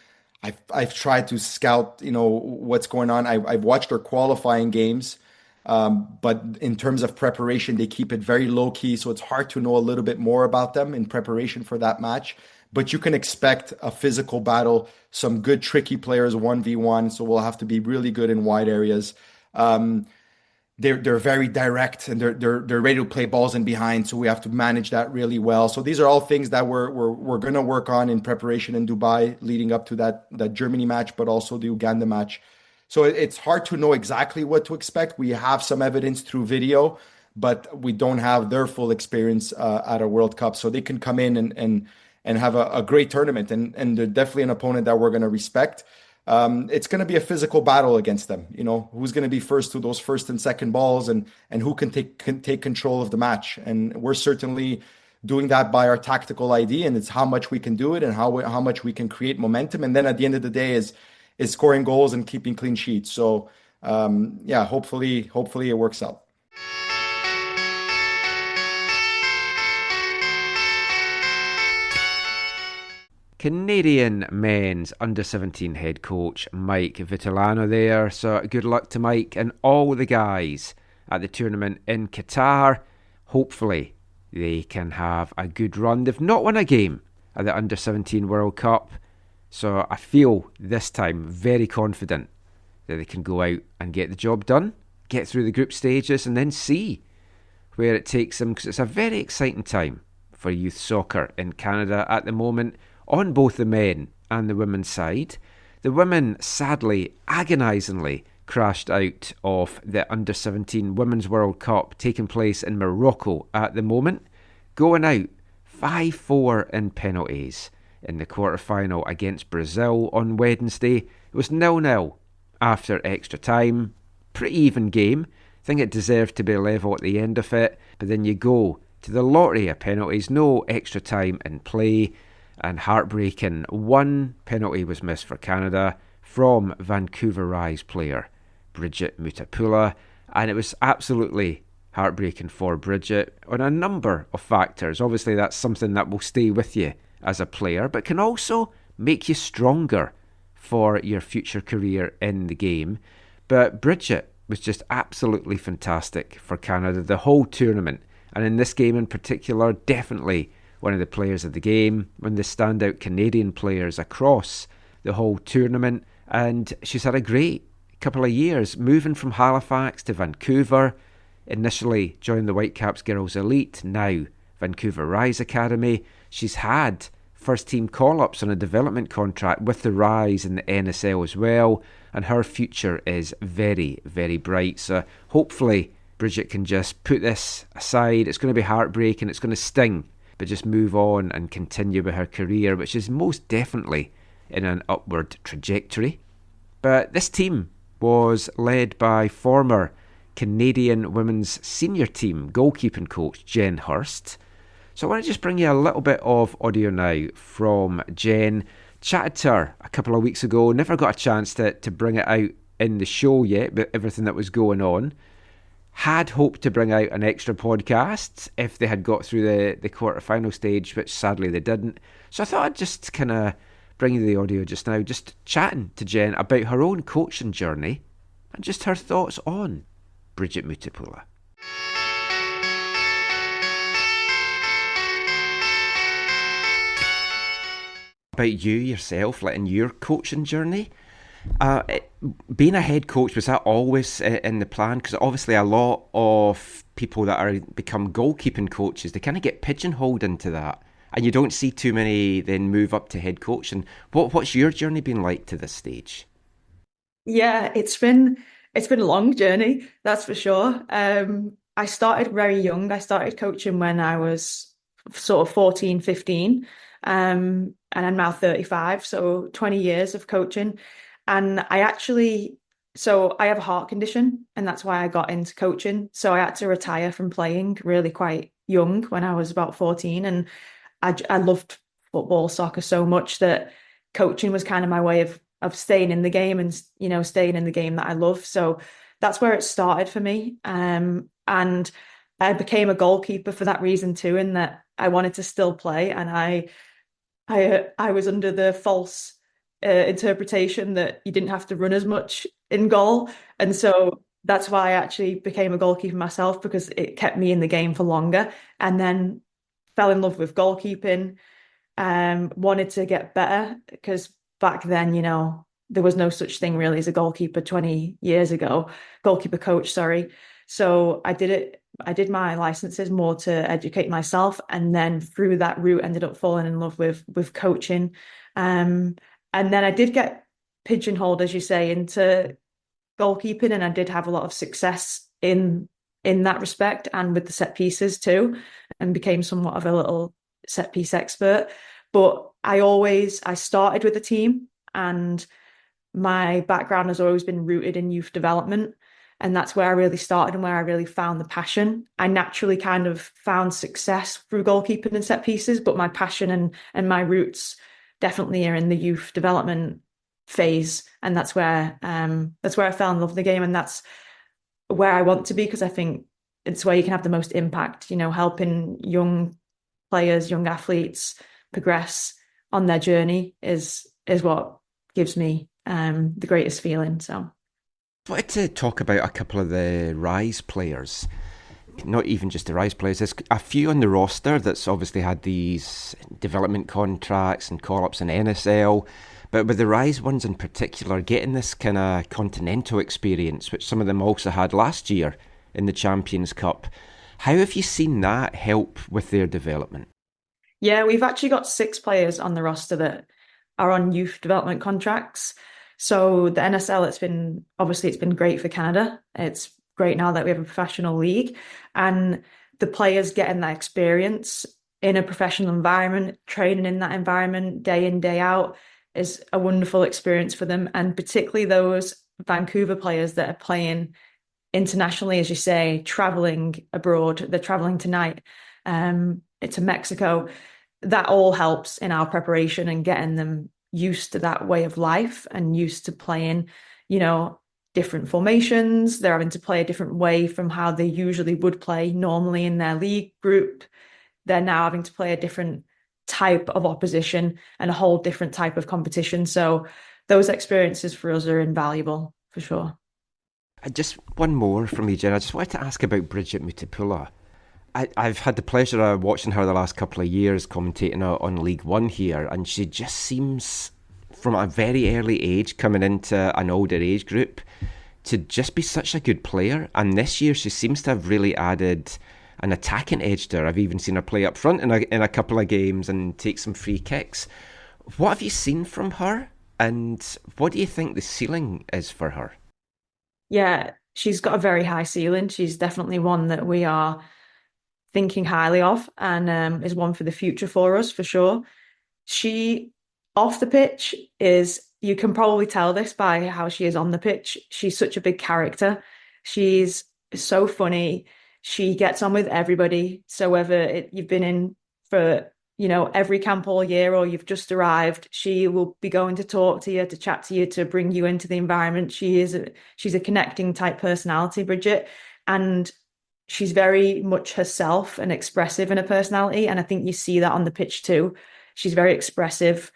I've tried to scout, what's going on. I've watched their qualifying games, but in terms of preparation, they keep it very low key, so it's hard to know a little bit more about them in preparation for that match. But you can expect a physical battle, some good tricky players 1v1. So we'll have to be really good in wide areas. They're very direct and they're ready to play balls in behind. So we have to manage that really well. So these are all things that we're going to work on in preparation in Dubai, leading up to that Germany match, but also the Uganda match. So it's hard to know exactly what to expect. We have some evidence through video, but we don't have their full experience at a World Cup. So they can come in and have a great tournament. And they're definitely an opponent that we're going to respect. it's going to be a physical battle against them. You know, who's going to be first to those first and second balls, and who can take control of the match. And we're certainly doing that by our tactical ID, and it's how much we can do it and how much we can create momentum. And then at the end of the day is scoring goals and keeping clean sheets. So yeah, hopefully it works out. Canadian men's under-17 head coach Mike Vitellano there. So good luck to Mike and all the guys at the tournament in Qatar. Hopefully they can have a good run. They've not won a game at the under-17 World Cup, so I feel this time very confident that they can go out and get the job done, get through the group stages, and then see where it takes them, because it's a very exciting time for youth soccer in Canada at the moment, on both the men and the women's side. The women, sadly, agonisingly crashed out of the Under-17 Women's World Cup taking place in Morocco at the moment, going out 5-4 in penalties in the quarter-final against Brazil on Wednesday. It was 0-0 after extra time. Pretty even game. I think it deserved to be level at the end of it, but then you go to the lottery of penalties, no extra time in play, and heartbreaking. One penalty was missed for Canada from Vancouver Rise player Bridget Mutapula, and it was absolutely heartbreaking for Bridget on a number of factors. Obviously that's something that will stay with you as a player, but can also make you stronger for your future career in the game. But Bridget was just absolutely fantastic for Canada the whole tournament, and in this game in particular, definitely one of the players of the game, one of the standout Canadian players across the whole tournament. And she's had a great couple of years, moving from Halifax to Vancouver, initially joined the Whitecaps Girls Elite, now Vancouver Rise Academy. She's had first team call-ups on a development contract with the Rise and the NSL as well, and her future is very, very bright. So hopefully Bridget can just put this aside. It's going to be heartbreaking, it's going to sting, but just move on and continue with her career, which is most definitely in an upward trajectory. But this team was led by former Canadian women's senior team goalkeeping coach Jen Hurst. So I want to just bring you a little bit of audio now from Jen. Chatted to her a couple of weeks ago, never got a chance to bring it out in the show yet, but everything that was going on. Had hoped to bring out an extra podcast if they had got through the quarter-final stage, which sadly they didn't. So I thought I'd just kind of bring you the audio just now, just chatting to Jen about her own coaching journey and just her thoughts on Bridget Mutapula. About you yourself, like in your coaching journey. Being a head coach, was that always in the plan? Because obviously a lot of people that become goalkeeping coaches, they kind of get pigeonholed into that, and you don't see too many then move up to head coach. And what's your journey been like to this stage? Yeah, it's been a long journey, that's for sure. I started very young. I started coaching when I was sort of 14, 15, and I'm now 35, so 20 years of coaching. And I have a heart condition, and that's why I got into coaching. So I had to retire from playing really quite young when I was about 14. And I loved football, soccer so much that coaching was kind of my way of staying in the game and, staying in the game that I love. So that's where it started for me. And I became a goalkeeper for that reason too, in that I wanted to still play. And I was under the false interpretation that you didn't have to run as much in goal, and so that's why I actually became a goalkeeper myself, because it kept me in the game for longer. And then fell in love with goalkeeping, wanted to get better, because back then, there was no such thing really as a goalkeeper 20 years ago, goalkeeper coach, sorry. So I did my licenses more to educate myself, and then through that route ended up falling in love with coaching. And then I did get pigeonholed, as you say, into goalkeeping, and I did have a lot of success in that respect, and with the set pieces too, and became somewhat of a little set piece expert. But I started with a team, and my background has always been rooted in youth development. And that's where I really started and where I really found the passion. I naturally kind of found success through goalkeeping and set pieces, but my passion and my roots definitely are in the youth development phase. And that's where I fell in love with the game. And that's where I want to be, because I think it's where you can have the most impact, helping young players, young athletes progress on their journey is what gives me the greatest feeling. So I wanted to talk about a couple of the Rise players. Not even just the Rise players. There's a few on the roster that's obviously had these development contracts and call-ups in NSL. But with the Rise ones in particular, getting this kind of continental experience, which some of them also had last year in the Champions Cup. How have you seen that help with their development? Yeah, we've actually got 6 players on the roster that are on youth development contracts. So the NSL, it's been great for Canada. It's great now that we have a professional league, and the players getting that experience in a professional environment, training in that environment day in, day out is a wonderful experience for them. And particularly those Vancouver players that are playing internationally, as you say, traveling abroad, they're traveling tonight to Mexico. That all helps in our preparation and getting them used to that way of life and used to playing, different formations. They're having to play a different way from how they usually would play normally in their league group. They're now having to play a different type of opposition and a whole different type of competition. So those experiences for us are invaluable, for sure. Just one more from me, Jen. I just wanted to ask about Bridget Mutapula. I've had the pleasure of watching her the last couple of years commentating on League One here, and she just seems, from a very early age, coming into an older age group, to just be such a good player. And this year she seems to have really added an attacking edge to her. I've even seen her play up front in a couple of games and take some free kicks. What have you seen from her, and what do you think the ceiling is for her? Yeah, she's got a very high ceiling. She's definitely one that we are thinking highly of, and is one for the future for us, for sure. She, off the pitch, you can probably tell this by how she is on the pitch. She's such a big character. She's so funny. She gets on with everybody. So whether you've been in for, every camp all year, or you've just arrived, she will be going to talk to you, to chat to you, to bring you into the environment. She's a connecting type personality, Bridget. And she's very much herself and expressive in her personality. And I think you see that on the pitch too. She's very expressive.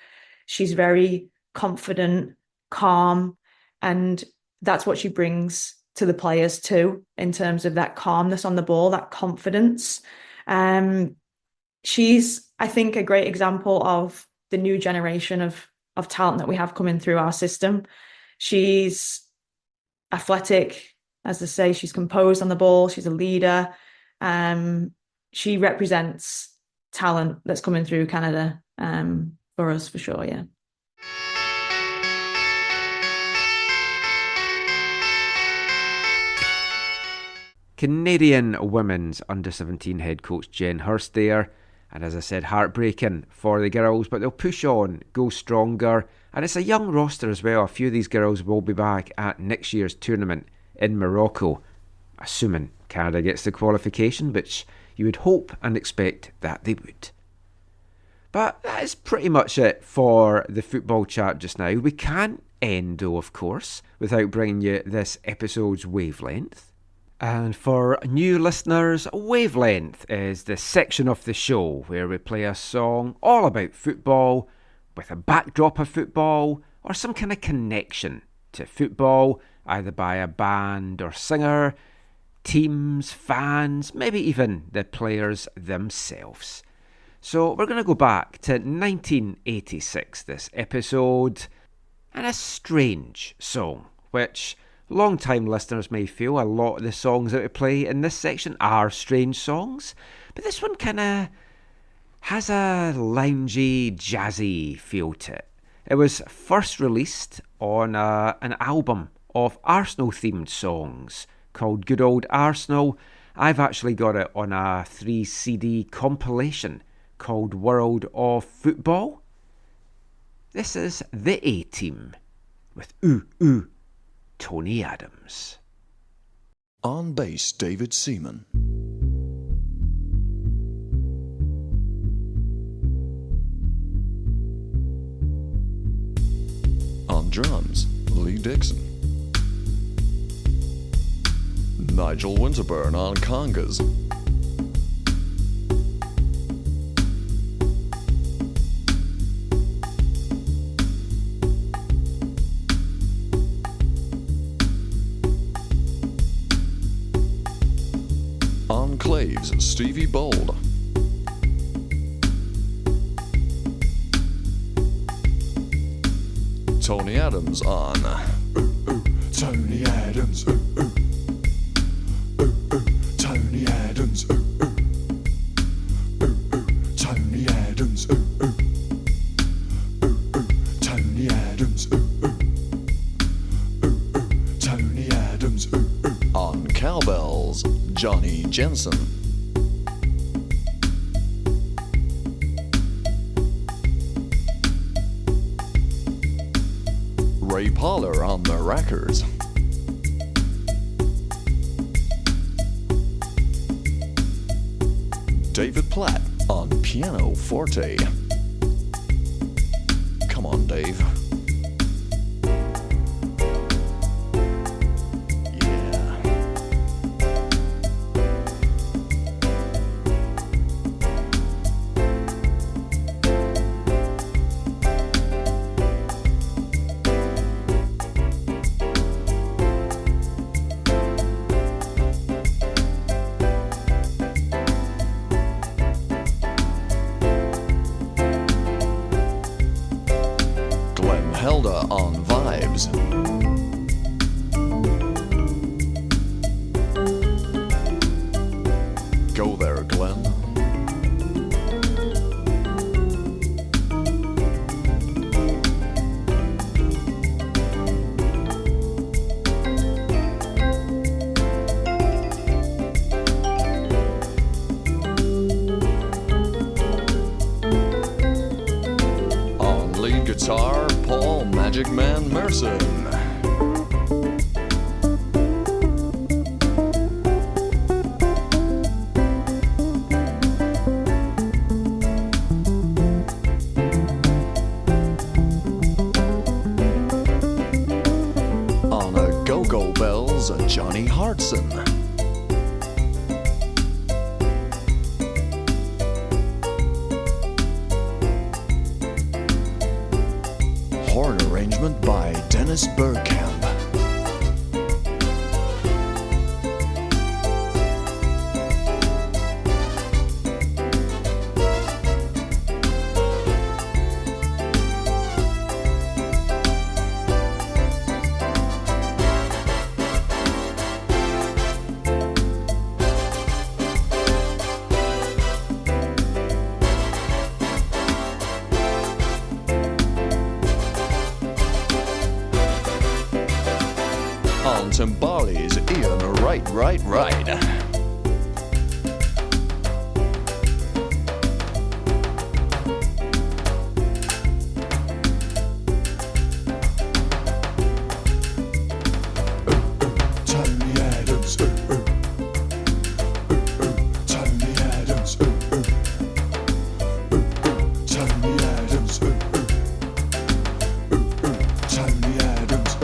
She's very confident, calm. And that's what she brings to the players too, in terms of that calmness on the ball, that confidence. She's, I think, a great example of the new generation of talent that we have coming through our system. She's athletic. As I say, she's composed on the ball. She's a leader. She represents talent that's coming through Canada for us, for sure, yeah. Canadian women's under-17 head coach Jen Hurst there. And as I said, heartbreaking for the girls, but they'll push on, go stronger. And it's a young roster as well. A few of these girls will be back at next year's tournament in Morocco, assuming Canada gets the qualification, which you would hope and expect that they would. But that is pretty much it for the football chat just now. We can't end, though, of course, without bringing you this episode's wavelength. And for new listeners, Wavelength is the section of the show where we play a song all about football, with a backdrop of football, or some kind of connection to football, either by a band or singer, teams, fans, maybe even the players themselves. So we're going to go back to 1986 this episode, and a strange song, which long-time listeners may feel a lot of the songs that we play in this section are strange songs, but this one kind of has a loungy, jazzy feel to it. It was first released on an album of Arsenal-themed songs called Good Old Arsenal. I've actually got it on a 3 CD compilation called World of Football. This is the A-Team with Tony Adams. On bass, David Seaman. On drums, Lee Dixon. Nigel Winterburn on congas. On claves, Stevie Bold. Tony Adams on Tony Adams. Tony Adams. Tony Adams. Tony Adams. Tony Adams. On cowbells, Johnny Jensen. Ray Poller on the records. David Platt on piano forte. Come on, Dave. Helda on vibes. Go there, Glenn. On lead guitar, Paul Magic Man Merson. On a go-go bells, Johnny Hartson. Horn arrangement by Dennis Bergkamp. On timbales, Ian Right. Tony Adams. Tony Adams. Tony Adams. Tony Adams.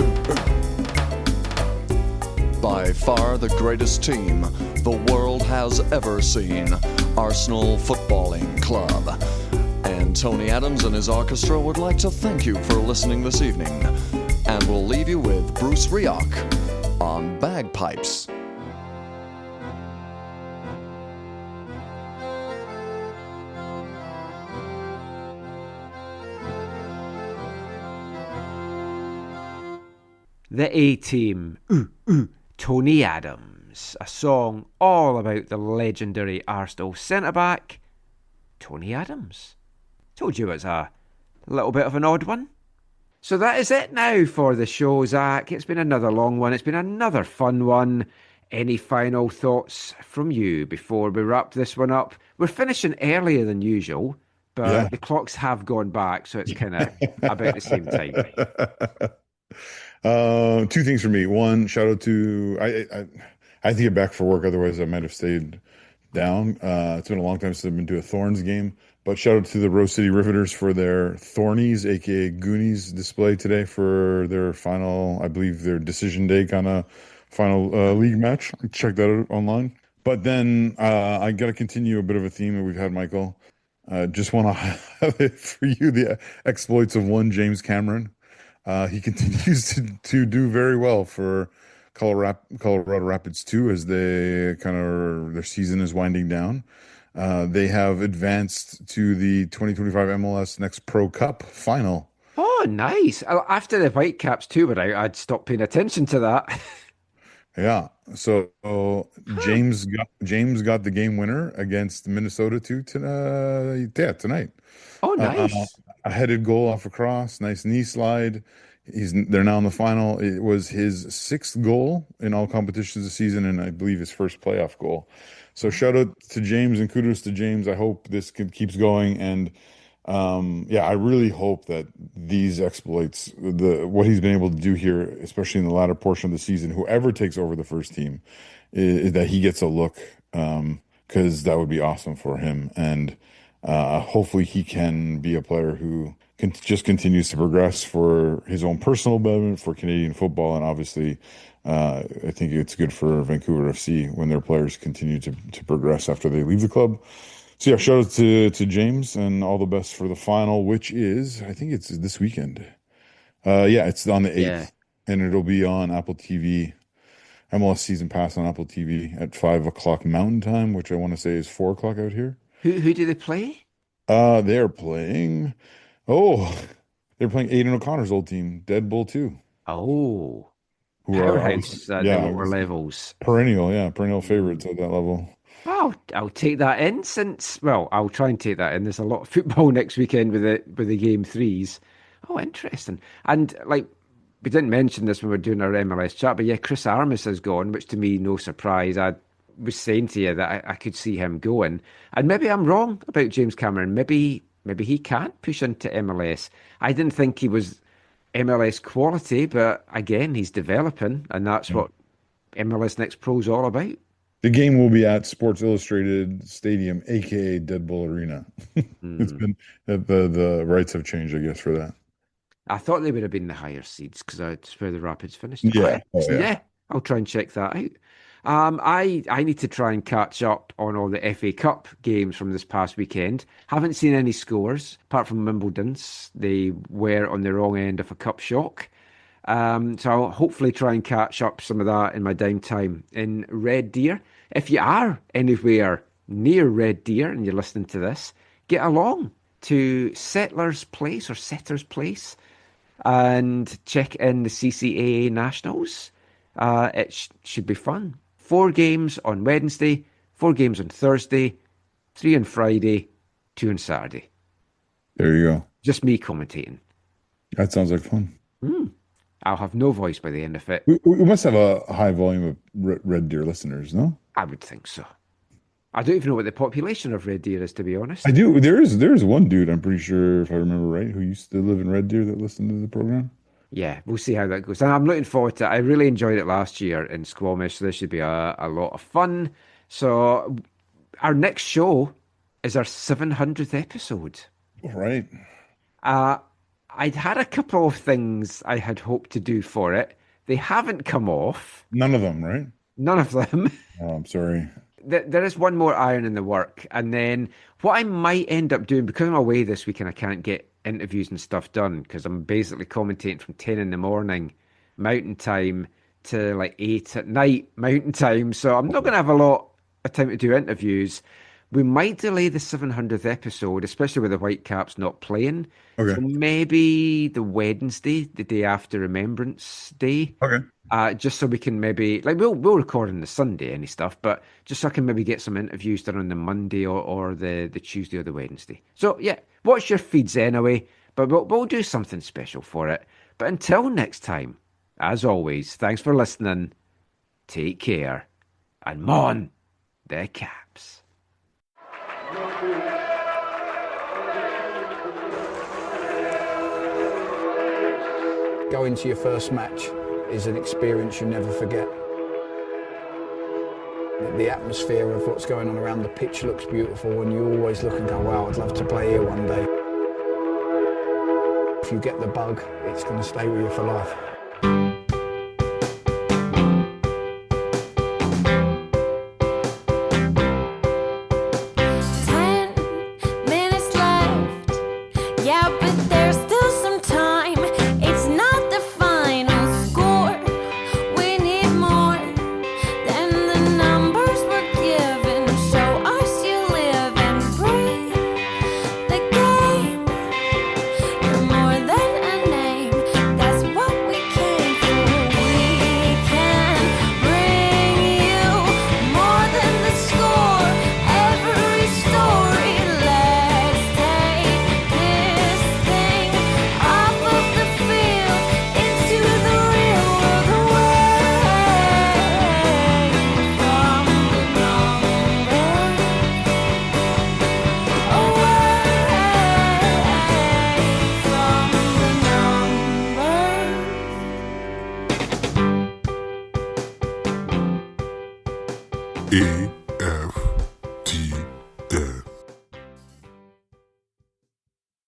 By far the greatest team the world has ever seen, Arsenal Footballing Club. And Tony Adams and his orchestra would like to thank you for listening this evening. And we'll leave you with Bruce Rioch on bagpipes. The A-Team, Tony Adams, a song all about the legendary Arsenal centre-back, Tony Adams. Told you it's a little bit of an odd one. So that is it now for the show, Zach. It's been another long one. It's been another fun one. Any final thoughts from you before we wrap this one up? We're finishing earlier than usual, but the clocks have gone back, so it's kind of about the same time. Two things for me. One, shout out to I had to get back for work, otherwise I might have stayed down. It's been a long time since I've been to a Thorns game. But shout out to the Rose City Riveters for their Thornies, aka Goonies, display today for their final, I believe, their decision day kind of final league match. Check that out online. But then I got to continue a bit of a theme that we've had, Michael. Just want to highlight for you the exploits of one James Cameron. He continues to do very well for Colorado Rapids 2 as they their season is winding down. They have advanced to the 2025 MLS Next Pro Cup final. Oh, nice. After the Whitecaps too, but I'd stopped paying attention to that. Yeah. So James got the game winner against Minnesota tonight. Oh, nice. A headed goal off a cross, nice knee slide. They're now in the final. It was his sixth goal in all competitions this season, and I believe his first playoff goal. So shout out to James and kudos to James. I hope this keeps going, and I really hope that these exploits, what he's been able to do here, especially in the latter portion of the season, whoever takes over the first team, is that he gets a look, because that would be awesome for him, and hopefully he can be a player who just continues to progress for his own personal betterment, for Canadian football, and obviously I think it's good for Vancouver FC when their players continue to progress after they leave the club. So yeah, shout out to James and all the best for the final, which is, I think it's this weekend. It's on the 8th, and it'll be on Apple TV, MLS Season Pass on Apple TV at 5 o'clock Mountain Time, which I want to say is 4 o'clock out here. Who do they play? They're playing Aidan O'Connor's old team, Dead Bull 2. Oh. Who powerhouse at the lower levels. Perennial favorites at that level. Oh, I'll take that in I'll try and take that in. There's a lot of football next weekend with the game threes. Oh, interesting. And we didn't mention this when we were doing our MLS chat, but Chris Armas has gone, which to me, no surprise. I was saying to you that I could see him going. And maybe I'm wrong about James Cameron. Maybe he can't push into MLS. I didn't think he was MLS quality, but again, he's developing, and that's what MLS Next Pro is all about. The game will be at Sports Illustrated Stadium, aka Dead Bull Arena. It's been the rights have changed, I guess, for that. I thought they would have been the higher seeds because that's where the Rapids finished. Yeah, I'll try and check that out. I need to try and catch up on all the FA Cup games from this past weekend. Haven't seen any scores apart from Wimbledon's. They were on the wrong end of a cup shock. So I'll hopefully try and catch up some of that in my downtime in Red Deer. If you are anywhere near Red Deer and you're listening to this, get along to Settler's Place and check in the CCAA Nationals. It should be fun. 4 games on Wednesday, 4 games on Thursday, 3 on Friday, 2 on Saturday. There you go. Just me commentating. That sounds like fun. I'll have no voice by the end of it. We must have a high volume of Red Deer listeners, no? I would think so. I don't even know what the population of Red Deer is, to be honest. I do. There is one dude, I'm pretty sure, if I remember right, who used to live in Red Deer that listened to the program. Yeah, we'll see how that goes. And I'm looking forward to it. I really enjoyed it last year in Squamish, so this should be a lot of fun. So our next show is our 700th episode. All right. I'd had a couple of things I had hoped to do for it. They haven't come off. None of them, right? None of them. Oh, I'm sorry. There is one more iron in the work. And then what I might end up doing, because I'm away this week and I can't get interviews and stuff done, because I'm basically commentating from 10 in the morning Mountain Time to 8 at night Mountain Time. So I'm not going to have a lot of time to do interviews. We might delay the 700th episode, especially with the Whitecaps not playing. Okay. So maybe the Wednesday, the day after Remembrance Day. Okay. Just so we can maybe, we'll record on the Sunday, any stuff, but just so I can maybe get some interviews done on the Monday or the Tuesday or the Wednesday. So, yeah, watch your feeds anyway, but we'll do something special for it. But until next time, as always, thanks for listening. Take care. And mon the Caps. Going to your first match is an experience you never forget. The atmosphere of what's going on around the pitch looks beautiful, and you always look and go, wow, I'd love to play here one day. If you get the bug, it's going to stay with you for life.